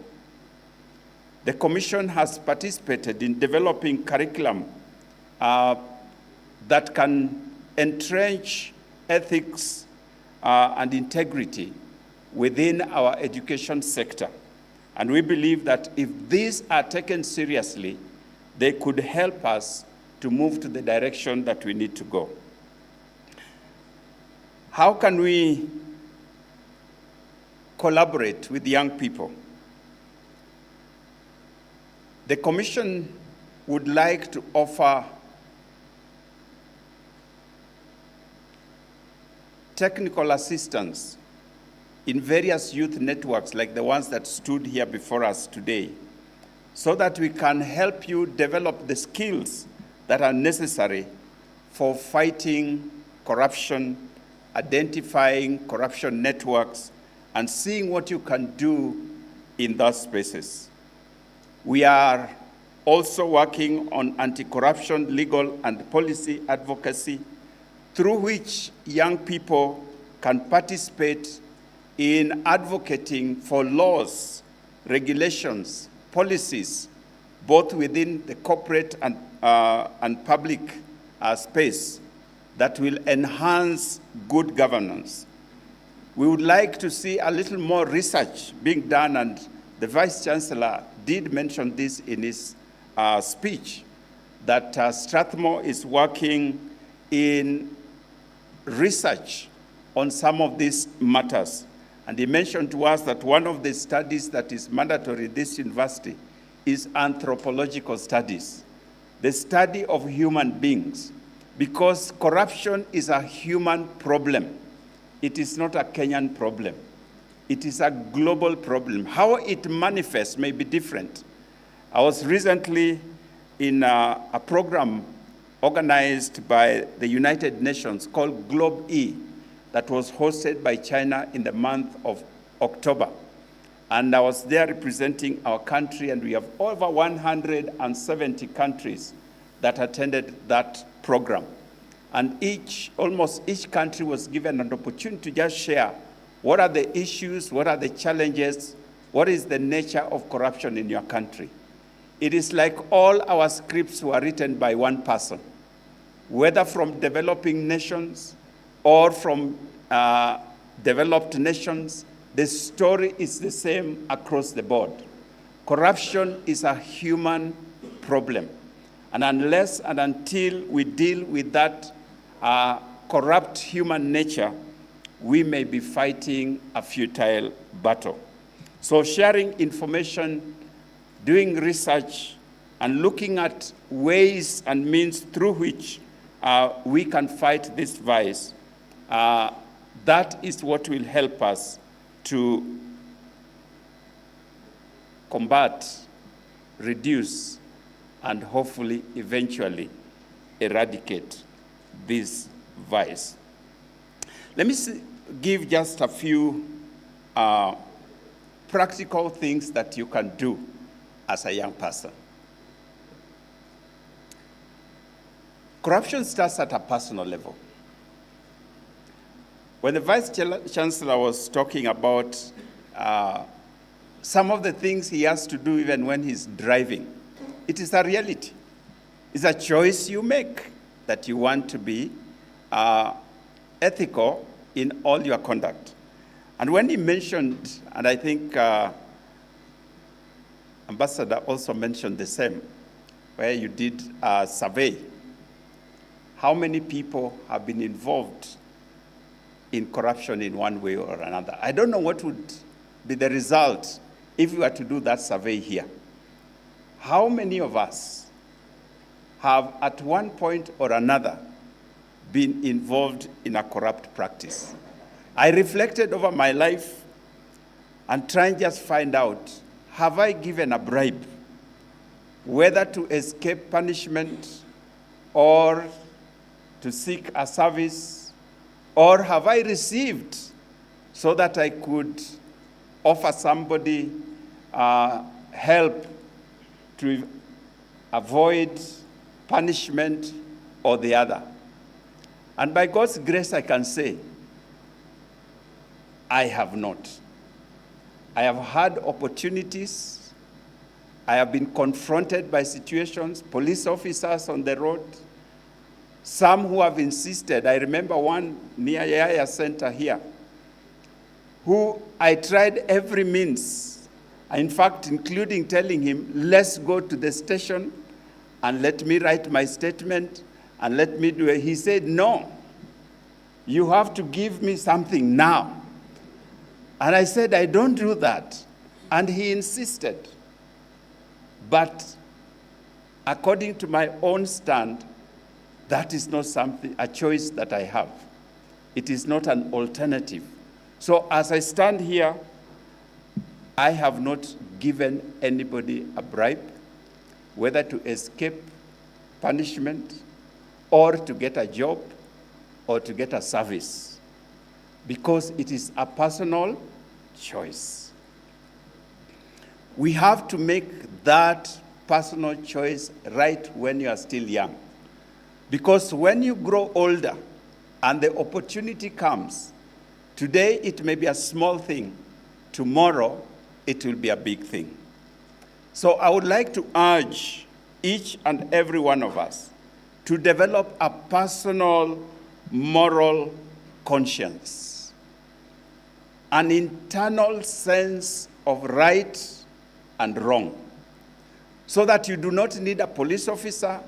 The Commission has participated in developing curriculum that can entrench ethics and integrity within our education sector. And we believe that if these are taken seriously, they could help us to move to the direction that we need to go. How can we collaborate with young people? The Commission would like to offer technical assistance in various youth networks like the ones that stood here before us today, so that we can help you develop the skills that are necessary for fighting corruption identifying corruption networks, and seeing what you can do in those spaces. We are also working on anti-corruption, legal, and policy advocacy, through which young people can participate in advocating for laws, regulations, policies, both within the corporate and public space that will enhance good governance. We would like to see a little more research being done, and the Vice Chancellor did mention this in his speech, that Strathmore is working in research on some of these matters. And he mentioned to us that one of the studies that is mandatory in this university is anthropological studies, the study of human beings, because corruption is a human problem. It is not a Kenyan problem. It is a global problem. How it manifests may be different. I was recently in a program organized by the United Nations called Globe E that was hosted by China in the month of October. And I was there representing our country, and we have over 170 countries that attended that program. And almost each country was given an opportunity to just share what are the issues, what are the challenges, what is the nature of corruption in your country. It is like all our scripts were written by one person, whether from developing nations or from developed nations. The story is the same across the board. Corruption is a human problem. And unless and until we deal with that corrupt human nature, we may be fighting a futile battle. So sharing information, doing research, and looking at ways and means through which we can fight this vice, that is what will help us to combat, reduce, and hopefully eventually eradicate this vice. Let me give just a few practical things that you can do as a young person. Corruption starts at a personal level. When the Vice Chancellor was talking about some of the things he has to do even when he's driving, it is a reality. It's a choice you make that you want to be ethical in all your conduct. And when he mentioned, and I think Ambassador also mentioned the same, where you did a survey, how many people have been involved in corruption in one way or another. I don't know what would be the result if we were to do that survey here. How many of us have at one point or another been involved in a corrupt practice? I reflected over my life and trying just find out, have I given a bribe, whether to escape punishment or to seek a service, or have I received so that I could offer somebody help to avoid punishment or the other? And by God's grace, I can say, I have not. I have had opportunities. I have been confronted by situations, police officers on the road, some who have insisted. I remember one near Yaya Center here, who I tried every means, in fact, including telling him, let's go to the station and let me write my statement and let me do it. He said, no, you have to give me something now. And I said, I don't do that. And he insisted. But according to my own stand, that is not a choice that I have. It is not an alternative. So as I stand here, I have not given anybody a bribe, whether to escape punishment or to get a job or to get a service. because it is a personal choice. We have to make that personal choice right when you are still young. Because when you grow older and the opportunity comes, today it may be a small thing, tomorrow it will be a big thing. So I would like to urge each and every one of us to develop a personal moral conscience, an internal sense of right and wrong, so that you do not need a police officer,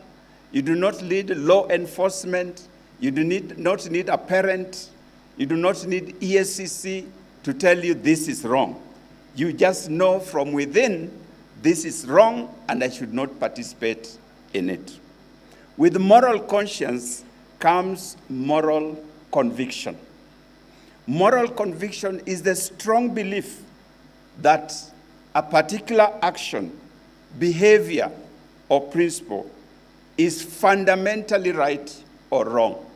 you do not need law enforcement, you do not need a parent, you do not need ESCC to tell you this is wrong. You just know from within, this is wrong and I should not participate in it. With moral conscience comes moral conviction. Moral conviction is the strong belief that a particular action, behavior, or principle is fundamentally right or wrong,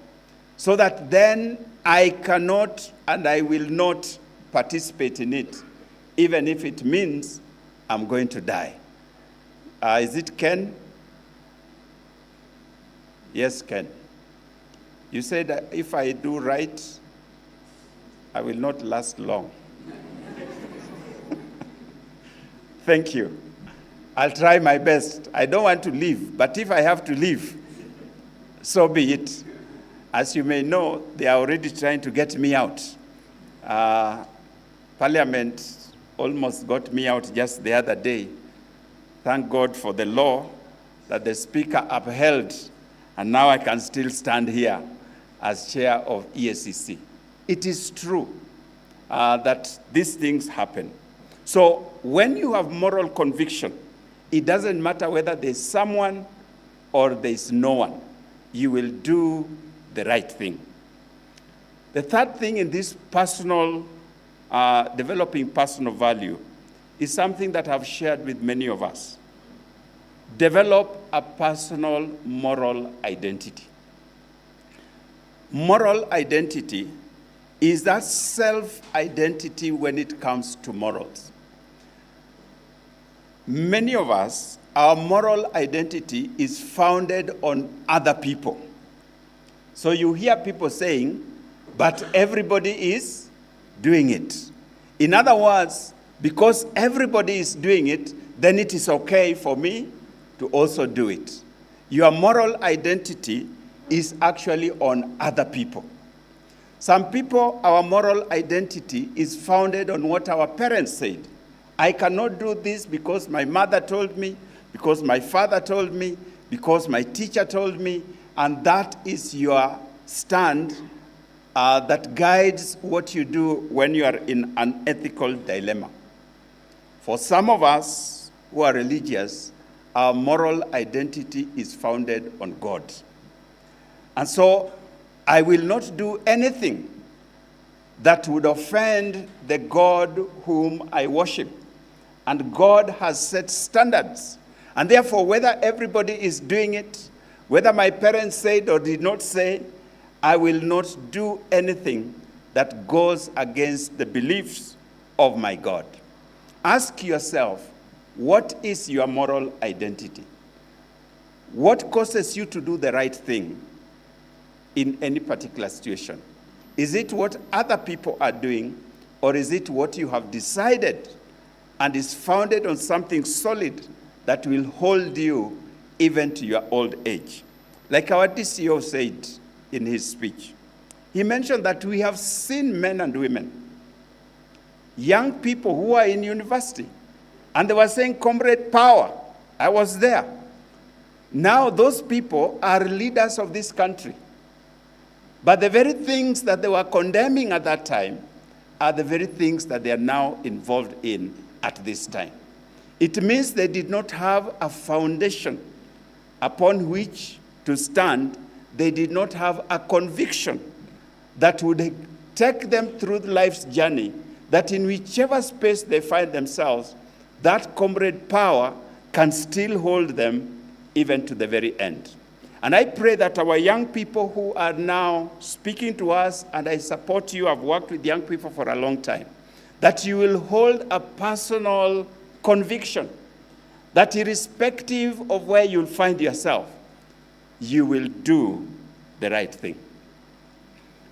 so that then I cannot and I will not participate in it, even if it means I'm going to die. Is it Ken? Yes, Ken. You said that if I do right, I will not last long. Thank you. I'll try my best. I don't want to leave, but if I have to leave, so be it. As you may know, they are already trying to get me out. Parliament almost got me out just the other day. Thank God for the law that the Speaker upheld, and now I can still stand here as chair of ESCC. It is true that these things happen. So when you have moral conviction, it doesn't matter whether there's someone or there's no one. You will do the right thing. The third thing in this personal, developing personal value is something that I've shared with many of us. Develop a personal moral identity. Moral identity is that self-identity when it comes to morals. Many of us, our moral identity is founded on other people. So you hear people saying, but everybody is doing it. In other words, because everybody is doing it, then it is okay for me to also do it. Your moral identity is actually on other people. Some people, our moral identity is founded on what our parents said. I cannot do this because my mother told me, because my father told me, because my teacher told me, and that is your stand that guides what you do when you are in an ethical dilemma. For some of us who are religious, our moral identity is founded on God. And so I will not do anything that would offend the God whom I worship. And God has set standards. And therefore, whether everybody is doing it, whether my parents said or did not say, I will not do anything that goes against the beliefs of my God. Ask yourself, what is your moral identity? What causes you to do the right thing in any particular situation? Is it what other people are doing, or is it what you have decided and is founded on something solid that will hold you even to your old age? Like our DCO said in his speech, he mentioned that we have seen men and women, young people who are in university, and they were saying, comrade power. I was there. Now those people are leaders of this country. But the very things that they were condemning at that time are the very things that they are now involved in at this time. It means they did not have a foundation upon which to stand. They did not have a conviction that would take them through life's journey, that in whichever space they find themselves, that comrade power can still hold them even to the very end. And I pray that our young people who are now speaking to us, and I support you, I've worked with young people for a long time, that you will hold a personal conviction that irrespective of where you'll find yourself, you will do the right thing.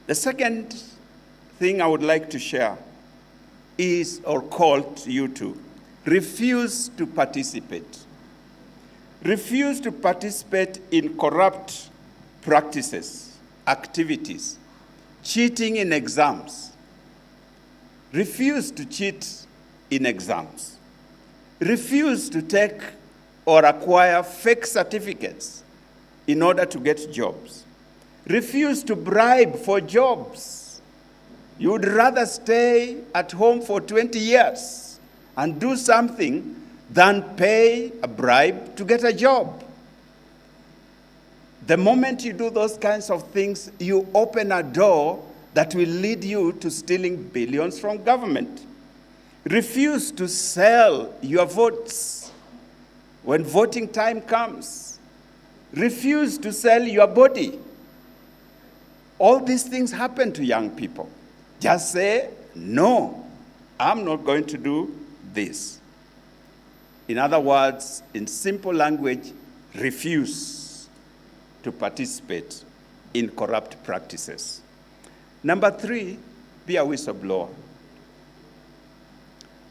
The second thing I would like to share is, or call to you to, refuse to participate. Refuse to participate in corrupt practices, activities, cheating in exams. Refuse to cheat in exams. Refuse to take or acquire fake certificates in order to get jobs. Refuse to bribe for jobs. You would rather stay at home for 20 years and do something than pay a bribe to get a job. The moment you do those kinds of things, you open a door that will lead you to stealing billions from government. Refuse to sell your votes when voting time comes. Refuse to sell your body. All these things happen to young people. Just say, no, I'm not going to do this. In other words, in simple language, refuse to participate in corrupt practices. Number 3, be a whistleblower.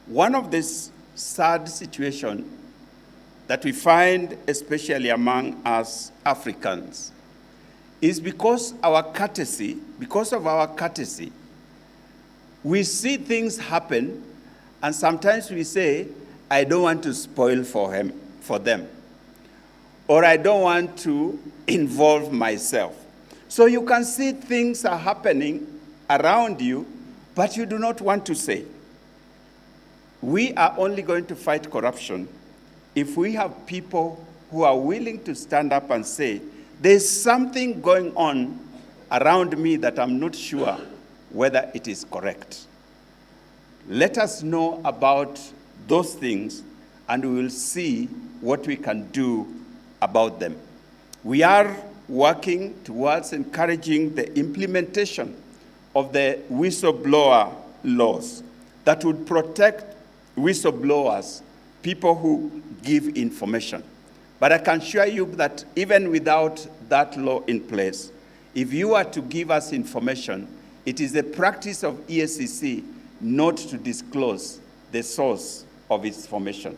One of these sad situations that we find, especially among us Africans, is because of our courtesy, we see things happen, and sometimes we say, I don't want to spoil for them, or I don't want to involve myself. So you can see things are happening around you, but you do not want to say. We are only going to fight corruption if we have people who are willing to stand up and say, there's something going on around me that I'm not sure whether it is correct. Let us know about those things, and we will see what we can do about them. We are working towards encouraging the implementation of the whistleblower laws that would protect whistleblowers, people who give information. But I can assure you that even without that law in place, if you are to give us information, it is the practice of EACC not to disclose the source of its information.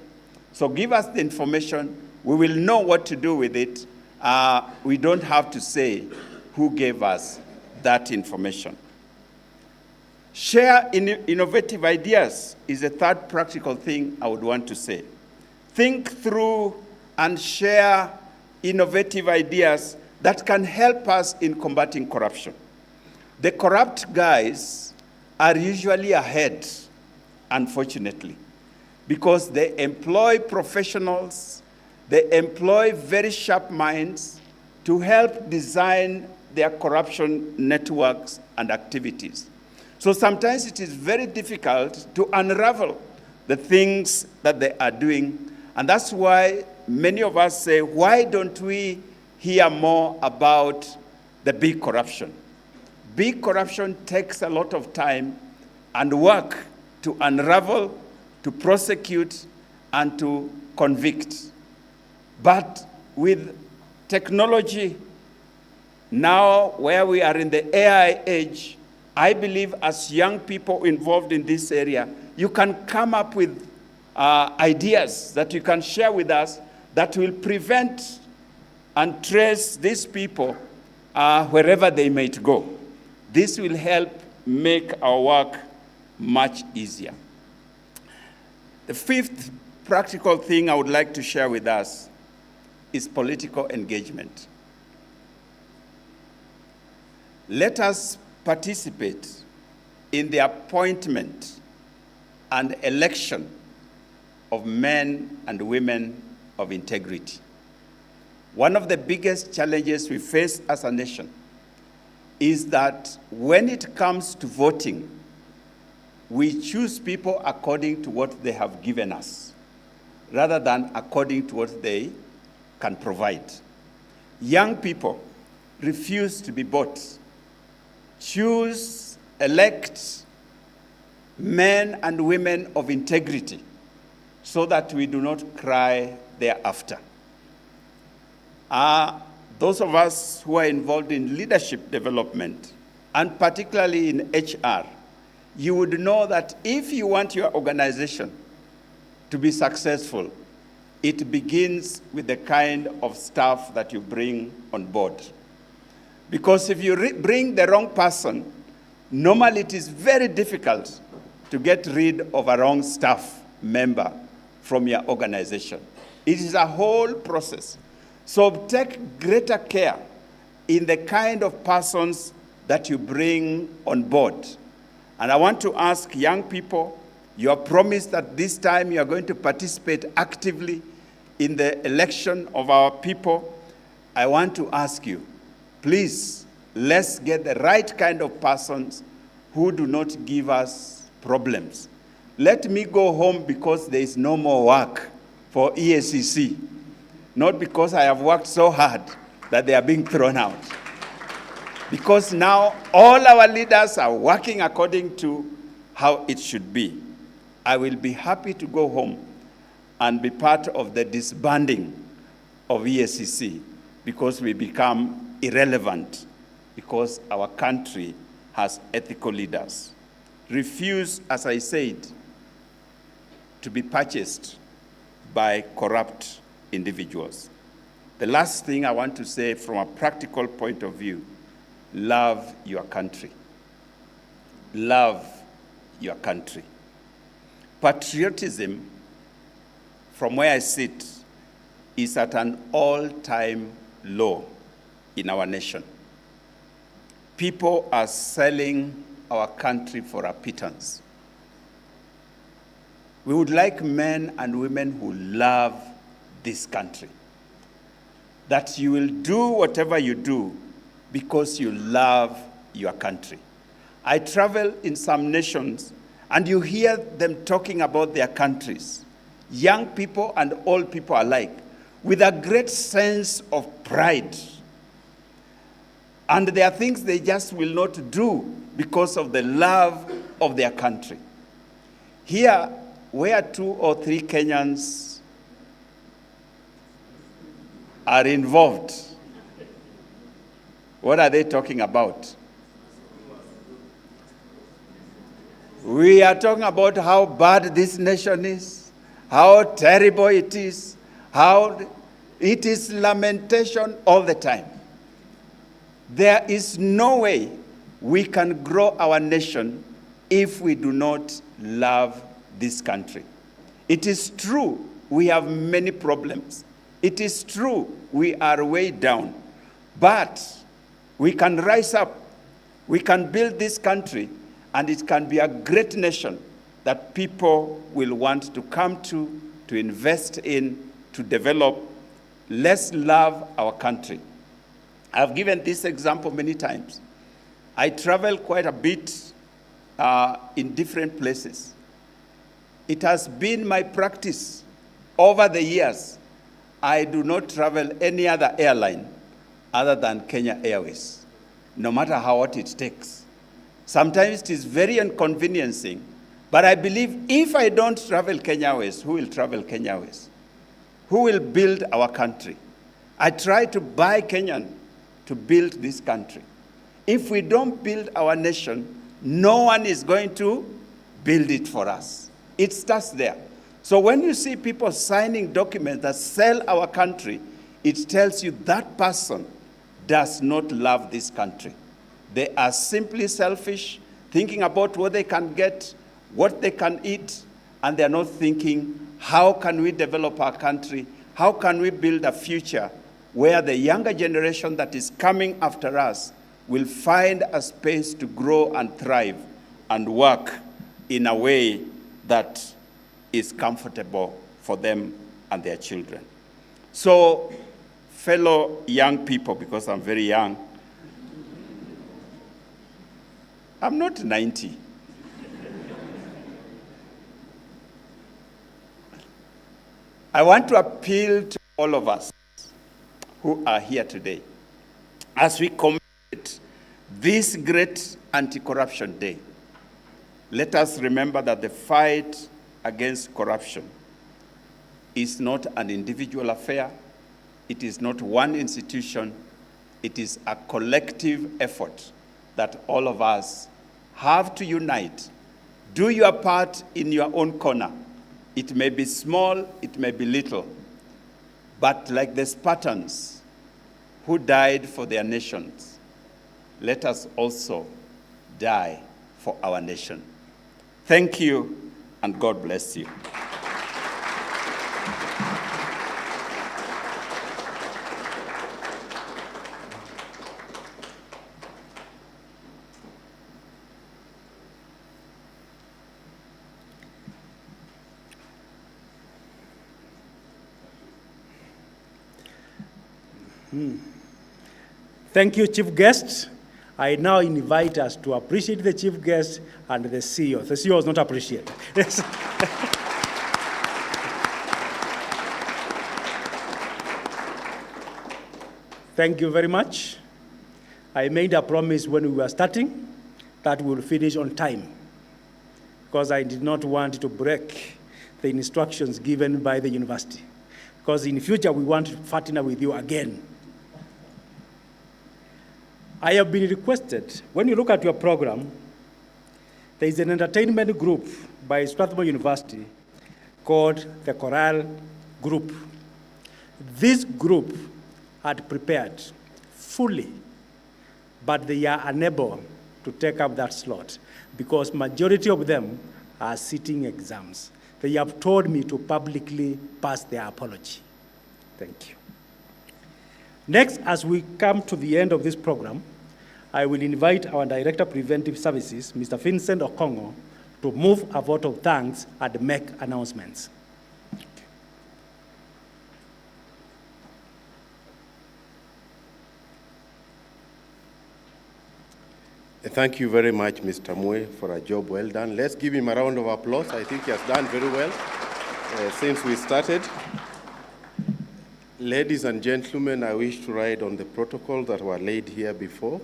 So give us the information, we will know what to do with it. We don't have to say who gave us that information. Share innovative ideas is a third practical thing I would want to say. Think through and share innovative ideas that can help us in combating corruption. The corrupt guys are usually ahead, unfortunately, because they employ professionals, they employ very sharp minds to help design their corruption networks and activities. So sometimes it is very difficult to unravel the things that they are doing, and that's why many of us say, why don't we hear more about the big corruption? Big corruption takes a lot of time and work to unravel, to prosecute, and to convict. But with technology now, where we are in the AI age, I believe as young people involved in this area, you can come up with ideas that you can share with us that will prevent and trace these people wherever they might go. This will help make our work much easier. The fifth practical thing I would like to share with us is political engagement. Let us participate in the appointment and election of men and women of integrity. One of the biggest challenges we face as a nation is that when it comes to voting, we choose people according to what they have given us, rather than according to what they can provide. Young people, refuse to be bought. Choose, elect men and women of integrity so that we do not cry thereafter. Those of us who are involved in leadership development, and particularly in HR, you would know that if you want your organization to be successful, it begins with the kind of staff that you bring on board. Because if you bring the wrong person, normally it is very difficult to get rid of a wrong staff member from your organization. It is a whole process. So take greater care in the kind of persons that you bring on board. And I want to ask young people, you have promised that this time you are going to participate actively in the election of our people. I want to ask you, please, let's get the right kind of persons who do not give us problems. Let me go home because there is no more work for EACC, not because I have worked so hard that they are being thrown out. Because now all our leaders are working according to how it should be. I will be happy to go home and be part of the disbanding of EACC because we become irrelevant because our country has ethical leaders. Refuse, as I said, to be purchased by corrupt individuals. The last thing I want to say from a practical point of view, love your country. Love your country. Patriotism, from where I sit, is at an all-time low in our nation. People are selling our country for a pittance. We would like men and women who love this country, that you will do whatever you do because you love your country. I travel in some nations, and you hear them talking about their countries, young people and old people alike, with a great sense of pride. And there are things they just will not do because of the love of their country. Here, where 2 or 3 Kenyans are involved, what are they talking about? We are talking about how bad this nation is, how terrible it is, how it is lamentation all the time. There is no way we can grow our nation if we do not love this country. It is true we have many problems. It is true we are way down. But we can rise up. We can build this country, and it can be a great nation that people will want to come to invest in, to develop. Let's love our country. I've given this example many times. I travel quite a bit in different places. It has been my practice over the years. I do not travel any other airline other than Kenya Airways, no matter how what it takes. Sometimes it is very inconveniencing, but I believe if I don't travel Kenya Airways, who will travel Kenya Airways? Who will build our country? I try to buy Kenyan to build this country. If we don't build our nation, no one is going to build it for us. It starts there. So when you see people signing documents that sell our country, it tells you that person does not love this country. They are simply selfish, thinking about what they can get, what they can eat, and they're not thinking, how can we develop our country? How can we build a future where the younger generation that is coming after us will find a space to grow and thrive and work in a way that is comfortable for them and their children. So, fellow young people, because I'm very young, I'm not 90. I want to appeal to all of us. who are here today, as we commemorate this great anti-corruption day, let us remember that the fight against corruption is not an individual affair. It is not one institution. It is a collective effort that all of us have to unite. Do your part in your own corner. It may be small, it may be little, but like the Spartans who died for their nations, let us also die for our nation. Thank you, and God bless you. Thank you, Chief Guest. I now invite us to appreciate the Chief Guest and the CEO. The CEO is not appreciated. Thank you very much. I made a promise when we were starting that we will finish on time, because I did not want to break the instructions given by the university, because in future we want to partner with you again. I have been requested, when you look at your program, there is an entertainment group by Strathmore University called the Chorale Group. This group had prepared fully, but they are unable to take up that slot because majority of them are sitting exams. They have told me to publicly pass their apology. Thank you. Next, as we come to the end of this program, I will invite our Director of Preventive Services, Mr. Vincent Okongo, to move a vote of thanks and make announcements. Thank you very much, Mr. Mwe, for a job well done. Let's give him a round of applause. I think he has done very well since we started. Ladies and gentlemen, I wish to ride on the protocols that were laid here before.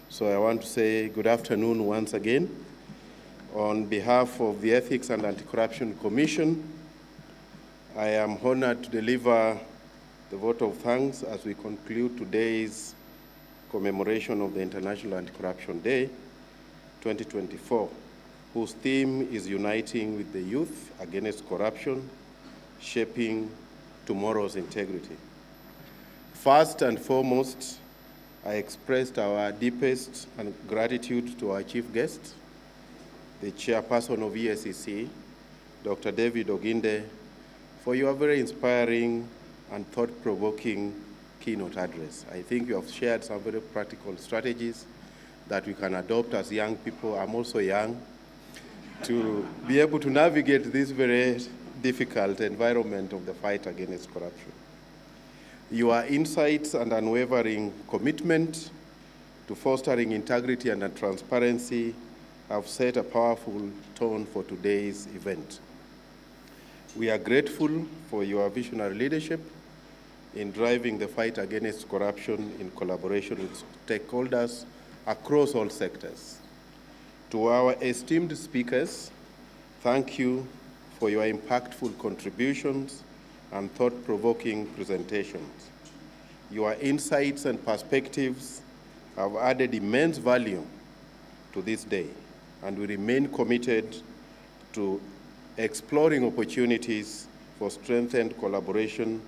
So I want to say good afternoon once again. On behalf of the Ethics and Anti-Corruption Commission, I am honored to deliver the vote of thanks as we conclude today's commemoration of the International Anti-Corruption Day 2024, whose theme is uniting with the youth against corruption, shaping tomorrow's integrity. First and foremost, I expressed our deepest gratitude to our chief guest, the chairperson of EACC, Dr. David Oginde, for your very inspiring and thought-provoking keynote address. I think you have shared some very practical strategies that we can adopt as young people. I'm also young, to be able to navigate this very difficult environment of the fight against corruption. Your insights and unwavering commitment to fostering integrity and transparency have set a powerful tone for today's event. We are grateful for your visionary leadership in driving the fight against corruption in collaboration with stakeholders across all sectors. To our esteemed speakers, thank you for your impactful contributions and thought-provoking presentations. Your insights and perspectives have added immense value to this day, and we remain committed to exploring opportunities for strengthened collaboration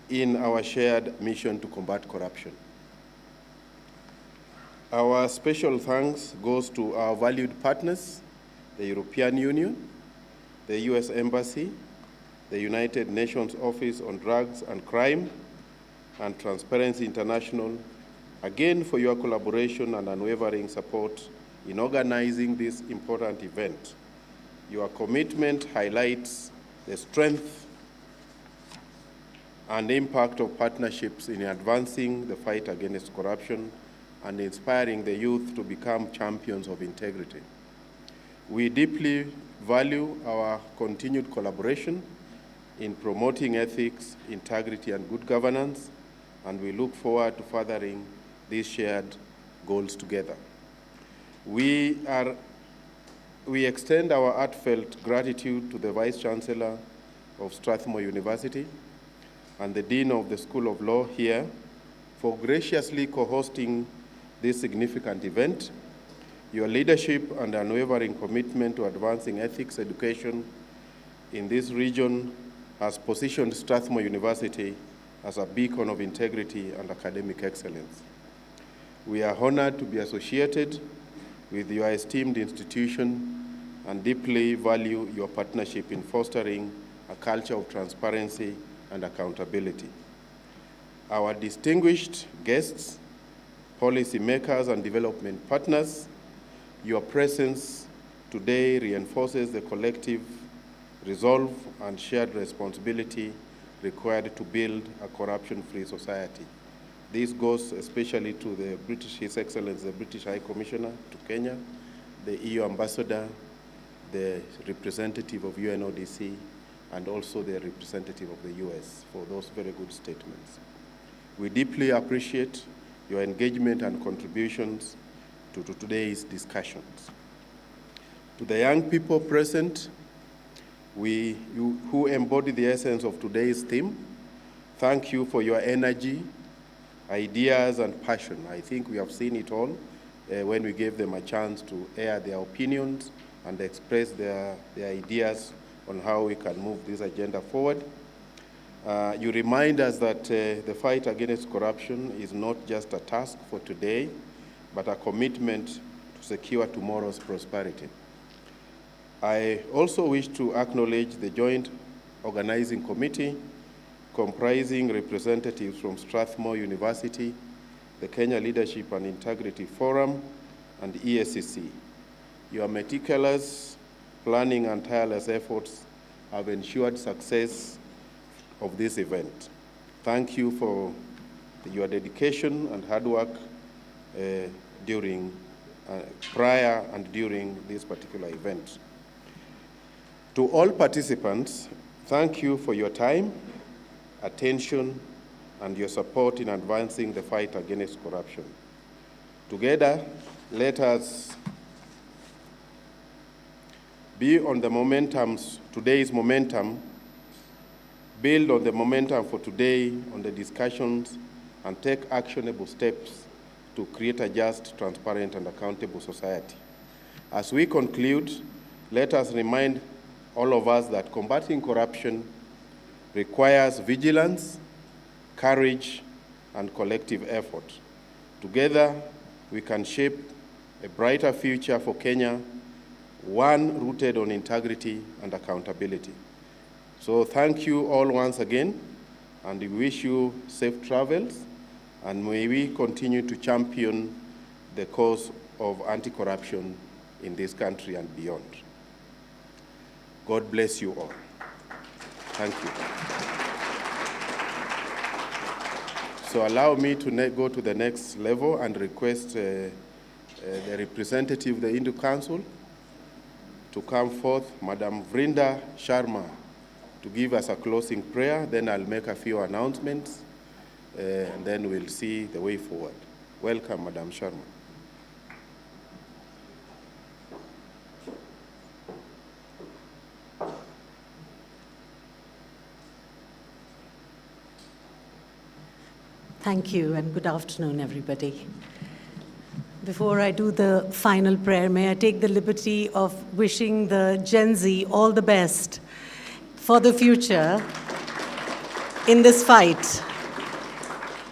in our shared mission to combat corruption. Our special thanks goes to our valued partners, the European Union, the US Embassy, the United Nations Office on Drugs and Crime, and Transparency International, again for your collaboration and unwavering support in organizing this important event. Your commitment highlights the strength and impact of partnerships in advancing the fight against corruption and inspiring the youth to become champions of integrity. We deeply value our continued collaboration in promoting ethics, integrity, and good governance and we look forward to furthering these shared goals together. We extend our heartfelt gratitude to the Vice Chancellor of Strathmore University and the Dean of the School of Law here for graciously co-hosting this significant event. Your leadership and unwavering commitment to advancing ethics education in this region has positioned Strathmore University as a beacon of integrity and academic excellence. We are honored to be associated with your esteemed institution and deeply value your partnership in fostering a culture of transparency and accountability. Our distinguished guests, policymakers, and development partners, your presence today reinforces the collective resolve and shared responsibility required to build a corruption-free society. This goes especially to the His Excellency, the British High Commissioner to Kenya, the EU Ambassador, the representative of UNODC, and also the representative of the US for those very good statements. We deeply appreciate your engagement and contributions to today's discussions. To the young people present, who embody the essence of today's theme, thank you for your energy, ideas, and passion. I think we have seen it all when we gave them a chance to air their opinions and express their ideas on how we can move this agenda forward. You remind us that the fight against corruption is not just a task for today, but a commitment to secure tomorrow's prosperity. I also wish to acknowledge the Joint Organizing Committee comprising representatives from Strathmore University, the Kenya Leadership and Integrity Forum, and ESCC. Your meticulous planning and tireless efforts have ensured success of this event. Thank you for your dedication and hard work prior and during this particular event. To all participants, thank you for your time, attention, and your support in advancing the fight against corruption. Together, let us be on the today's momentum, build on the momentum for today on the discussions, and take actionable steps to create a just, transparent, and accountable society. As we conclude, let us remind all of us that combating corruption requires vigilance, courage, and collective effort. Together, we can shape a brighter future for Kenya, one rooted on integrity and accountability. So thank you all once again, and we wish you safe travels, and may we continue to champion the cause of anti-corruption in this country and beyond. God bless you all. Thank you. So allow me to go to the next level and request the representative of the Hindu Council to come forth, Madam Vrinda Sharma, to give us a closing prayer. Then I'll make a few announcements, and then we'll see the way forward. Welcome, Madam Sharma. Thank you, and good afternoon, everybody. Before I do the final prayer, may I take the liberty of wishing the Gen Z all the best for the future in this fight.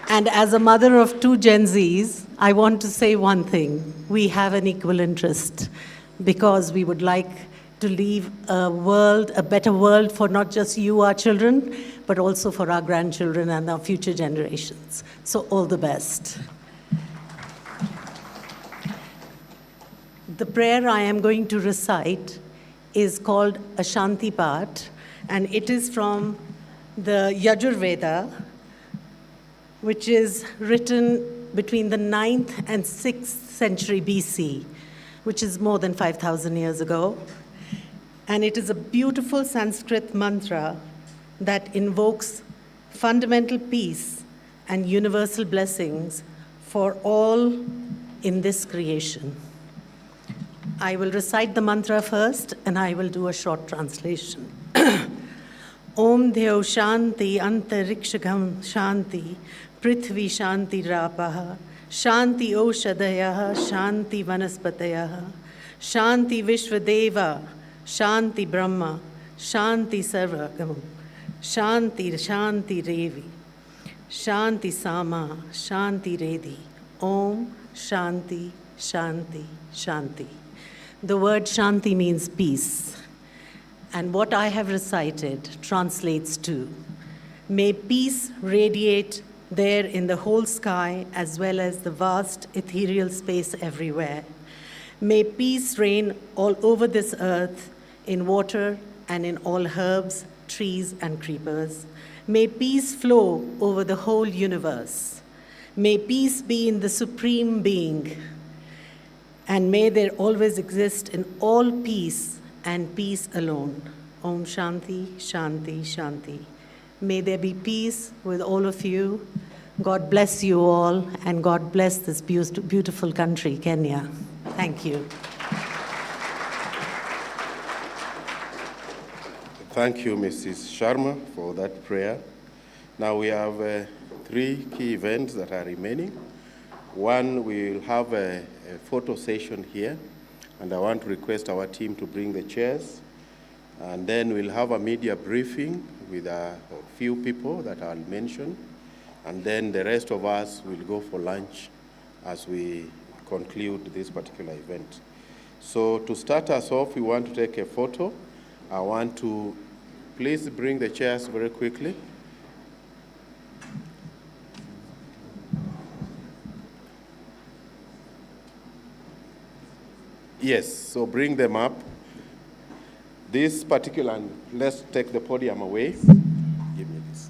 And as a mother of two Gen Zs, I want to say one thing. We have an equal interest because we would like to leave a better world for not just you, our children, but also for our grandchildren and our future generations. So all the best. The prayer I am going to recite is called Ashanti Path, and it is from the Yajurveda, which is written between the 9th and 6th century BC, which is more than 5,000 years ago. And it is a beautiful Sanskrit mantra that invokes fundamental peace and universal blessings for all in this creation. I will recite the mantra first, and I will do a short translation. Om Dhyau Shanti Antarikshagam Shanti Prithvi Shanti Rapaha Shanti Oshadayaha Shanti Vanaspatayaha Shanti Vishwadeva Shanti Brahma Shanti Sarvagam Shanti Shanti Revi Shanti Sama Shanti Redi Om Shanti Shanti Shanti. The word Shanti means peace. And what I have recited translates to, may peace radiate there in the whole sky as well as the vast ethereal space everywhere. May peace reign all over this earth, in water and in all herbs, trees, and creepers. May peace flow over the whole universe. May peace be in the Supreme Being. And may there always exist in all peace and peace alone. Om Shanti, Shanti, Shanti. May there be peace with all of you. God bless you all, and God bless this beautiful country, Kenya. Thank you. Thank you, Mrs. Sharma, for that prayer. Now we have 3 key events that are remaining. One, we'll have a photo session here, and I want to request our team to bring the chairs. And then we'll have a media briefing with a few people that I'll mention. And then the rest of us will go for lunch as we conclude this particular event. So to start us off, we want to take a photo. I want to please bring the chairs very quickly. Yes, so bring them up. This particular, let's take the podium away. Give me this.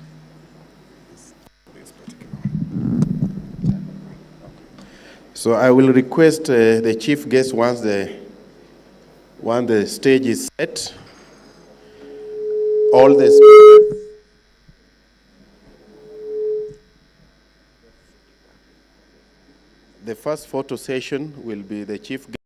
This particular. So I will request the chief guest once the stage is set. All the speakers. The first photo session will be the chief guest.